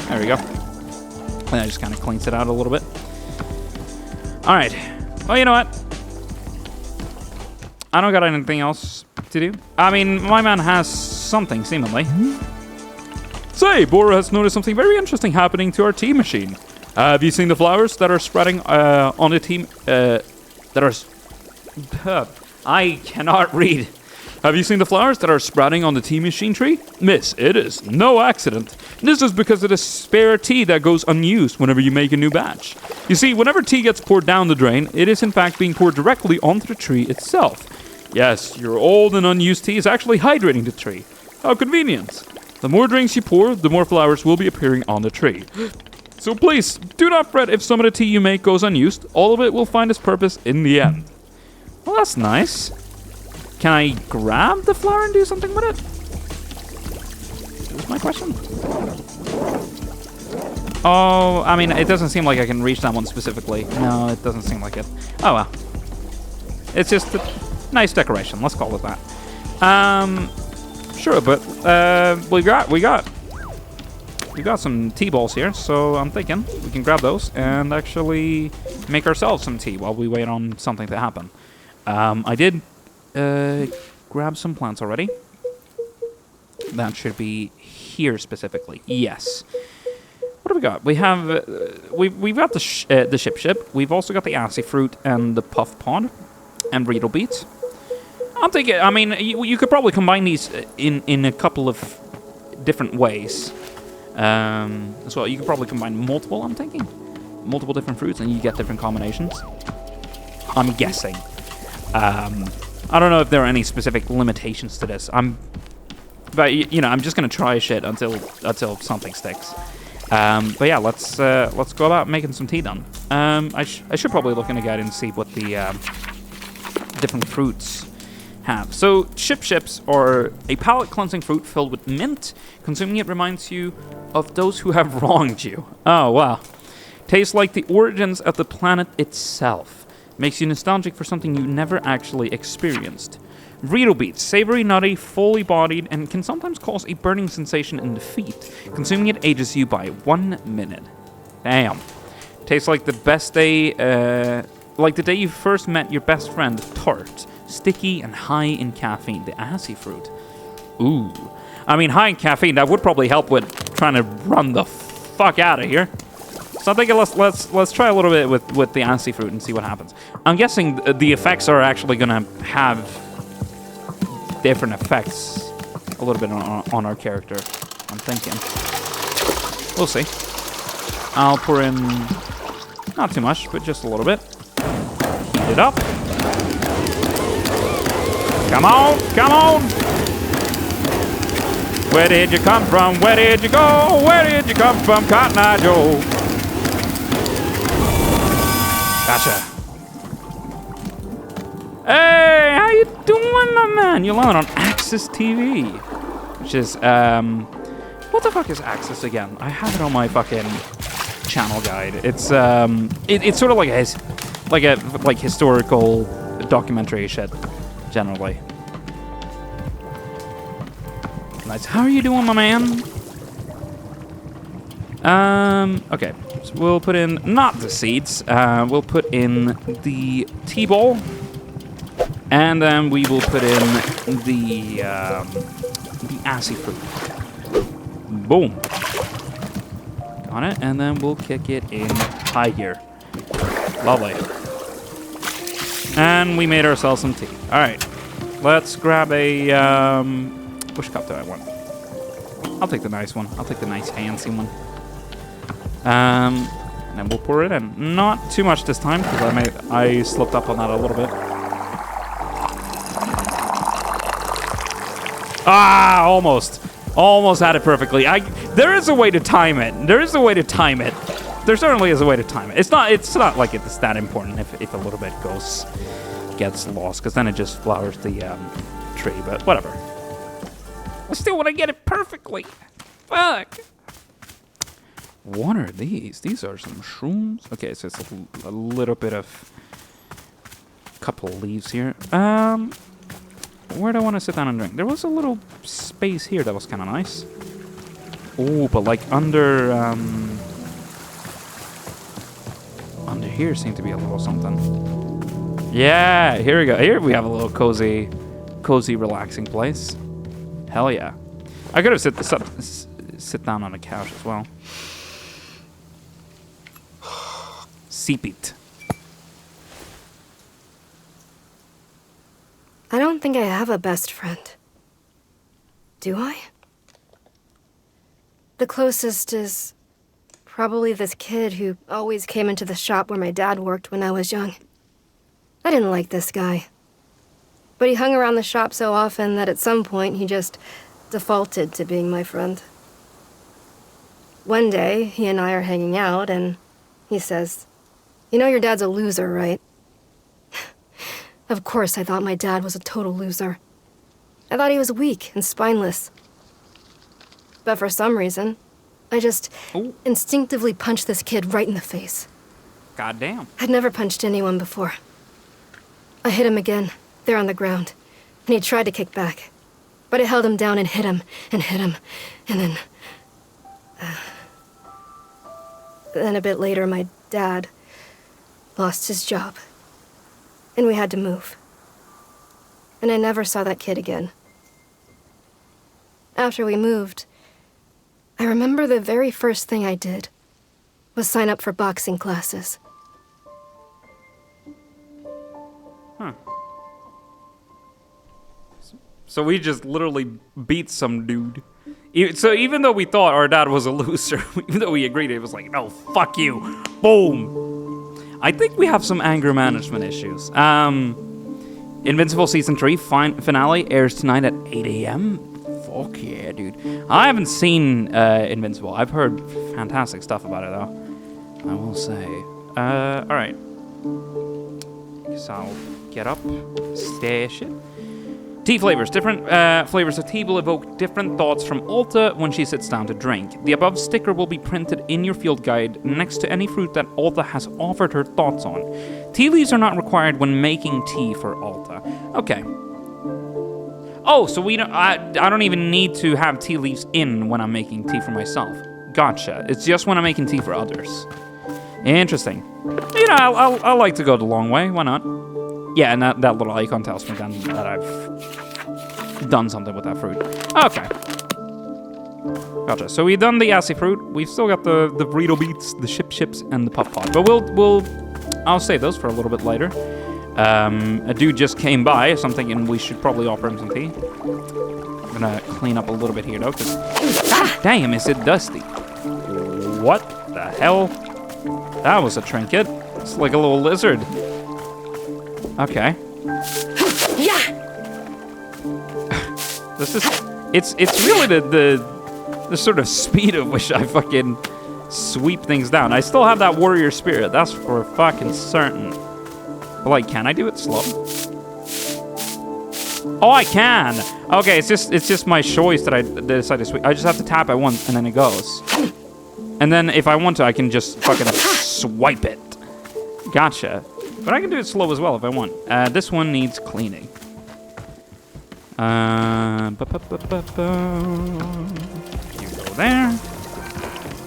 There we go. And that just kind of cleans it out a little bit. Alright. Well, you know what? I don't got anything else to do. I mean, my man has something, seemingly. Say, Bora has noticed something very interesting happening to our tea machine. Have you seen the flowers that are spreading on the tea... I cannot read. Have you seen the flowers that are sprouting on the tea machine tree? Miss, it is no accident. This is because it is spare tea that goes unused whenever you make a new batch. You see, whenever tea gets poured down the drain, it is in fact being poured directly onto the tree itself. Yes, your old and unused tea is actually hydrating the tree. How convenient. The more drinks you pour, the more flowers will be appearing on the tree. So please, do not fret if some of the tea you make goes unused. All of it will find its purpose in the end. Well, that's nice. Can I grab the flower and do something with it? That's my question. Oh, I mean, it doesn't seem like I can reach that one specifically. No, it doesn't seem like it. Oh, well. It's just a nice decoration. Let's call it that. Sure, but we got some tea balls here, so I'm thinking we can grab those and actually make ourselves some tea while we wait on something to happen. I did grab some plants already. That should be here specifically. Yes. What do we got? We have we've got the ship. We've also got the assy fruit and the puff pod and Riedel beets. I'm thinking. I mean, you could probably combine these in a couple of different ways. So you could probably combine multiple. I'm thinking multiple different fruits, and you get different combinations. I'm guessing. I don't know if there are any specific limitations to this. But you know, I'm just gonna try shit until something sticks. But yeah, let's go about making some tea then. I should probably look in a guide and see what the different fruits have. So ships are a palate cleansing fruit filled with mint. Consuming it reminds you of those who have wronged you. Oh wow. Tastes like the origins of the planet itself. Makes you nostalgic for something you never actually experienced. Riedel beets, savory, nutty, fully bodied, and can sometimes cause a burning sensation in the feet. Consuming it ages you by 1 minute. Damn. Tastes like the best day, like the day you first met your best friend, tart, sticky and high in caffeine. The assy fruit. Ooh. I mean, high in caffeine, that would probably help with trying to run the fuck out of here. So I'm thinking let's try a little bit with the assy fruit and see what happens. I'm guessing the effects are actually gonna have different effects a little bit on our character. I'm thinking. We'll see. I'll pour in not too much, but just a little bit. Heat it up. Come on, come on. Where did you come from? Where did you go? Where did you come from, Cotton Eye Joe? Gotcha. Hey, how you doing, my man? You're on Axis TV, which is what the fuck is Axis again? I have it on my fucking channel guide. It's it's sort of like a historical documentary shit, generally. Nice. How are you doing, my man? Okay. So we'll put in not the seeds. We'll put in the tea ball. And then we will put in the assy fruit. Boom. Got it. And then we'll kick it in high gear. Lovely. And we made ourselves some tea. All right. Let's grab a... which cup do I want? I'll take the nice one. I'll take the nice fancy one. And then we'll pour it in. Not too much this time, because I slipped up on that a little bit. Ah, almost. Almost had it perfectly. There is a way to time it. There is a way to time it. There certainly is a way to time it. It's not like it's that important if a little bit gets lost, because then it just flowers the tree, but whatever. I still want to get it perfectly. Fuck. What are these? These are some shrooms. Okay, so it's a little bit of couple leaves here. Where do I want to sit down and drink? There was a little space here that was kind of nice. Oh, but like under here seemed to be a little something. Yeah, here we go. Here we have a little cozy, relaxing place. Hell yeah. I could have sit down on a couch as well. Sip it. I don't think I have a best friend. Do I? The closest is probably this kid who always came into the shop where my dad worked when I was young. I didn't like this guy. But he hung around the shop so often that at some point he just defaulted to being my friend. One day, he and I are hanging out, and he says, "You know your dad's a loser, right?" Of course, I thought my dad was a total loser. I thought he was weak and spineless. But for some reason, I just instinctively punched this kid right in the face. Goddamn. I'd never punched anyone before. I hit him again, there on the ground, and he tried to kick back. But I held him down and hit him, and then... Then a bit later, my dad lost his job. And we had to move. and I never saw that kid again. After we moved, I remember the very first thing I did was sign up for boxing classes. Huh. So we just literally beat some dude. So even though we thought our dad was a loser, even though we agreed, it was like, no, fuck you. Boom. I think we have some anger management issues. Invincible Season 3 finale airs tonight at 8 a.m. Fuck yeah, dude. I haven't seen Invincible. I've heard fantastic stuff about it, though. I will say. Alright. So I'll get up, stash it. Tea flavors. Different flavors of tea will evoke different thoughts from Alta when she sits down to drink. The above sticker will be printed in your field guide next to any fruit that Alta has offered her thoughts on. Tea leaves are not required when making tea for Alta. Okay. Oh, so we don't. I don't even need to have tea leaves in when I'm making tea for myself. Gotcha. It's just when I'm making tea for others. Interesting. You know, I like to go the long way. Why not? Yeah, and that little icon tells me then that I've done something with that fruit. Okay. Gotcha. So we've done the assy fruit. We've still got the burrito beets, the chips, and the puff pot. But I'll save those for a little bit later. A dude just came by, so I'm thinking we should probably offer him some tea. I'm gonna clean up a little bit here though, because damn, is it dusty? What the hell? That was a trinket. It's like a little lizard. Okay. Yeah. This is it's really the sort of speed at which I fucking sweep things down. I still have that warrior spirit, that's for fucking certain. But like, can I do it slow? Oh, I can. Okay, it's just my choice that I decide to sweep. I just have to tap it once and then it goes. And then if I want to, I can just fucking swipe it. Gotcha. But I can do it slow as well if I want. This one needs cleaning. You go there.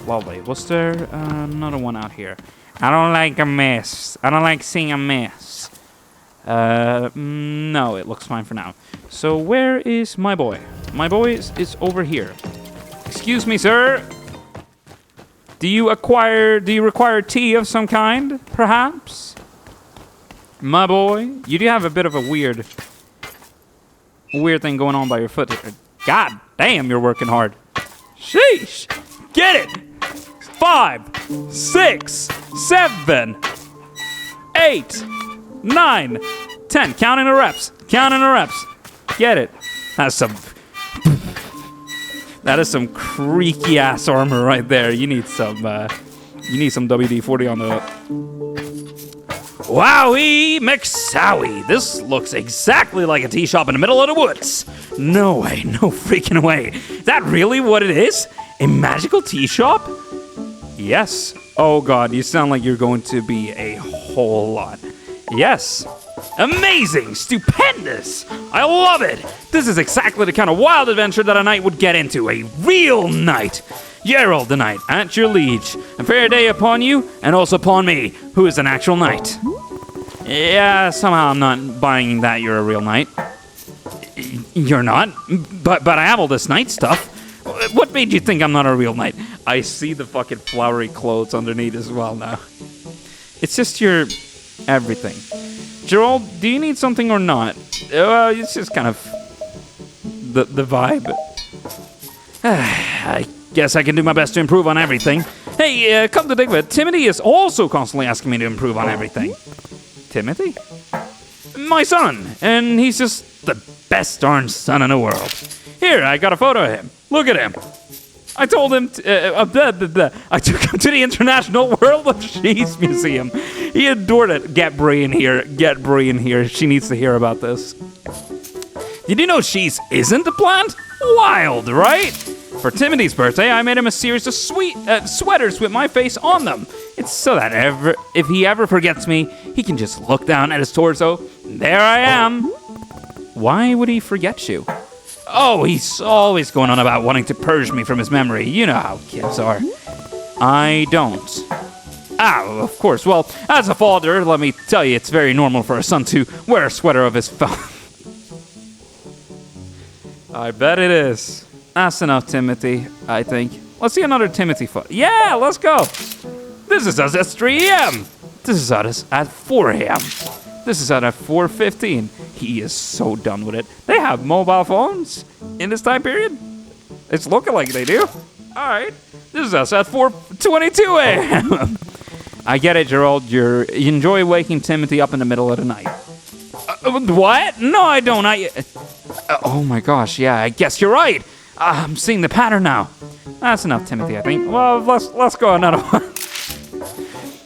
Lovely. Was there another one out here? I don't like a mess. I don't like seeing a mess. No, it looks fine for now. So where is my boy? My boy is over here. Excuse me, sir. Do you require tea of some kind, perhaps? My boy, you do have a bit of a weird thing going on by your foot here. God damn, you're working hard. Sheesh. Get it. 5, 6, 7, 8, 9, 10. Counting the reps. Counting the reps. Get it. That is some creaky ass armor right there. You need some WD-40 on the. Wowie McSowie! This looks exactly like a tea shop in the middle of the woods. No way, no freaking way. Is that really what it is? A magical tea shop? Yes. Oh god, you sound like you're going to be a whole lot. Yes. Amazing! Stupendous! I love it! This is exactly the kind of wild adventure that a knight would get into. A real knight! Gerald the knight, at your liege. A fair day upon you, and also upon me, who is an actual knight. Yeah, somehow I'm not buying that you're a real knight. You're not? But I have all this knight stuff. What made you think I'm not a real knight? I see the fucking flowery clothes underneath as well now. It's just your everything. Gerald, do you need something or not? It's just kind of the vibe. I guess I can do my best to improve on everything. Hey, come to think of it, Timothy is also constantly asking me to improve on everything. Timothy? My son, and he's just the best darn son in the world. Here, I got a photo of him. Look at him. I told him, I took him to the International World of Cheese Museum. He adored it. Get Brie in here. Get Brie in here. She needs to hear about this. Did you know cheese isn't a plant? Wild, right? For Timothy's birthday, I made him a series of sweaters with my face on them. It's so that if he ever forgets me, he can just look down at his torso. There I am. Why would he forget you? Oh, he's always going on about wanting to purge me from his memory. You know how kids are. I don't. Oh, of course. Well, as a father, let me tell you, it's very normal for a son to wear a sweater of his I bet it is. That's enough, Timothy, I think. Let's see another Timothy foot. Yeah, let's go. This is us at 3 a.m. This is us at 4 a.m. This is us at 4:15. He is so done with it. They have mobile phones in this time period? It's looking like they do. All right. This is us at 4:22 a.m. I get it, Gerald. You enjoy waking Timothy up in the middle of the night. What? No, I don't. Oh my gosh, yeah, I guess you're right. I'm seeing the pattern now. That's enough, Timothy, I think. Well, let's go another one.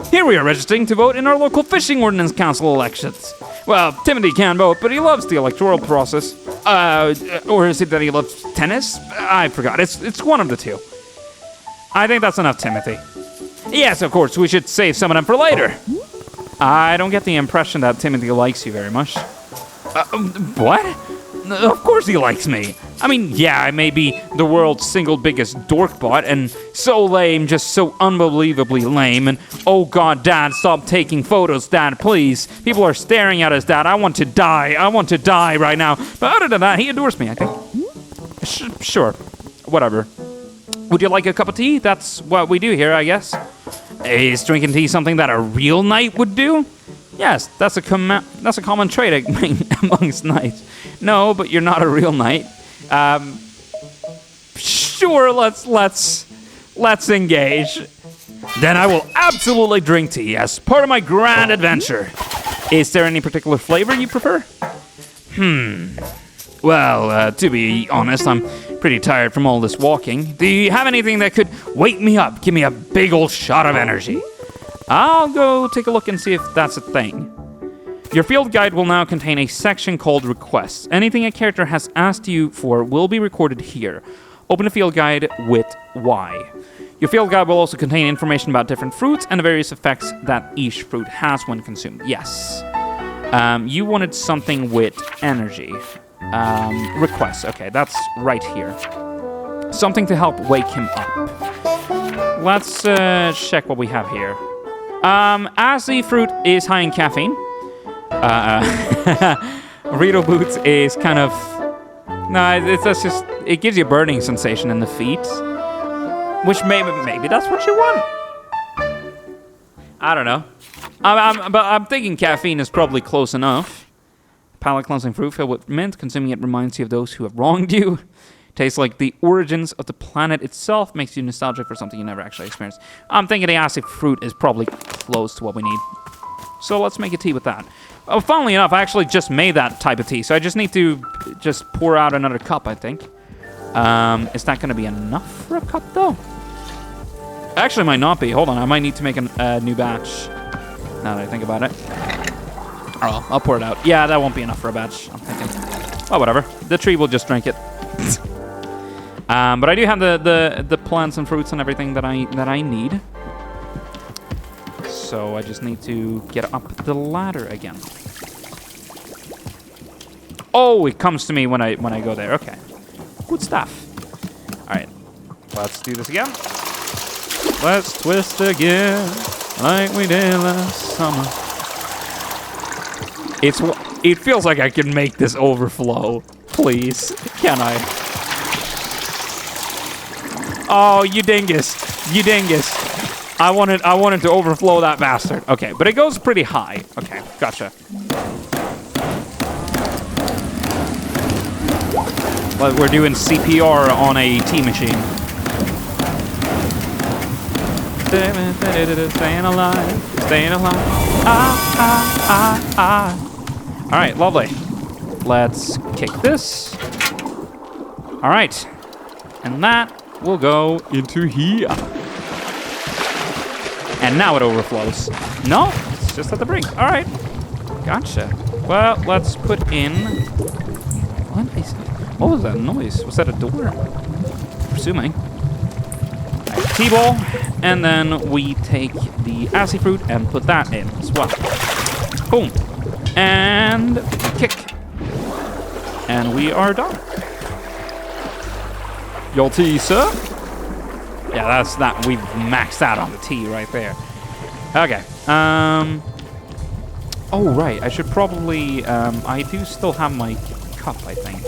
Here we are registering to vote in our local fishing ordinance council elections. Well, Timothy can vote, but he loves the electoral process. Or is it that he loves tennis? I forgot. It's one of the two. I think that's enough, Timothy. Yes, of course, we should save some of them for later. I don't get the impression that Timothy likes you very much. What? Of course he likes me. I mean, yeah, I may be the world's single biggest dorkbot and so lame, just so unbelievably lame. And oh God, Dad, stop taking photos, Dad, please. People are staring at us, Dad. I want to die. I want to die right now. But other than that, he adores me, I think. Sure, whatever. Would you like a cup of tea? That's what we do here, I guess. Is drinking tea something that a real knight would do? Yes, that's a common trait amongst knights. No, but you're not a real knight. Sure, let's engage. Then I will absolutely drink tea as part of my grand adventure. Is there any particular flavor you prefer? Well, to be honest, I'm pretty tired from all this walking. Do you have anything that could wake me up, give me a big old shot of energy? I'll go take a look and see if that's a thing. Your field guide will now contain a section called Requests. Anything a character has asked you for will be recorded here. Open the field guide with Y. Your field guide will also contain information about different fruits and the various effects that each fruit has when consumed. Yes. You wanted something with energy. Requests. Okay, that's right here. Something to help wake him up. Let's check what we have here. As the fruit is high in caffeine, Rito Boots is kind of... No, it gives you a burning sensation in the feet. Which maybe that's what you want. I don't know. But I'm thinking caffeine is probably close enough. Palate cleansing fruit filled with mint. Consuming it reminds you of those who have wronged you. Tastes like the origins of the planet itself. Makes you nostalgic for something you never actually experienced. I'm thinking the acid fruit is probably close to what we need. So let's make a tea with that. Oh, funnily enough, I actually just made that type of tea. So I just need to just pour out another cup, I think. Is that going to be enough for a cup, though? Actually, might not be. Hold on, I might need to make a new batch. Now that I think about it. Oh, I'll pour it out. Yeah, that won't be enough for a batch, I'm thinking. Well, whatever. The tree will just drink it. But I do have the plants and fruits and everything that I need. So I just need to get up the ladder again. Oh, it comes to me when I go there. Okay. Good stuff. All right. Let's do this again. Let's twist again like we did last summer. It feels like I can make this overflow. Please. Can I? Oh, you dingus. You dingus. I wanted to overflow that bastard. Okay, but it goes pretty high. Okay, gotcha. Well, we're doing CPR on a tea machine. Staying alive, staying alive. All right, lovely. Let's kick this. All right, and that will go into here. And now it overflows. No, it's just at the brink. All right, gotcha. Well, let's put in. What was that noise? Was that a door? I'm presuming. T-ball, and then we take the assy fruit and put that in as well. Boom. And kick. And we are done. Your tea, sir? Yeah, that's that. We've maxed out on the tea right there. Okay. Oh, right. I should probably... I do still have my cup, I think.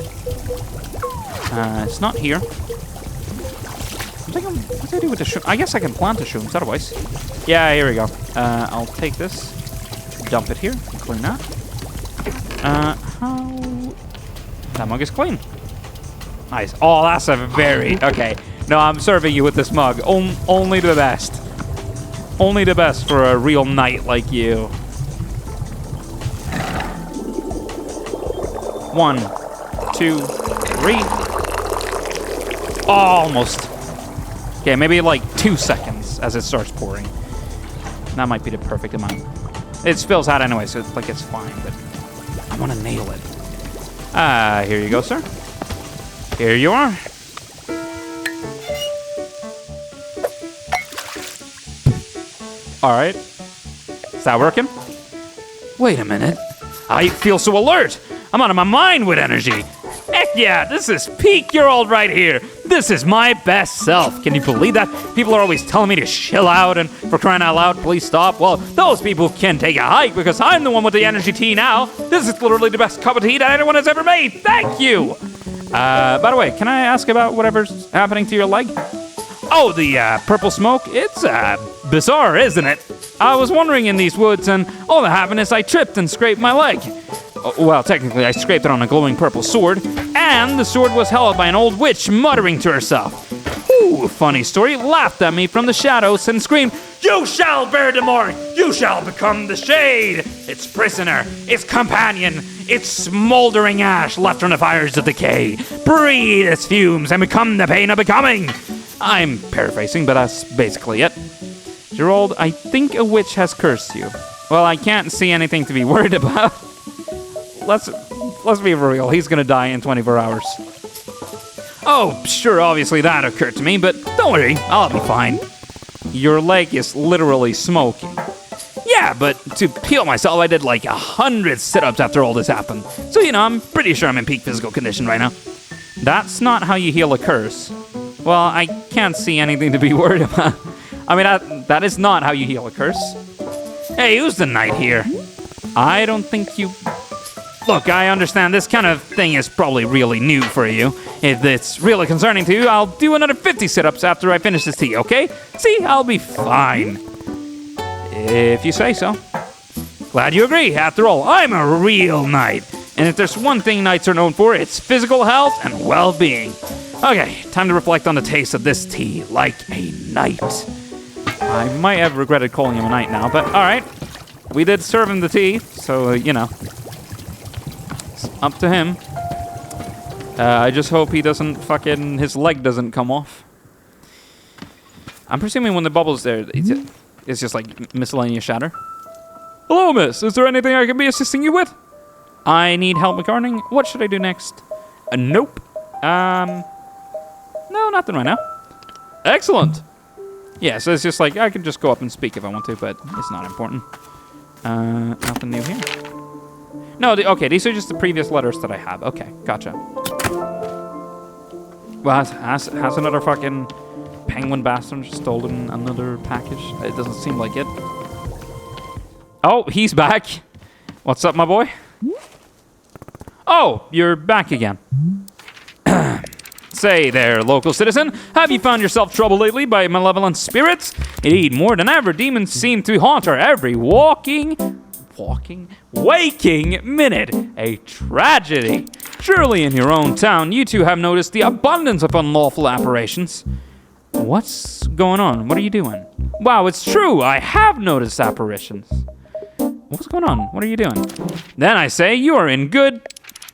It's not here. What do I do with the shroom? I guess I can plant the shrooms otherwise. Yeah, here we go. I'll take this, dump it here, clean that. How... That mug is clean. Nice. Oh, that's a very... Okay. No, I'm serving you with this mug. Only the best. Only the best for a real knight like you. 1, 2, 3. Almost. Okay, maybe like 2 seconds as it starts pouring. That might be the perfect amount. It spills out anyway, so it's like it's fine, but I want to nail it. Here you go, sir. Here you are. All right. Is that working? Wait a minute. I feel so alert. I'm out of my mind with energy. Heck yeah, this is peak year old right here. This is my best self. Can you believe that? People are always telling me to chill out and for crying out loud, please stop. Well, those people can take a hike because I'm the one with the energy tea now. This is literally the best cup of tea that anyone has ever made. Thank you. By the way, can I ask about whatever's happening to your leg? Oh, the purple smoke. It's bizarre, isn't it? I was wandering in these woods and all that happened is I tripped and scraped my leg. Well, technically, I scraped it on a glowing purple sword, and the sword was held by an old witch muttering to herself. Ooh, funny story, laughed at me from the shadows and screamed, "You shall bear the mark! You shall become the shade! Its prisoner, its companion, its smoldering ash left from the fires of decay. Breathe its fumes and become the pain of becoming." I'm paraphrasing, but that's basically it. Gerald, I think a witch has cursed you. Well, I can't see anything to be worried about. Let's be real. He's gonna die in 24 hours. Oh, sure, obviously that occurred to me, but don't worry, I'll be fine. Your leg is literally smoking. Yeah, but to heal myself, I did like 100 sit-ups after all this happened. So, you know, I'm pretty sure I'm in peak physical condition right now. That's not how you heal a curse. Well, I can't see anything to be worried about. I mean, that is not how you heal a curse. Hey, who's the knight here? I don't think you... Look, I understand this kind of thing is probably really new for you. If it's really concerning to you, I'll do another 50 sit-ups after I finish this tea, okay? See, I'll be fine. If you say so. Glad you agree. After all, I'm a real knight. And if there's one thing knights are known for, it's physical health and well-being. Okay, time to reflect on the taste of this tea like a knight. I might have regretted calling him a knight now, but all right. We did serve him the tea, so, you know. It's up to him. I just hope he doesn't his leg doesn't come off. I'm presuming when the bubble's there, it's just like miscellaneous shatter. Hello, miss. Is there anything I can be assisting you with? I need help with gardening. What should I do next? Nope. No, nothing right now. Excellent. Yeah, so it's just like, I can just go up and speak if I want to, but it's not important. Nothing new here. No, okay, these are just the previous letters that I have. Okay, gotcha. Well, has another fucking penguin bastard stolen another package? It doesn't seem like it. Oh, he's back. What's up, my boy? Oh, you're back again. Say there, local citizen, have you found yourself troubled lately by malevolent spirits? Indeed, more than ever, demons seem to haunt our every waking minute. A tragedy. Surely in your own town, you two have noticed the abundance of unlawful apparitions. What's going on? What are you doing? Wow, it's true, I have noticed apparitions. What's going on? What are you doing? Then I say you are in good...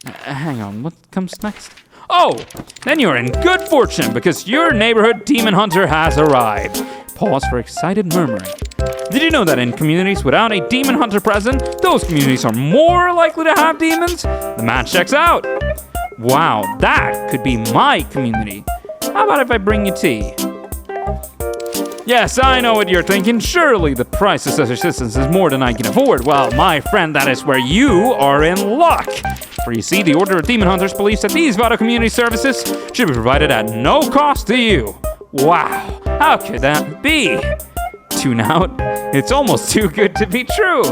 hang on, what comes next? Oh, then you're in good fortune because your neighborhood demon hunter has arrived. Pause for excited murmuring. Did you know that in communities without a demon hunter present, those communities are more likely to have demons? The match checks out. Wow, that could be my community. How about if I bring you tea? Yes, I know what you're thinking. Surely the price of such assistance is more than I can afford. Well, my friend, that is where you are in luck. For you see, the Order of Demon Hunters believes that these vital community services should be provided at no cost to you. Wow, how could that be? Tune out. It's almost too good to be true.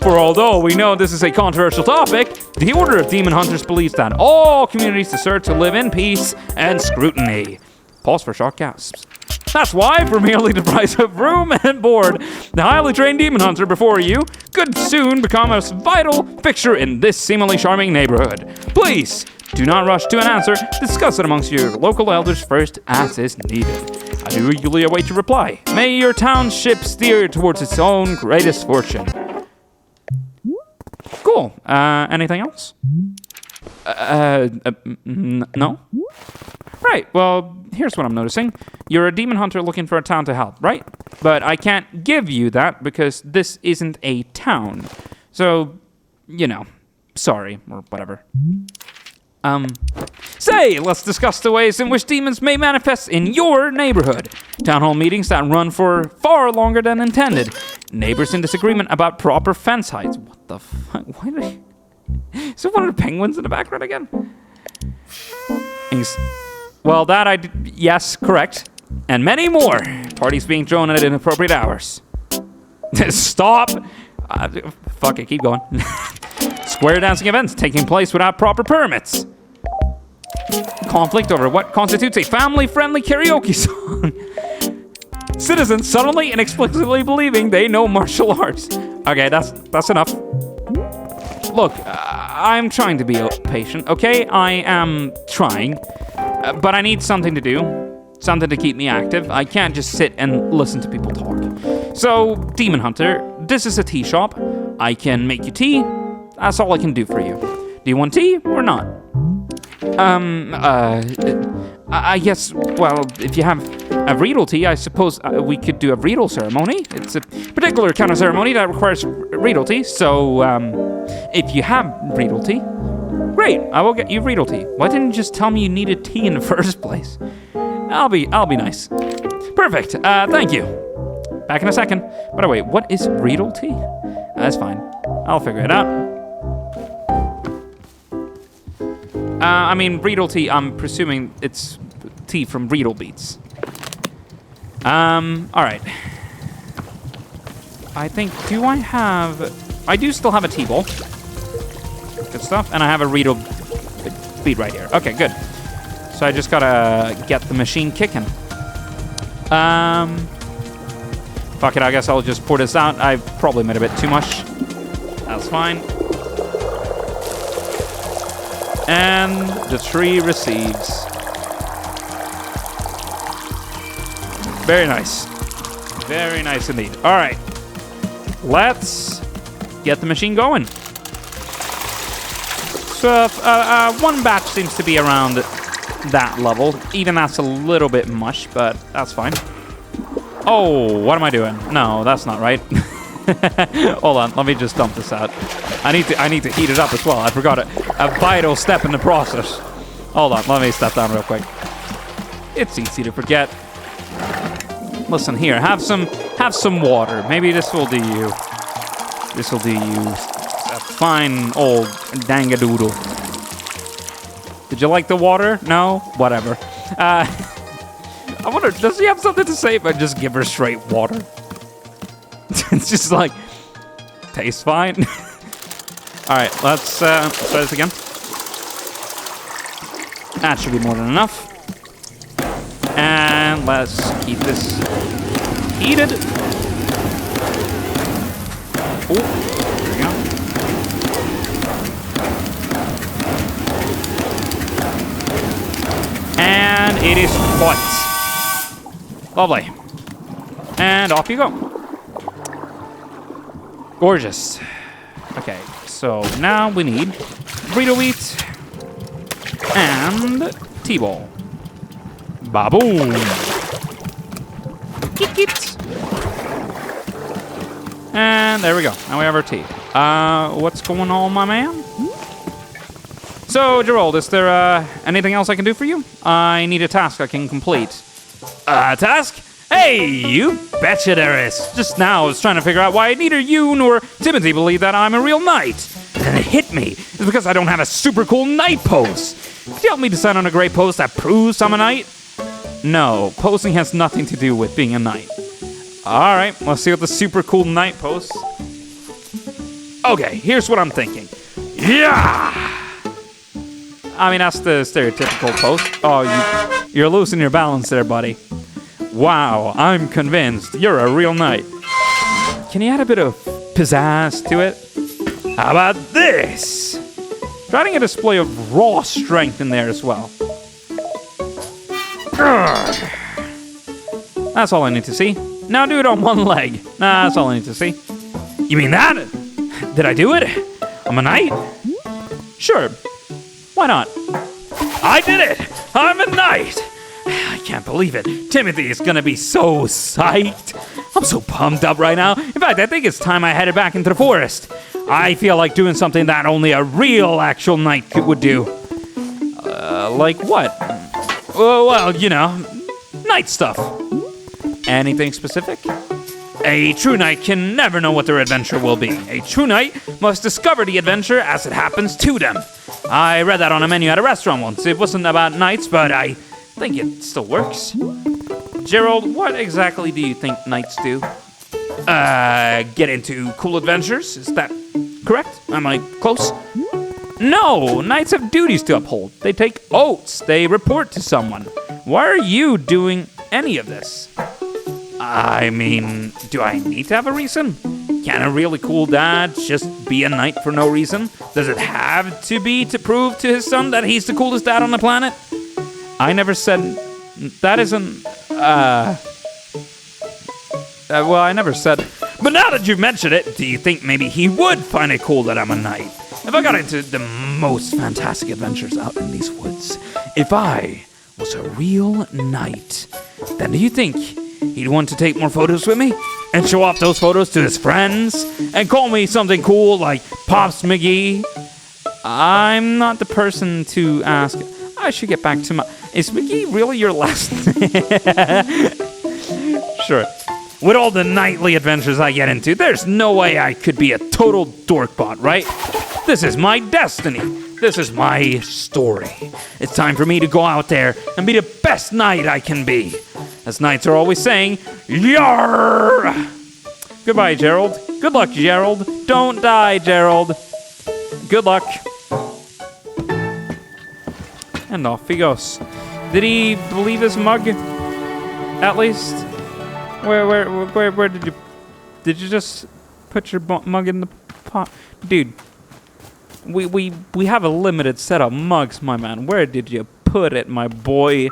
For although we know this is a controversial topic, the Order of Demon Hunters believes that all communities deserve to live in peace and scrutiny. Pause for shock gasps. That's why, for merely the price of room and board, the highly trained demon hunter before you could soon become a vital fixture in this seemingly charming neighborhood. Please, do not rush to an answer. Discuss it amongst your local elders first as is needed. I do eagerly await your reply. May your township steer towards its own greatest fortune. Cool. Anything else? No? Right, well, here's what I'm noticing. You're a demon hunter looking for a town to help, right? But I can't give you that because this isn't a town. So, you know, sorry, or whatever. Say, let's discuss the ways in which demons may manifest in your neighborhood. Town hall meetings that run for far longer than intended. Neighbors in disagreement about proper fence heights. What the fuck? Why did I... Is it one of the penguins in the background again? Well, that I did... Yes, correct. And many more. Parties being thrown at inappropriate hours. Stop! Fuck it, keep going. Square dancing events taking place without proper permits. Conflict over what constitutes a family-friendly karaoke song. Citizens suddenly and explicitly believing they know martial arts. Okay, that's enough. Look, I'm trying to be patient, okay? I am trying. But I need something to do. Something to keep me active. I can't just sit and listen to people talk. So, Demon Hunter, this is a tea shop. I can make you tea. That's all I can do for you. Do you want tea or not? I guess, well, if you have a Riedel tea, I suppose we could do a Riedel ceremony. It's a particular kind of ceremony that requires Riedel tea. So, if you have Riedel tea, great, I will get you Riedel tea. Why didn't you just tell me you needed tea in the first place? I'll be nice. Perfect, thank you. Back in a second. By the way, what is Riedel tea? That's fine. I'll figure it out. I mean, Riedel tea, I'm presuming it's tea from Riedel beets. Alright. I think, I do still have a tea bowl. Good stuff. And I have a Riedel beet right here. Okay, good. So I just gotta get the machine kicking. Fuck it, I guess I'll just pour this out. I probably made a bit too much. That's fine. And the tree receives. Very nice. Very nice indeed. All right. Let's get the machine going. So one batch seems to be around that level. Even that's a little bit much, but that's fine. Oh, what am I doing? No, that's not right. Hold on, let me just dump this out. I need to heat it up as well. I forgot it. A vital step in the process. Hold on, let me step down real quick. It's easy to forget. Listen here, have some water. Maybe this will do you. This will do you a fine old dangadoodle. Did you like the water? No? Whatever. I wonder, does he have something to say if I just give her straight water? It's just like, tastes fine. Alright, let's try this again. That should be more than enough. And let's keep this heated. Oh, there we go. And it is hot. Lovely. And off you go. Gorgeous. Okay, so now we need burrito wheat and T-ball. Baboom. Kick. And there we go. Now we have our tea. What's going on, my man? So, Gerald, is there anything else I can do for you? I need a task I can complete. Task? Hey, you betcha there is. Just now I was trying to figure out why neither you nor Timothy believe that I'm a real knight. And then it hit me. It's because I don't have a super cool knight pose. Could you help me decide on a great pose that proves I'm a knight? No, posing has nothing to do with being a knight. Alright, let's see what the super cool knight pose Okay, here's what I'm thinking. Yeah! I mean, that's the stereotypical pose. Oh, you're losing your balance there, buddy. Wow, I'm convinced you're a real knight. Can you add a bit of pizzazz to it? How about this? Trying a display of raw strength in there as well. That's all I need to see. Now do it on one leg. Nah, that's all I need to see. You mean that? Did I do it? I'm a knight? Sure. Why not? I did it! I'm a knight! I can't believe it. Timothy is gonna be so psyched. I'm so pumped up right now. In fact, I think it's time I headed back into the forest. I feel like doing something that only a real actual knight would do. Like what? Well, you know, knight stuff. Anything specific? A true knight can never know what their adventure will be. A true knight must discover the adventure as it happens to them. I read that on a menu at a restaurant once. It wasn't about knights, but I think it still works. Gerald, what exactly do you think knights do? Get into cool adventures? Is that correct? Am I close? No, knights have duties to uphold. They take oaths. They report to someone. Why are you doing any of this? I mean, do I need to have a reason? Can a really cool dad just be a knight for no reason? Does it have to be to prove to his son that he's the coolest dad on the planet? I never said... That isn't... well, I never said... But now that you've mentioned it, do you think maybe he would find it cool that I'm a knight? If I got into the most fantastic adventures out in these woods, if I was a real knight, then do you think he'd want to take more photos with me? And show off those photos to his friends? And call me something cool like Pops McGee? I'm not the person to ask. I should get back to my... Is McGee really your last name? Sure. With all the nightly adventures I get into, there's no way I could be a total dorkbot, right? This is my destiny. This is my story. It's time for me to go out there and be the best knight I can be. As knights are always saying, Yarr! Goodbye, Gerald. Good luck, Gerald. Don't die, Gerald. Good luck. And off he goes. Did he leave his mug? At least? Where did you just put your mug in the pot? Dude, we have a limited set of mugs, my man. Where did you put it, my boy?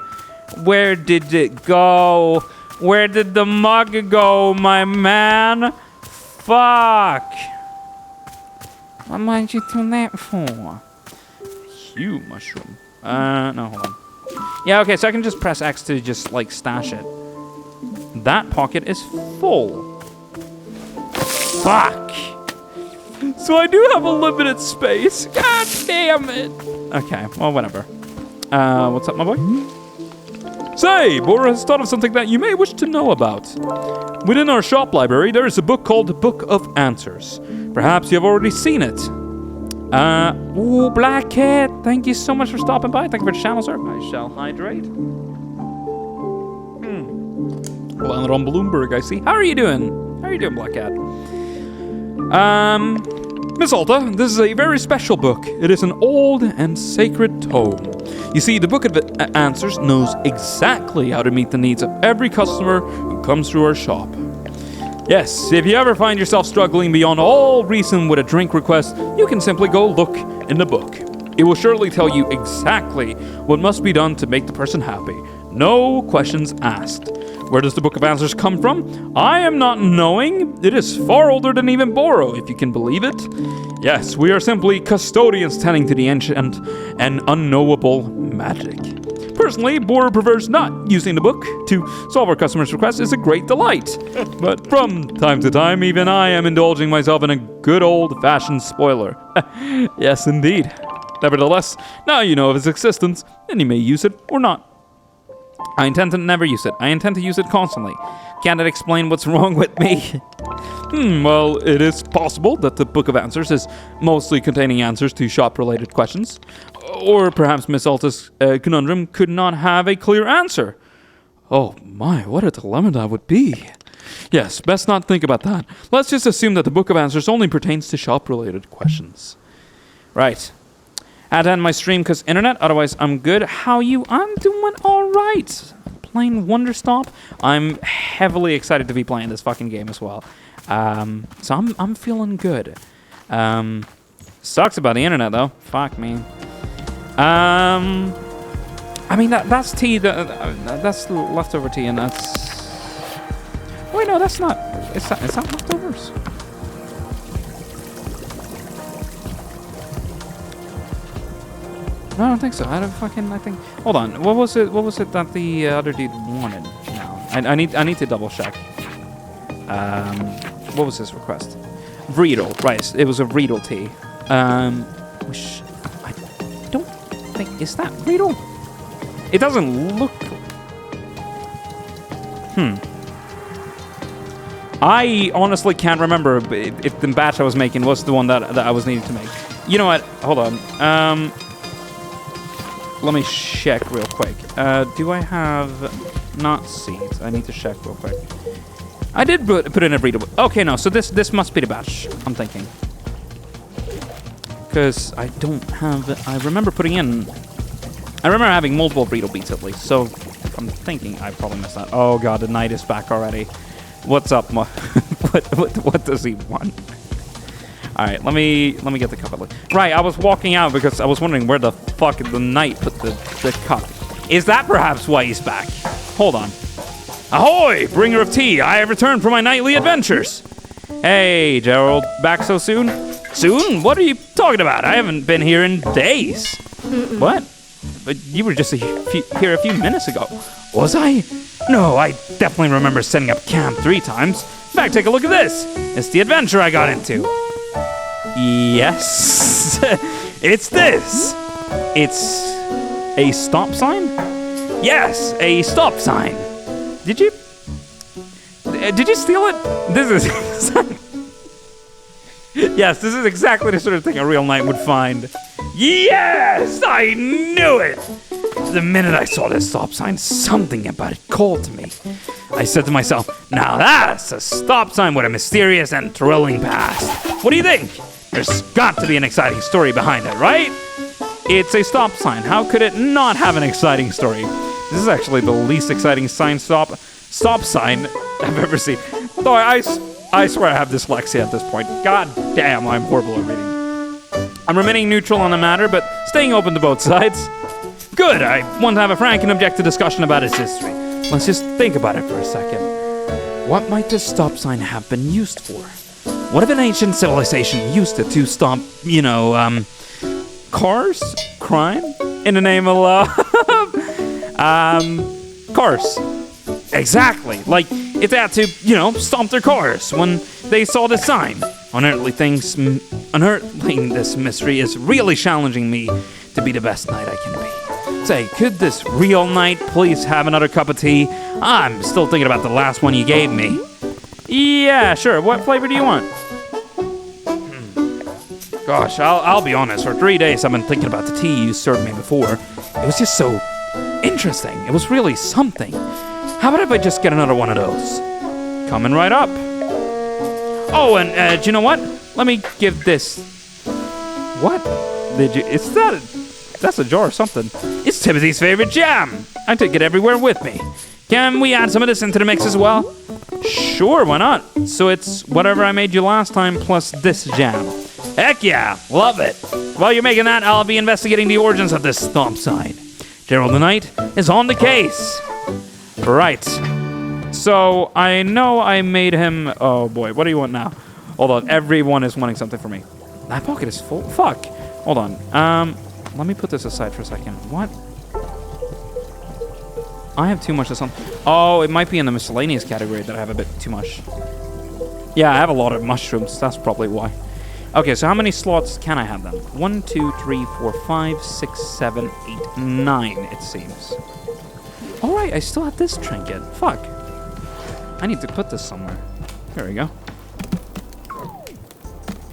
Where did it go? Where did the mug go, my man? Fuck. What might you do that for? You mushroom. No, hold on. Yeah, okay, so I can just press X to just, like, stash it. That pocket is full. Fuck. So I do have a limited space. God damn it. Okay, well, whatever. What's up, my boy? Say, Bora has thought of something that you may wish to know about. Within our shop library, there is a book called Book of Answers. Perhaps you have already seen it. Ooh, Black Cat, thank you so much for stopping by. Thank you for the channel, sir. I shall hydrate. Landed on Bloomberg, I see. How are you doing? How are you doing, Black Cat? Miss Alta, this is a very special book. It is an old and sacred tome. You see, the Book of Answers knows exactly how to meet the needs of every customer who comes through our shop. Yes, if you ever find yourself struggling beyond all reason with a drink request, you can simply go look in the book. It will surely tell you exactly what must be done to make the person happy. No questions asked. Where does the Book of Answers come from? I am not knowing. It is far older than even Boro, if you can believe it. Yes, we are simply custodians tending to the ancient and unknowable magic. Personally, Boro prefers not using the book to solve our customers' requests. Is a great delight. But from time to time, even I am indulging myself in a good old-fashioned spoiler. Yes, indeed. Nevertheless, now you know of its existence, and you may use it or not. I intend to never use it. I intend to use it constantly. Can it explain what's wrong with me? Well, it is possible that the Book of Answers is mostly containing answers to shop-related questions. Or perhaps Miss Alta's conundrum could not have a clear answer. Oh my, what a dilemma that would be. Yes, best not think about that. Let's just assume that the Book of Answers only pertains to shop-related questions. Right. I had to end my stream because internet, otherwise I'm good. How you? I'm doing alright. Playing Wanderstop. I'm heavily excited to be playing this fucking game as well. So I'm feeling good. Sucks about the internet though. Fuck me. I mean that's tea. That's leftover tea, and that's. Wait, no, that's not. It's not leftovers. No, I don't think so. I think. Hold on. What was it? What was it that the other dude wanted? No, I need to double check. What was his request? Riedel, right? It was a Riedel tea. Which I don't think is that Riedel. It doesn't look. I honestly can't remember if the batch I was making was the one that I was needing to make. You know what? Hold on. Let me check real quick. Do I have not seeds? I need to check real quick. I did put in a Riedel. Okay, no. So this must be the batch I'm thinking. Because I don't have. I remember putting in. I remember having multiple Riedel beats at least. So I'm thinking I probably missed that. Oh god, the night is back already. What's up, what does he want? All right, let me get the cup at least. Right, I was walking out because I was wondering where the fuck the knight put the cup. Is that perhaps why he's back? Hold on. Ahoy, bringer of tea! I have returned from my nightly adventures. Hey, Gerald, back so soon? Soon? What are you talking about? I haven't been here in days. What? But you were just here a few minutes ago. Was I? No, I definitely remember setting up camp 3 times. In fact, take a look at this. It's the adventure I got into. Yes. It's this. It's a stop sign? Yes, a stop sign. Did you steal it? This is... Yes, this is exactly the sort of thing a real knight would find. Yes! I knew it! The minute I saw this stop sign, something about it called to me. I said to myself, now that's a stop sign with a mysterious and thrilling past. What do you think? There's got to be an exciting story behind it, right? It's a stop sign. How could it not have an exciting story? This is actually the least exciting stop sign I've ever seen. Though I swear I have dyslexia at this point. God damn, I'm horrible at reading. I'm remaining neutral on the matter, but staying open to both sides. Good, I want to have a frank and objective discussion about its history. Let's just think about it for a second. What might this stop sign have been used for? What if an ancient civilization used it to stop, cars? Crime? In the name of love? Cars. Exactly. Like, it had to, stomp their cars when they saw the sign. Unearthing this mystery is really challenging me to be the best knight I can be. Say, could this real knight please have another cup of tea? I'm still thinking about the last one you gave me. Yeah, sure. What flavor do you want? Gosh, I'll be honest. For 3 days, I've been thinking about the tea you served me before. It was just so interesting. It was really something. How about if I just get another one of those? Coming right up. Oh, and do you know what? Let me give this. What? That's a jar or something. It's Timothy's favorite jam. I take it everywhere with me. Can we add some of this into the mix as well? Sure, why not? So it's whatever I made you last time plus this jam. Heck yeah, love it. While you're making that, I'll be investigating the origins of this stomp sign. Gerald the Knight is on the case. Right. So I know I made him. Oh boy, what do you want now? Hold on, everyone is wanting something from me. My pocket is full. Fuck. Hold on. Let me put this aside for a second. What? I have too much of something. Oh, it might be in the miscellaneous category that I have a bit too much. Yeah, I have a lot of mushrooms. That's probably why. Okay, so how many slots can I have then? 1, 2, 3, 4, 5, 6, 7, 8, 9, it seems. Alright, I still have this trinket. Fuck. I need to put this somewhere. There we go.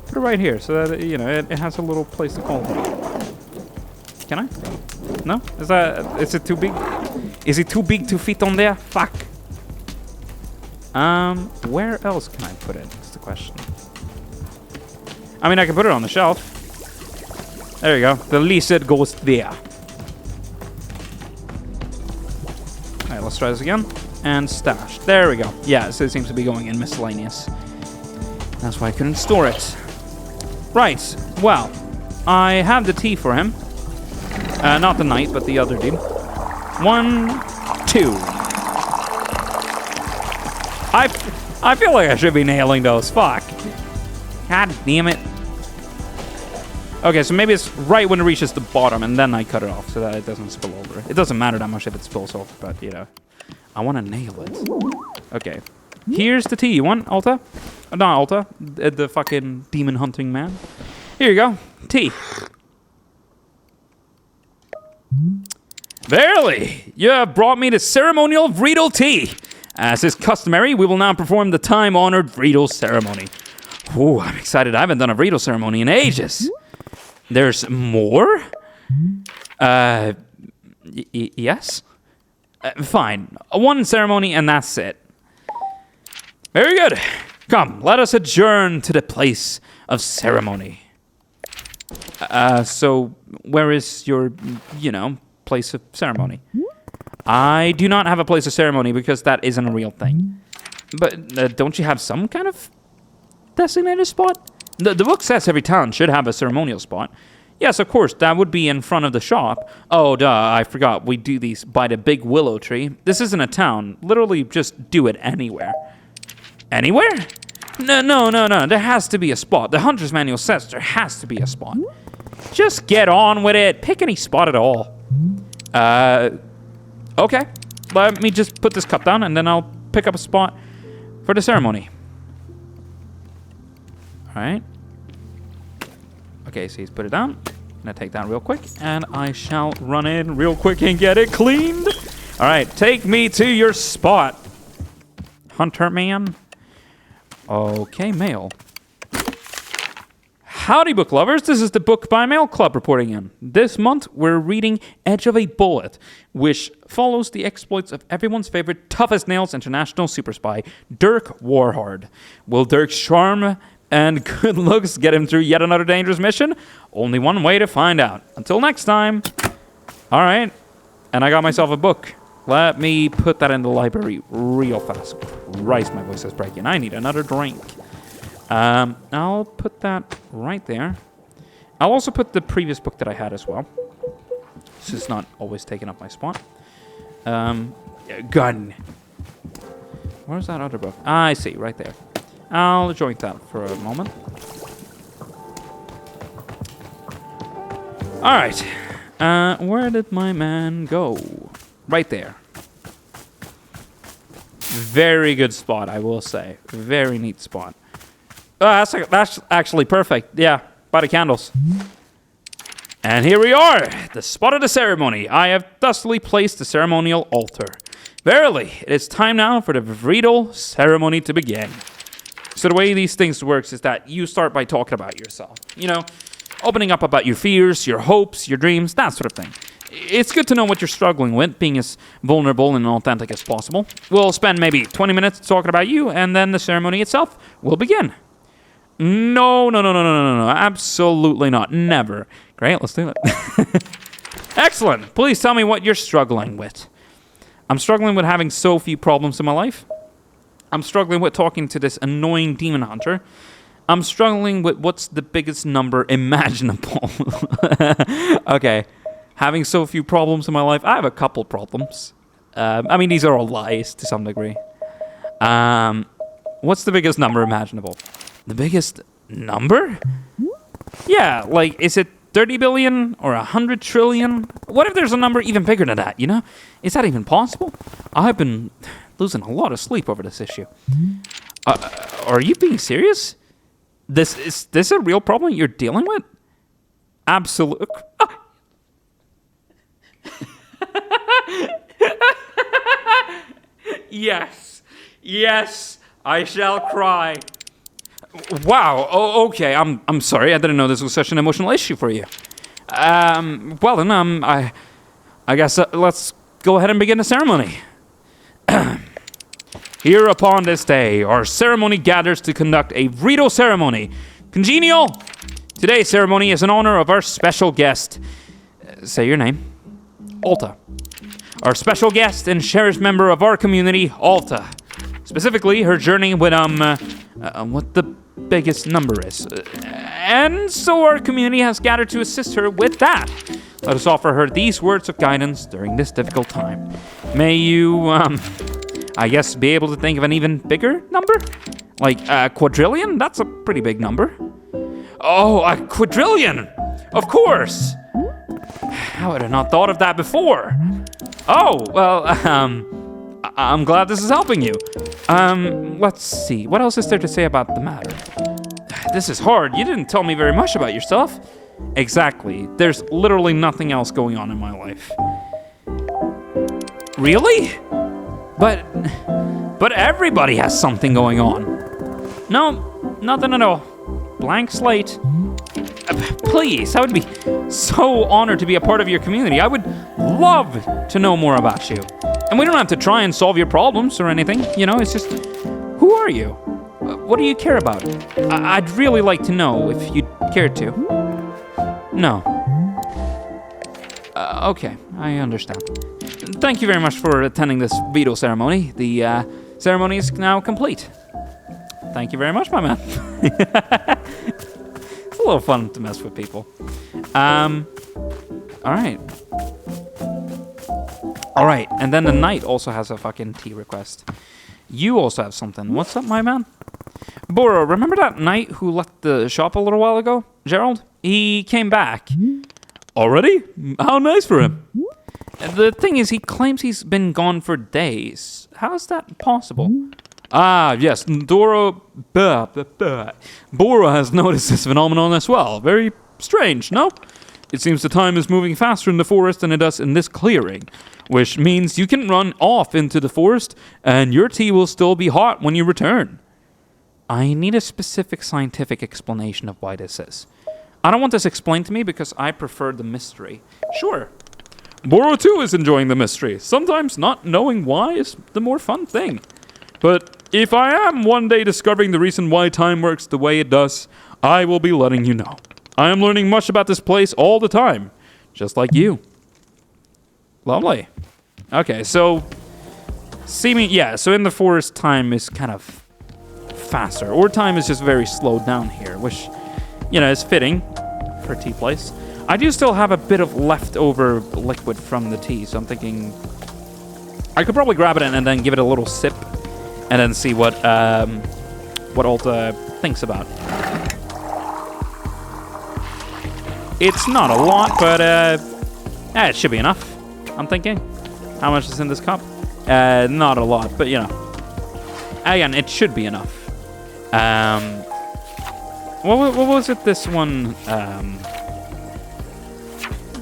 Put it right here so that, it has a little place to call it. Can I? No? Is it too big? Is it too big to fit on there? Fuck. Where else can I put it? That's the question. I mean, I can put it on the shelf. There you go. The least it goes there. Alright, let's try this again. And stash. There we go. Yeah, so it seems to be going in miscellaneous. That's why I couldn't store it. Right. Well, I have the tea for him. Not the knight, but the other dude. 1, 2. I feel like I should be nailing those. Fuck. God damn it. Okay, so maybe it's right when it reaches the bottom, and then I cut it off so that it doesn't spill over. It doesn't matter that much if it spills off, but, you know. I want to nail it. Okay. Here's the tea. You want, Alta? Not Alta. The fucking demon hunting man. Here you go. Tea. Verily, you have brought me the ceremonial Vreedle tea. As is customary, we will now perform the time-honored Vreedle ceremony. Ooh, I'm excited. I haven't done a Vreedle ceremony in ages. There's more? Yes? Fine. One ceremony and that's it. Very good. Come, let us adjourn to the place of ceremony. So where is your, you know, place of ceremony? I do not have a place of ceremony because that isn't a real thing. But don't you have some kind of designated spot? The book says every town should have a ceremonial spot. Yes, of course, that would be in front of the shop. Oh, duh, I forgot. We do these by the big willow tree. This isn't a town. Literally, just do it anywhere. Anywhere? No. There has to be a spot. The Hunter's Manual says there has to be a spot. Just get on with it. Pick any spot at all. Okay. Let me just put this cup down, and then I'll pick up a spot for the ceremony. All right. Okay, so he's put it down. I'm gonna take that real quick, and I shall run in real quick and get it cleaned. All right, take me to your spot, Hunter Man. Okay, mail. Howdy, book lovers. This is the Book by Mail Club reporting in. This month, we're reading Edge of a Bullet, which follows the exploits of everyone's favorite toughest nails international super spy, Dirk Warhard. Will Dirk's charm and good looks get him through yet another dangerous mission? Only one way to find out. Until next time. All right. And I got myself a book. Let me put that in the library real fast. Christ, my voice is breaking. I need another drink. I'll put that right there. I'll also put the previous book that I had as well. It's just not always taking up my spot. Gun. Where's that other book? I see, right there. I'll join that for a moment. All right. Where did my man go? Right there. Very good spot, I will say. Very neat spot. That's actually perfect. Yeah, by the candles. And here we are, the spot of the ceremony. I have thusly placed the ceremonial altar. Verily, it is time now for the Vreedle ceremony to begin. So the way these things works is that you start by talking about yourself. You know, opening up about your fears, your hopes, your dreams, that sort of thing. It's good to know what you're struggling with, being as vulnerable and authentic as possible. We'll spend maybe 20 minutes talking about you, and then the ceremony itself will begin. No. Absolutely not. Never. Great, let's do it. Excellent. Please tell me what you're struggling with. I'm struggling with having so few problems in my life. I'm struggling with talking to this annoying demon hunter. I'm struggling with what's the biggest number imaginable. Okay. Having so few problems in my life. I have a couple problems. I mean, these are all lies to some degree. What's the biggest number imaginable? The biggest number? Yeah, like, is it 30 billion or 100 trillion? What if there's a number even bigger than that, you know? Is that even possible? I've been losing a lot of sleep over this issue. Are you being serious? Is this a real problem you're dealing with? Absolutely. Yes, I shall cry. Wow. Oh, okay. I'm sorry. I didn't know this was such an emotional issue for you. Well then, I guess let's go ahead and begin the ceremony. Here upon this day, our ceremony gathers to conduct a rito ceremony. Congenial! Today's ceremony is in honor of our special guest. Say your name. Alta. Our special guest and cherished member of our community, Alta. Specifically, her journey with, what the biggest number is. And so our community has gathered to assist her with that. Let us offer her these words of guidance during this difficult time. May you, I guess, be able to think of an even bigger number? Like a quadrillion? That's a pretty big number. Oh, a quadrillion! Of course! How would I not thought of that before? Oh, well, I'm glad this is helping you. Let's see. What else is there to say about the matter? This is hard. You didn't tell me very much about yourself. Exactly. There's literally nothing else going on in my life. Really? But everybody has something going on. No, nothing at all. Blank slate. Please, I would be so honored to be a part of your community. I would love to know more about you. And we don't have to try and solve your problems or anything. You know, it's just, who are you? What do you care about? I'd really like to know if you'd care to. No. Okay, I understand. Thank you very much for attending this veto ceremony. The ceremony is now complete. Thank you very much, my man. It's a little fun to mess with people. Alright. Alright, and then the knight also has a fucking tea request. You also have something. What's up, my man? Boro, remember that knight who left the shop a little while ago? Gerald? He came back. Already? How nice for him. The thing is, he claims he's been gone for days. How is that possible? Ah, yes, Boro has noticed this phenomenon as well. Very strange, no? It seems the time is moving faster in the forest than it does in this clearing, which means you can run off into the forest and your tea will still be hot when you return. I need a specific scientific explanation of why this is. I don't want this explained to me because I prefer the mystery. Sure. Boro too is enjoying the mystery. Sometimes not knowing why is the more fun thing. But if I am one day discovering the reason why time works the way it does, I will be letting you know. I am learning much about this place all the time, just like you. Lovely. Okay, so so in the forest time is kind of faster, or time is just very slowed down here, which, you know, is fitting for a tea place. I do still have a bit of leftover liquid from the tea, so I'm thinking I could probably grab it and then give it a little sip, and then see what Alta thinks about it. It's not a lot, but it should be enough, I'm thinking. How much is in this cup? Not a lot, but you know. Again, it should be enough. What was it, this one?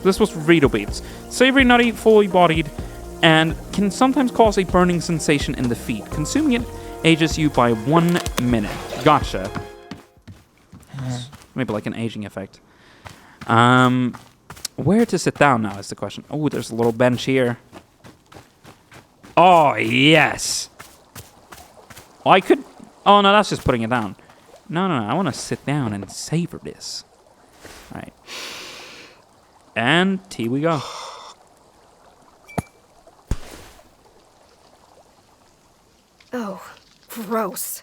This was Rito beets. Savory, nutty, fully bodied, and can sometimes cause a burning sensation in the feet. Consuming it ages you by 1 minute. Gotcha. Maybe like an aging effect. Where to sit down now is the question. Oh, there's a little bench here. Oh, yes. Oh, I could... Oh, no, that's just putting it down. No, I want to sit down and savor this. All right. And tea we go. Oh, gross.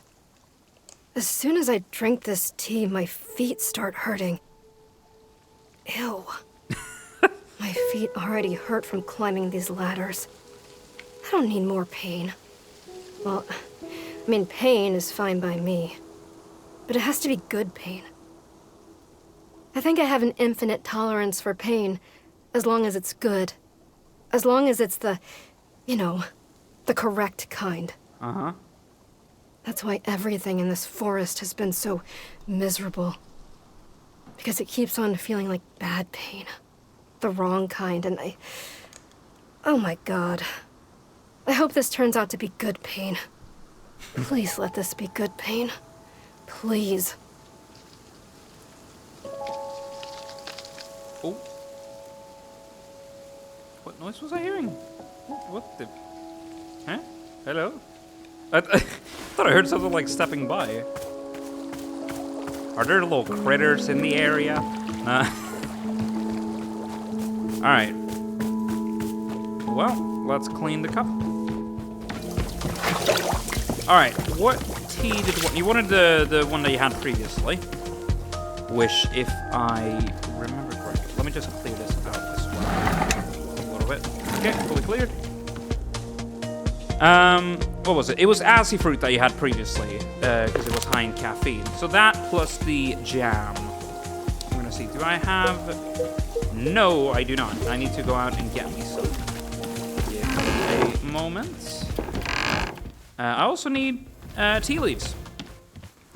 As soon as I drink this tea, my feet start hurting. Ew. My feet already hurt from climbing these ladders. I don't need more pain. Well, I mean, pain is fine by me. But it has to be good pain. I think I have an infinite tolerance for pain, as long as it's good. As long as it's the, you know, the correct kind. Uh-huh. That's why everything in this forest has been so miserable. Because it keeps on feeling like bad pain. The wrong kind, and oh my god. I hope this turns out to be good pain. Please let this be good pain. Please. Oh. What noise was I hearing? What the... Huh? Hello? I thought I heard something like stepping by. Are there little critters in the area? Alright. Well, let's clean the cup. Alright, what tea did you want? You wanted the one that you had previously. Which, if I remember correctly, let me just clear this out as well. A little bit. Okay, fully cleared. What was it? It was Assy fruit that you had previously, because it was high in caffeine. So that plus the jam. I'm gonna see, do I have... No, I do not. I need to go out and get me some. Give me a moment. I also need tea leaves.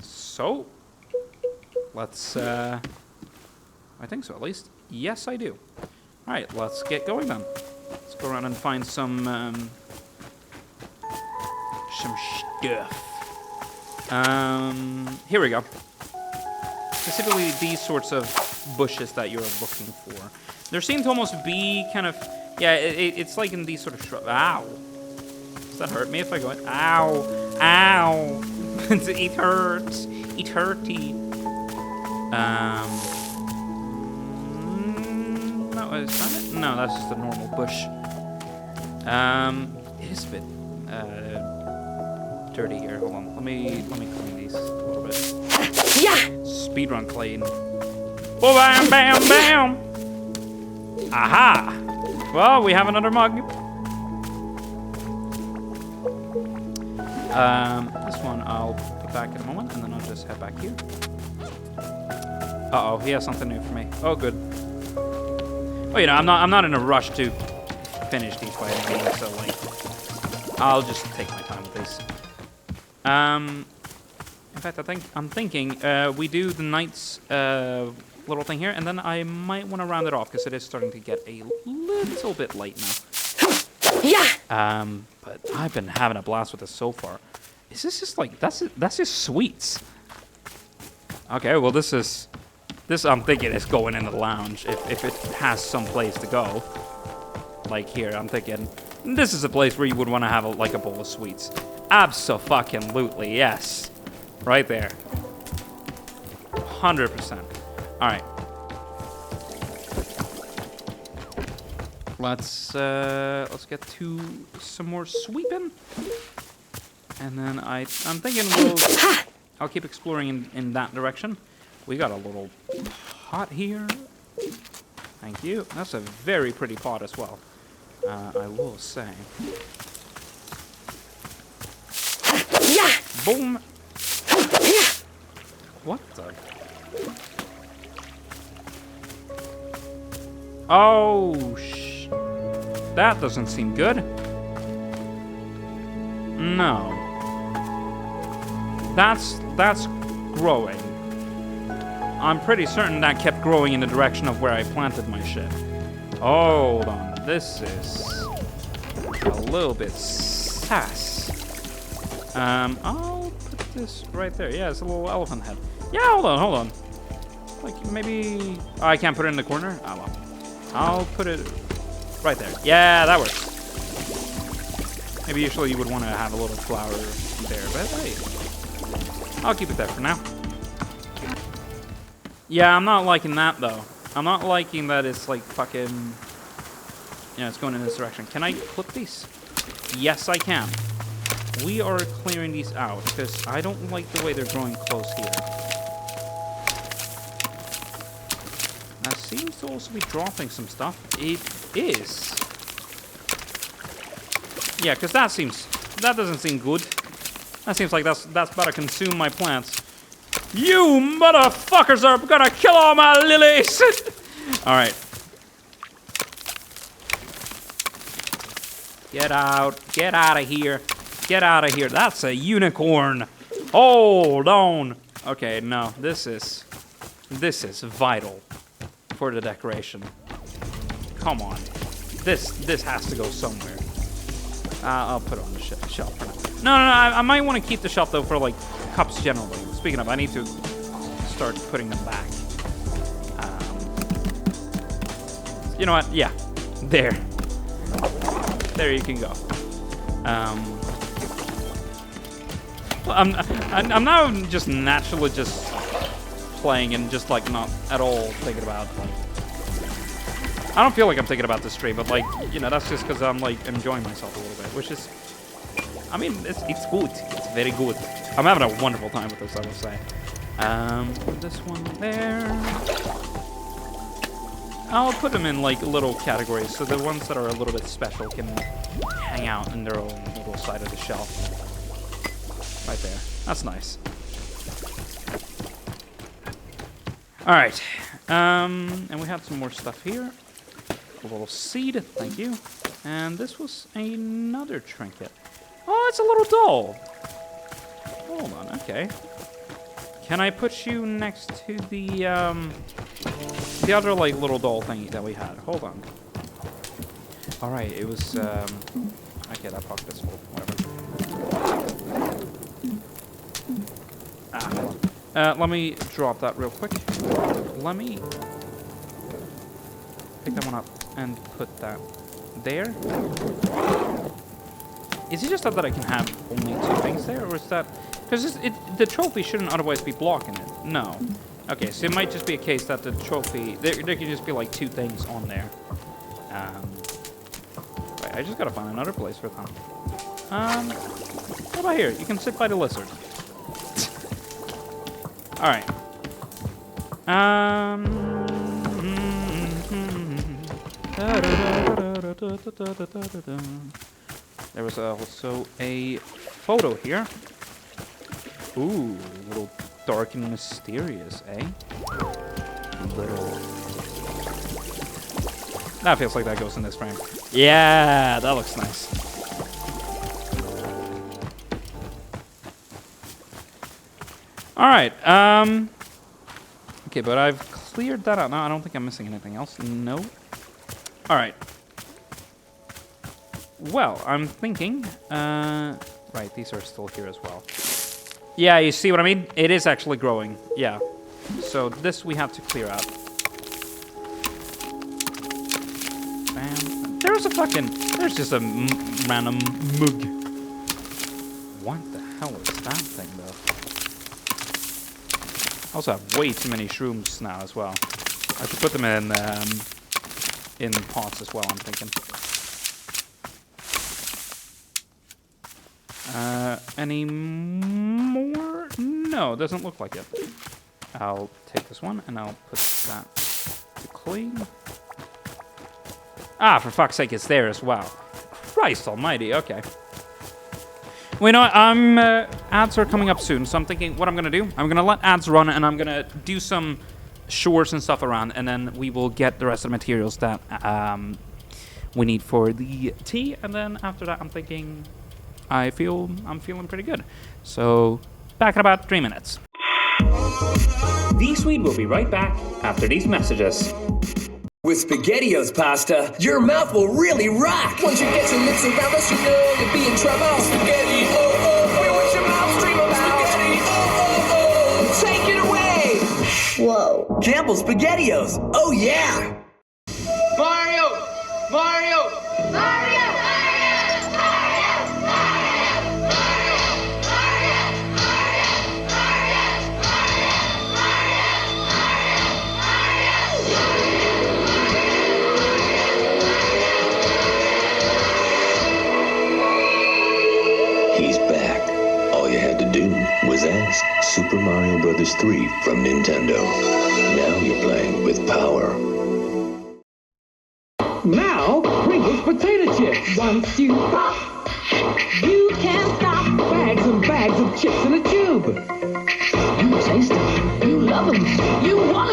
So, let's, I think so at least. Yes, I do. Alright, let's get going then. Let's go around and find some stuff. Here we go. Specifically these sorts of bushes that you're looking for. There seem to almost be kind of, yeah, it's like in these sort of shrubs. Ow. Does that hurt me if I go in? Ow. Ow. It hurts. It hurty. No, is that it? No, that's just a normal bush. It is a bit, dirty here. Hold on. Let me clean these a little bit. Yeah. Speedrun clean. Oh, bam, bam, bam. Aha. Well, we have another mug. This one I'll put back in a moment, and then I'll just head back here. Uh-oh, he has something new for me. Oh, good. Oh, you know, I'm not in a rush to finish these by any means, so like, I'll just take my time with these. In fact, I'm thinking we do the knight's little thing here, and then I might want to round it off because it is starting to get a little bit late now. Yeah. But I've been having a blast with this so far. Is this just like that's just sweets? Okay, well this I'm thinking is going in the lounge if it has some place to go. Like here, I'm thinking this is a place where you would want to have like a bowl of sweets. Abso-fucking-lutely, yes. Right there. 100%. Alright. Let's get to some more sweeping. And then I'm thinking I'll keep exploring in that direction. We got a little pot here. Thank you. That's a very pretty pot as well. I will say. Yeah. Boom. What the? Oh, that doesn't seem good. No. That's growing. I'm pretty certain that kept growing in the direction of where I planted my shit. Hold on. This is a little bit sass. I'll put this right there. Yeah, it's a little elephant head. Yeah, hold on. Like, maybe... Oh, I can't put it in the corner? Oh, well. I'll put it right there. Yeah, that works. Maybe usually you would want to have a little flower there, but hey. I'll keep it there for now. Yeah, I'm not liking that, though. I'm not liking that it's, like, fucking... Yeah, it's going in this direction. Can I clip these? Yes, I can. We are clearing these out, because I don't like the way they're growing close here. That seems to also be dropping some stuff. It is. Yeah, because that doesn't seem good. That seems like that's about to consume my plants. You motherfuckers are gonna kill all my lilies! Alright. Get out of here. Get out of here. That's a unicorn. Hold on. Okay, no, this is vital for the decoration. Come on. This has to go somewhere. I'll put it on the shelf for now. No, I might want to keep the shelf though for like cups generally. Speaking of, I need to start putting them back. You know what? Yeah, there you can go. I'm now just naturally just playing and just like not at all thinking about. I don't feel like I'm thinking about this stream, but like, you know, that's just because I'm like enjoying myself a little bit, which is, I mean, it's good. It's very good. I'm having a wonderful time with this, I will say. Put this one there. I'll put them in like little categories, so the ones that are a little bit special can hang out in their own little side of the shelf. Right there. That's nice. All right. And we have some more stuff here. A little seed, thank you. And this was another trinket. Oh, it's a little doll. Hold on, okay. Can I put you next to the other like little doll thingy that we had? Hold on. All right, it was okay. That pocket is full. Whatever. Hold on. Let me drop that real quick. Let me pick that one up and put that there. Is it just that I can have only 2 things there, or is that because the trophy shouldn't otherwise be blocking it? No. Okay, so it might just be a case that the trophy there can just be like 2 things on there. Right, I just gotta find another place for them. What about here? You can sit by the lizard. All right. There was also a photo here. Ooh, a little dark and mysterious, eh? That feels like that goes in this frame. Yeah, that looks nice. All right. Okay, but I've cleared that out. No, I don't think I'm missing anything else. No. All right. Well, I'm thinking. Right, these are still here as well. Yeah, you see what I mean? It is actually growing. Yeah. So this we have to clear out. Bam. There's just a random mug. What the hell is that thing, though? I also have way too many shrooms now as well. I should put them in pots as well, I'm thinking. Any more? No, doesn't look like it. I'll take this one and I'll put that to clean. Ah, for fuck's sake, it's there as well. Christ almighty, okay. Well, you know what, ads are coming up soon, so I'm thinking what I'm gonna do, I'm gonna let ads run and I'm gonna do some chores and stuff around, and then we will get the rest of the materials that we need for the tea, and then after that I'm thinking I'm feeling pretty good. So, back in about 3 minutes. VSwede will be right back after these messages. With SpaghettiOs pasta, your mouth will really rock. Once you get your lips around us, you know you'll be in trouble. Spaghetti, oh, oh, oh. What's your mouth stream about? Spaghetti, oh, oh, oh. Take it away. Whoa. Campbell's SpaghettiOs. Oh, yeah. Mario! Mario! Mario! He's back. All you had to do was ask. Super Mario Bros. 3 from Nintendo. Now you're playing with power. Now, Pringles potato chips. Once you pop, you can't stop. Bags and bags of chips in a tube. You taste them, you love them, you want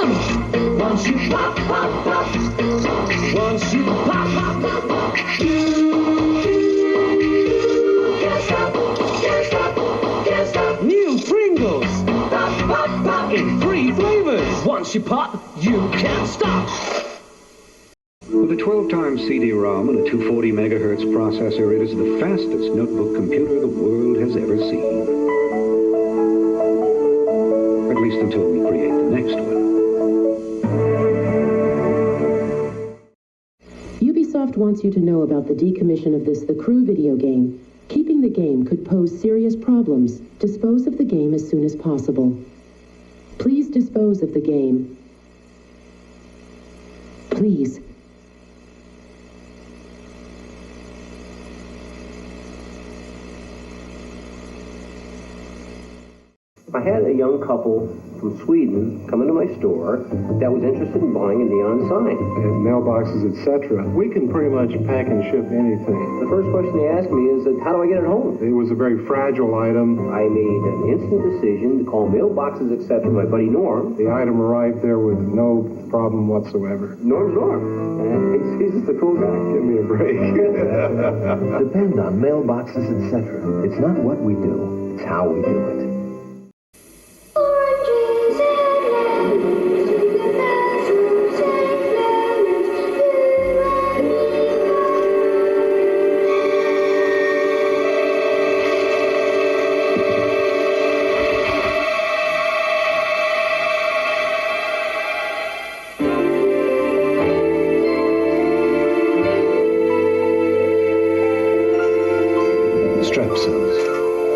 them. Once you pop, pop, pop. Once you pop, pop, pop. You can't stop, can't stop, can't stop. New Pringles. Pop, pop, pop. In 3 flavors. Once you pop, you can't stop. With a 12-times CD-ROM and a 240 megahertz processor, it is the fastest notebook computer the world has ever seen. At least until we create the next one. Ubisoft wants you to know about the decommission of this The Crew video game. Keeping Using the game could pose serious problems. Dispose of the game as soon as possible. Please dispose of the game. Please. I had a young couple from Sweden come into my store that was interested in buying a neon sign. And mailboxes, etc. We can pretty much pack and ship anything. The first question they asked me is, how do I get it home? It was a very fragile item. I made an instant decision to call mailboxes, etc. my buddy Norm. The item arrived there with no problem whatsoever. Norm's Norm. And he's just a cool guy. Give me a break. Depend on mailboxes, etc. It's not what we do, it's how we do it.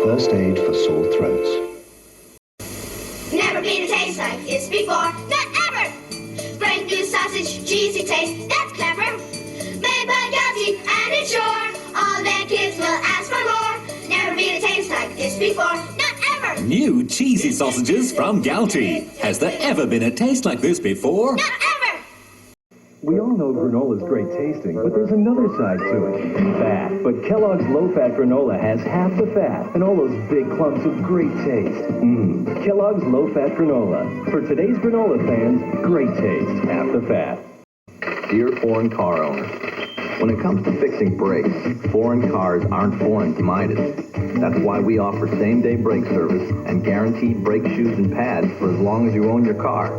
First aid for sore throats. Never been a taste like this before, not ever. Great new sausage, cheesy taste, that's clever. Made by Gouty and it's sure all their kids will ask for more. Never been a taste like this before, not ever. New cheesy sausages from Gouty. Has there ever been a taste like this before? Not ever. We all know granola's great tasting, but there's another side to it. Fat. But Kellogg's low-fat granola has half the fat and all those big clumps of great taste. Kellogg's low-fat granola. For today's granola fans, great taste, half the fat. Dear foreign car owners, when it comes to fixing brakes, foreign cars aren't foreign to Midas. That's why we offer same-day brake service and guaranteed brake shoes and pads for as long as you own your car.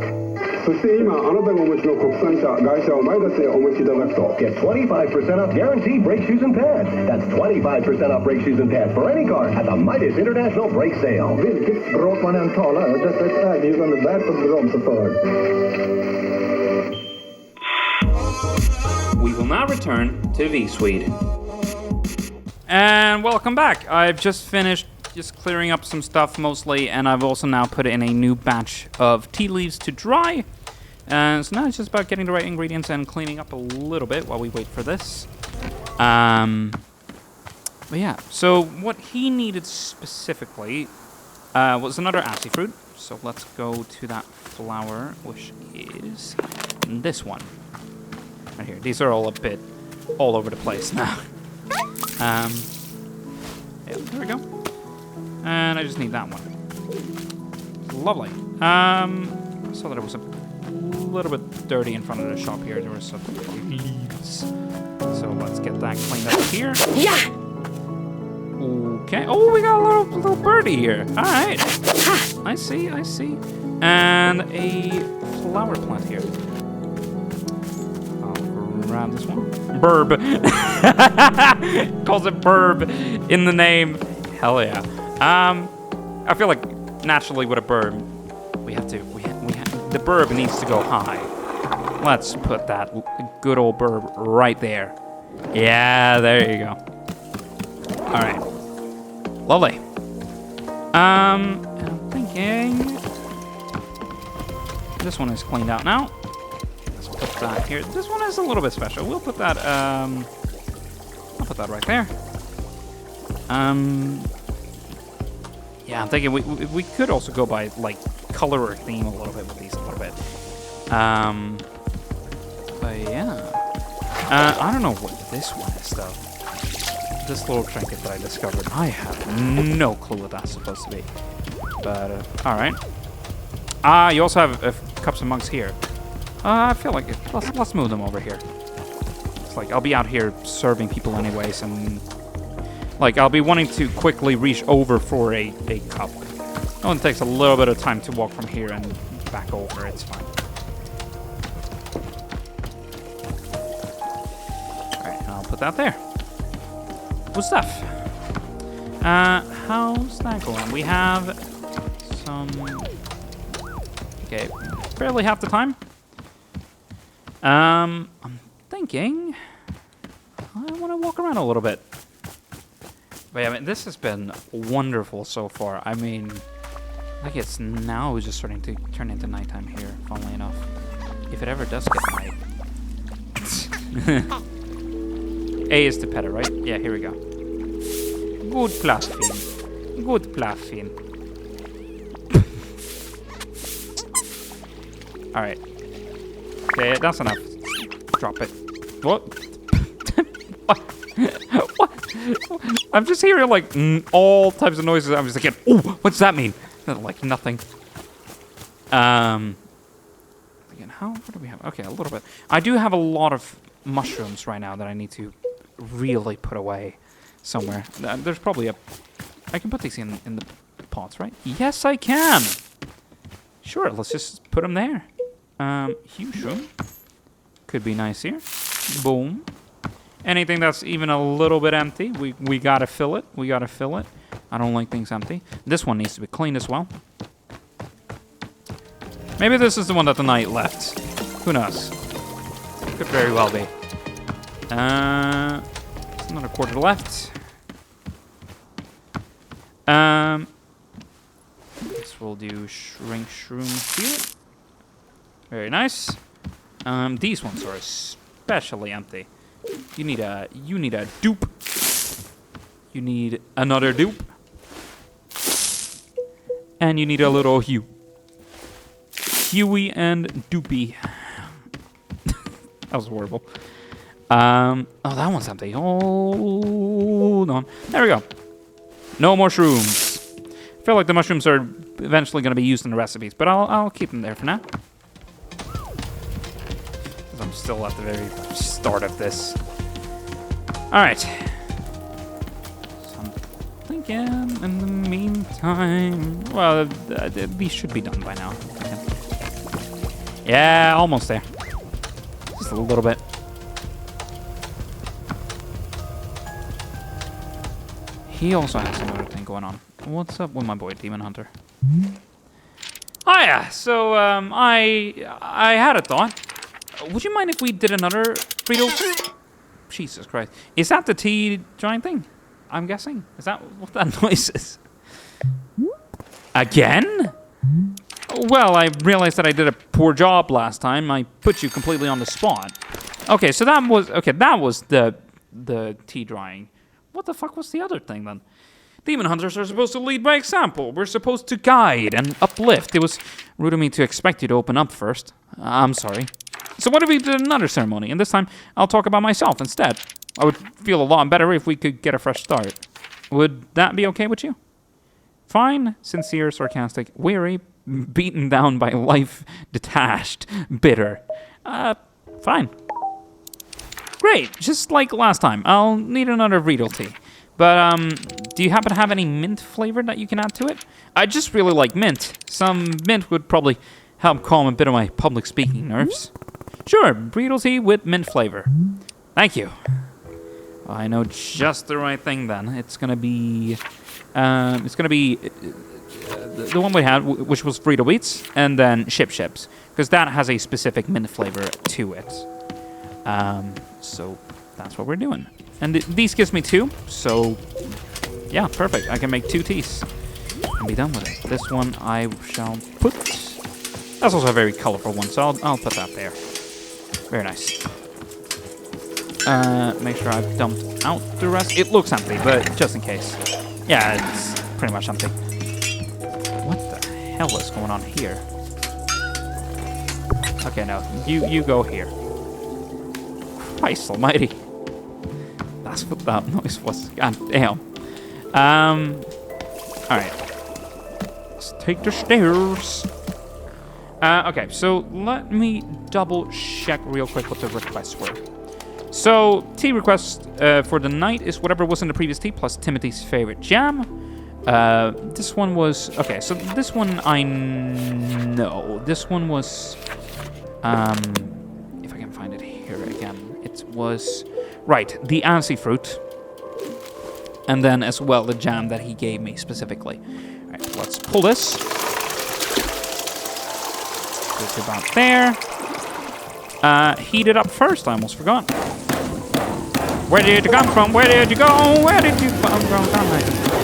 そして今あなたがお持ちの国産車外車をマイダスへお持ちいただくと Get 25% off guaranteed brake shoes and pads. That's 25% off brake shoes and pads for any car at the Midas International Brake Sale. Vilket språk man än talar, detta är ett erbjudande värt att bromsa för. We will now return to VSwede. And welcome back. I've just finished clearing up some stuff mostly, and I've also now put in a new batch of tea leaves to dry. And so now it's just about getting the right ingredients and cleaning up a little bit while we wait for this. But yeah, so what he needed specifically was another assy fruit. So let's go to that flower, which is this one. Right here. These are all a bit all over the place now. Yeah, there we go. And I just need that one. Lovely. I saw that it was a little bit dirty in front of the shop here. There were some leaves. So let's get that cleaned up here. Yeah. Okay. Oh, we got a little birdie here. All right. I see. And a flower plant here. I'll grab this one. Burb. Calls it burb in the name. Hell yeah. I feel like naturally with a burb, the burb needs to go high. Let's put that good old burb right there. Yeah, there you go. All right, lovely. I'm thinking this one is cleaned out now. Let's put that here. This one is a little bit special. We'll put that. I'll put that right there. Yeah, I'm thinking we could also go by like color or theme a little bit with these a little bit. But yeah, I don't know what this one is though. This little trinket that I discovered, I have no clue what that's supposed to be. But all right. You also have cups and mugs here. I feel like let's move them over here. It's like I'll be out here serving people anyways, and like I'll be wanting to quickly reach over for a cup. It only takes a little bit of time to walk from here and back over. It's fine. All right, I'll put that there. Good stuff. How's that going? We have some. Okay, barely half the time. I'm thinking I want to walk around a little bit. But yeah, I mean, this has been wonderful so far. I mean, like it's now just starting to turn into nighttime here, funnily enough. If it ever does get night. A is to pet it, right? Yeah, here we go. Good Plaffin. Good Plaffin. Alright. Okay, that's enough. Drop it. What? What? What? I'm just hearing like all types of noises. I'm just like, oh, what's that mean? Like nothing. Again, what do we have? Okay, a little bit. I do have a lot of mushrooms right now that I need to really put away somewhere. There's probably a... I can put these in the pots, right? Yes, I can. Sure, let's just put them there. Huge room. Could be nice here. Boom. Anything that's even a little bit empty, we gotta fill it. We gotta fill it. I don't like things empty. This one needs to be cleaned as well. Maybe this is the one that the knight left. Who knows? Could very well be. There's another quarter left. This will do shrink shroom here. Very nice. These ones are especially empty. You need a dupe. You need another dupe. And you need a little Hugh. Huey and Doopy. That was horrible. Oh, that one's empty. Hold on. There we go. No more shrooms. I feel like the mushrooms are eventually going to be used in the recipes, but I'll keep them there for now. I'm still at the very start of this. Alright. So I'm thinking in the meantime... Well, these should be done by now. Yeah, almost there. Just a little bit. He also has another thing going on. What's up with my boy, Demon Hunter? Oh yeah, so I had a thought. Would you mind if we did another Fritos? Jesus Christ. Is that the tea drying thing? I'm guessing. Is that what that noise is? Again? Well, I realized that I did a poor job last time. I put you completely on the spot. Okay, so that was the tea drying. What the fuck was the other thing then? Demon hunters are supposed to lead by example. We're supposed to guide and uplift. It was rude of me to expect you to open up first. I'm sorry. So what if we did another ceremony, and this time I'll talk about myself instead? I would feel a lot better if we could get a fresh start. Would that be okay with you? Fine, sincere, sarcastic, weary, beaten down by life, detached, bitter. Fine. Great, just like last time. I'll need another Riedel tea. But, do you happen to have any mint flavor that you can add to it? I just really like mint. Some mint would probably help calm a bit of my public speaking nerves. Sure, Riedel tea with mint flavor. Thank you. Well, I know just the right thing then. It's gonna be the one we had, which was Frito Wheats, and then Ship Ships, because that has a specific mint flavor to it. So that's what we're doing. And these gives me 2, so yeah, perfect. I can make 2 teas and be done with it. This one I shall put. That's also a very colorful one, so I'll put that there. Very nice. Make sure I've dumped out the rest. It looks empty, but just in case. Yeah, it's pretty much empty. What the hell is going on here? Okay, no, you go here. Christ almighty. That's what that noise was. God damn. Alright. Let's take the stairs. Okay, so let me double check real quick what the requests were. So, tea request for the night is whatever was in the previous tea plus Timothy's favorite jam. This one was... Okay, so this one I know. This one was... if I can find it here again. It was... Right, the ansi fruit. And then as well the jam that he gave me specifically. Alright, let's pull this. Put it about there. Heat it up first, I almost forgot. Where did you come from? Where did you go? Where did you come from?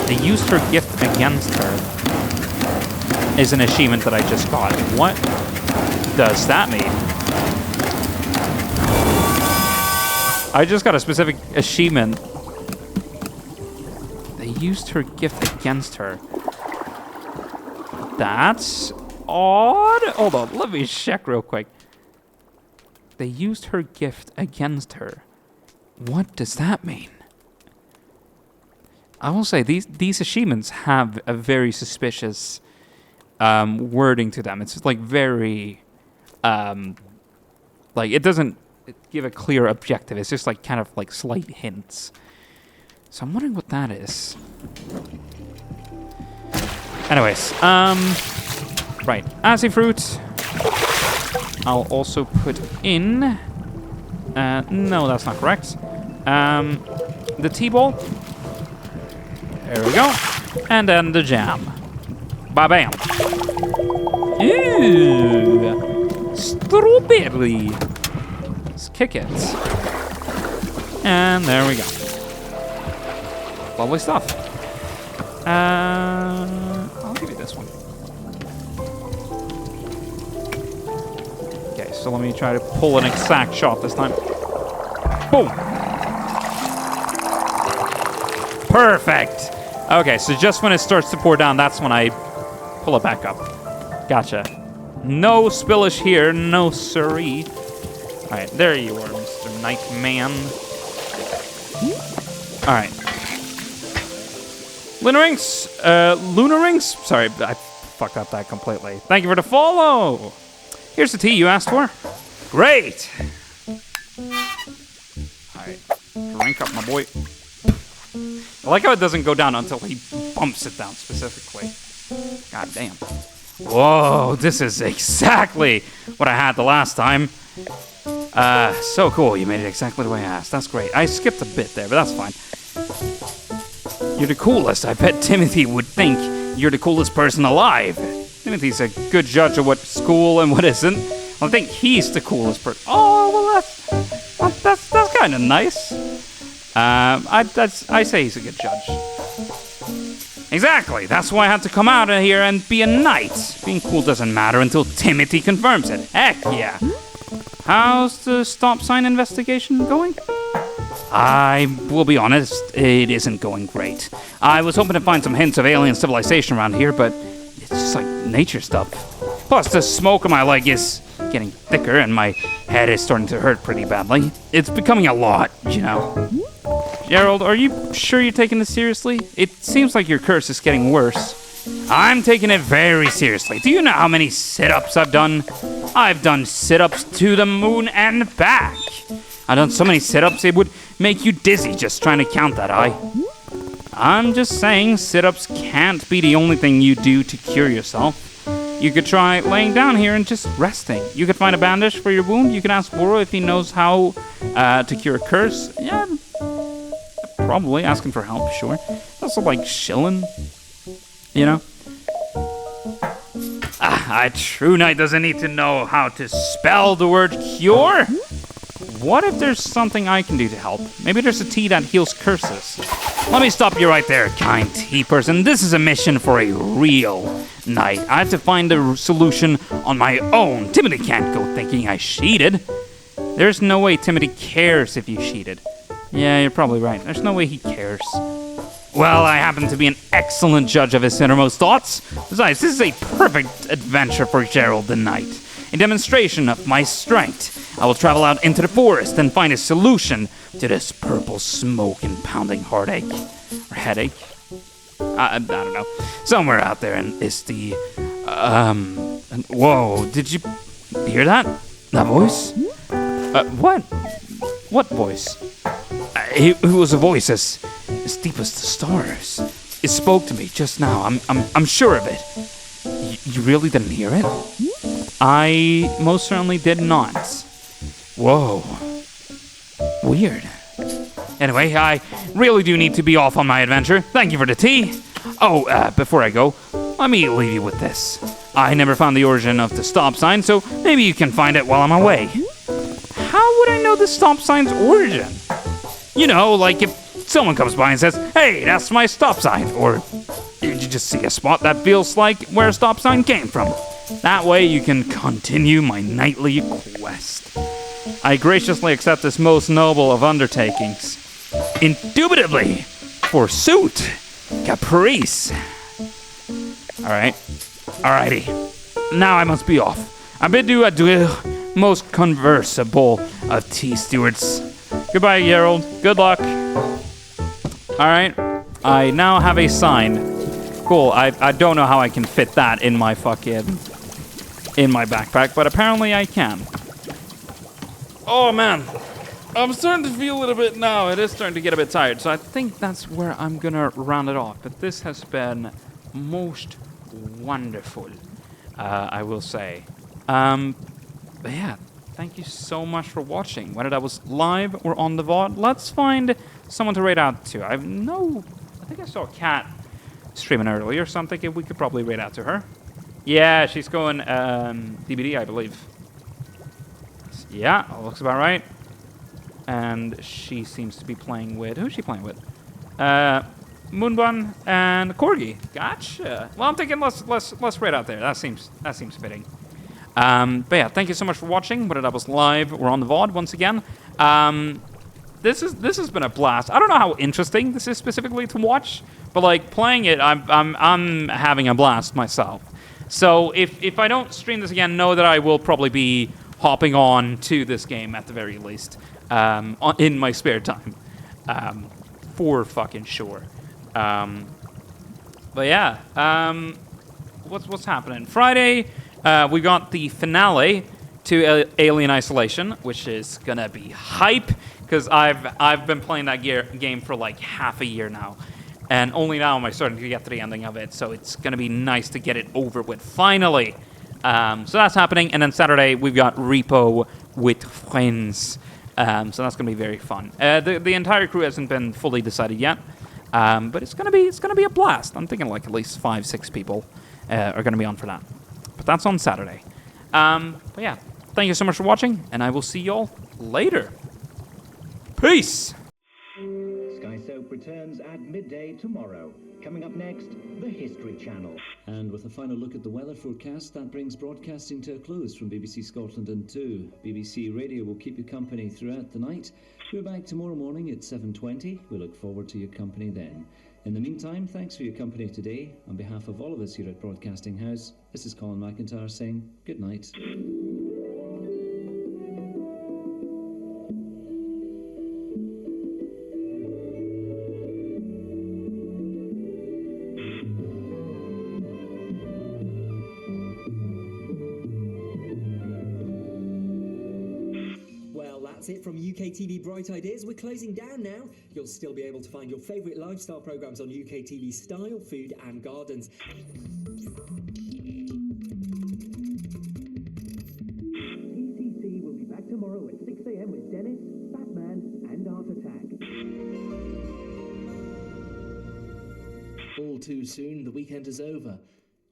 They used her gift against her. Is an achievement that I just got. What does that mean? I just got a specific achievement. They used her gift against her. That's odd. Hold on, let me check real quick. They used her gift against her. What does that mean? I will say these achievements have a very suspicious wording to them. It's like very like it doesn't give a clear objective. It's just like kind of like slight hints. So I'm wondering what that is. Anyways, right, Azzy fruit. I'll also put in. No, that's not correct. The T-ball. There we go. And then the jam. Ba-bam. Ooh. Strawberry. Let's kick it. And there we go. Lovely stuff. I'll give you this one. Okay, so let me try to pull an exact shot this time. Boom. Perfect. Okay, so just when it starts to pour down, that's when I pull it back up. Gotcha. No spillage here, no siree. All right, there you are, Mr. Nightman. All right. Lunar rings? Sorry, I fucked up that completely. Thank you for the follow. Here's the tea you asked for. Great. All right, drink up, my boy. I like how it doesn't go down until he bumps it down specifically. God damn. Whoa, this is exactly what I had the last time. So cool, you made it exactly the way I asked. That's great. I skipped a bit there, but that's fine. You're the coolest. I bet Timothy would think you're the coolest person alive. Timothy's a good judge of what's cool and what isn't. I think he's the coolest person. Oh, well, that's kind of nice. I say he's a good judge. Exactly. That's why I had to come out of here and be a knight. Being cool doesn't matter until Timothy confirms it. Heck yeah. How's the stop sign investigation going? I will be honest, it isn't going great. I was hoping to find some hints of alien civilization around here, but it's just like nature stuff. Plus, the smoke on my leg is getting thicker and my head is starting to hurt pretty badly. It's becoming a lot, you know. Gerald, are you sure you're taking this seriously? It seems like your curse is getting worse. I'm taking it very seriously. Do you know how many sit-ups I've done? I've done sit-ups to the moon and back. I've done so many sit-ups it would make you dizzy just trying to count that high. I'm just saying sit-ups can't be the only thing you do to cure yourself. You could try laying down here and just resting. You could find a bandage for your wound. You can ask Boro if he knows how to cure a curse. Yeah, probably asking for help, sure. Also like chilling, you know? A true knight doesn't need to know how to spell the word cure. What if there's something I can do to help? Maybe there's a tea that heals curses. Let me stop you right there, kind tea person. This is a mission for a real knight. I have to find a solution on my own. Timothy can't go thinking I cheated. There's no way Timothy cares if you cheated. Yeah, you're probably right. There's no way he cares. Well, I happen to be an excellent judge of his innermost thoughts. Besides, this is a perfect adventure for Gerald the Knight. A demonstration of my strength. I will travel out into the forest and find a solution to this purple smoke and pounding heartache. Or headache. I don't know. Somewhere out there is the... Whoa, did you hear that? That voice? What? What voice? It was a voice as deep as the stars. It spoke to me just now. I'm sure of it. You really didn't hear it? I most certainly did not. Whoa. Weird. Anyway, I really do need to be off on my adventure. Thank you for the tea. Oh, before I go, let me leave you with this. I never found the origin of the stop sign, so maybe you can find it while I'm away. How would I know the stop sign's origin? You know, like if someone comes by and says, hey, that's my stop sign, or you just see a spot that feels like where a stop sign came from. That way you can continue my nightly quest. I graciously accept this most noble of undertakings. Indubitably, forsooth, caprice. Alright. Alrighty. Now I must be off. I bid you adieu, most conversable of tea stewards. Goodbye, Gerald. Good luck. Alright. I now have a sign. Cool. I don't know how I can fit that in my backpack, but apparently I can. Oh, man. I'm starting to feel a little bit now. It is starting to get a bit tired, so I think that's where I'm gonna round it off. But this has been most wonderful, I will say. But yeah, thank you so much for watching. Whether that was live or on the VOD, let's find someone to raid out to. I think I saw a cat streaming earlier, so I'm thinking we could probably raid out to her. Yeah, she's going DBD, I believe. Yeah, looks about right. And she seems to be playing with... Who's she playing with? Moonbun and Corgi. Gotcha. Well, I'm thinking let's raid out there. That seems fitting. But yeah, thank you so much for watching. Whether that was live or on the VOD, once again. This has been a blast. I don't know how interesting this is specifically to watch, but like playing it, I'm having a blast myself. So if I don't stream this again, know that I will probably be hopping on to this game at the very least in my spare time, for fucking sure. But yeah, what's happening? Friday, we got the finale to Alien Isolation, which is gonna be hype because I've been playing that game for like half a year now, and only now am I starting to get to the ending of it. So it's gonna be nice to get it over with finally. So that's happening, and then Saturday we've got Repo with Friends. So that's gonna be very fun. The entire crew hasn't been fully decided yet, but it's gonna be a blast. I'm thinking like at least 5-6 people are gonna be on for that. But that's on Saturday. But yeah, thank you so much for watching, and I will see y'all later. Peace. Sky Soap returns at midday tomorrow. Coming up next, the History Channel. And with a final look at the weather forecast, that brings broadcasting to a close from BBC Scotland and 2. BBC Radio will keep you company throughout the night. We're back tomorrow morning at 7:20. We look forward to your company then. In the meantime, thanks for your company today. On behalf of all of us here at Broadcasting House, this is Colin McIntyre saying good night. That's it from UK TV Bright Ideas. We're closing down now. You'll still be able to find your favourite lifestyle programmes on UK TV Style, Food and Gardens. PCC will be back tomorrow at 6 AM with Dennis, Batman and Art Attack. All too soon, the weekend is over.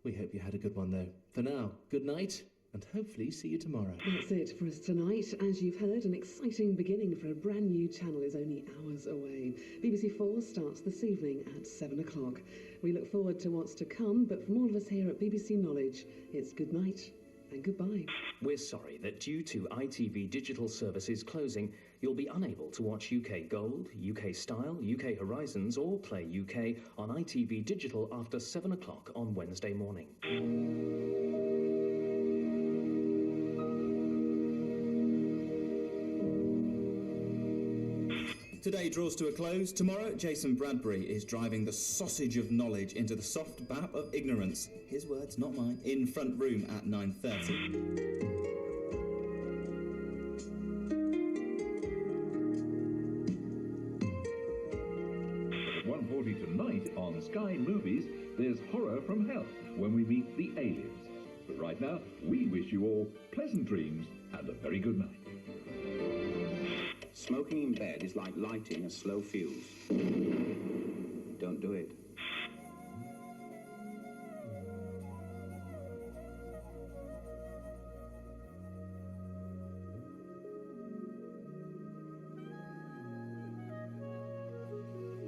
We hope you had a good one though. For now, good night, and hopefully see you tomorrow. That's it for us tonight. As you've heard, an exciting beginning for a brand new channel is only hours away. BBC 4 starts this evening at 7 o'clock. We look forward to what's to come, but from all of us here at BBC Knowledge, it's good night and goodbye. We're sorry that due to ITV Digital Services closing, you'll be unable to watch UK Gold, UK Style, UK Horizons or Play UK on ITV Digital after 7 o'clock on Wednesday morning. Today draws to a close. Tomorrow, Jason Bradbury is driving the sausage of knowledge into the soft bap of ignorance. His words, not mine. In Front Room at 9:30. 1:40 tonight on Sky Movies, there's Horror from Hell, when we meet the aliens. But right now, we wish you all pleasant dreams and a very good night. Smoking in bed is like lighting a slow fuse.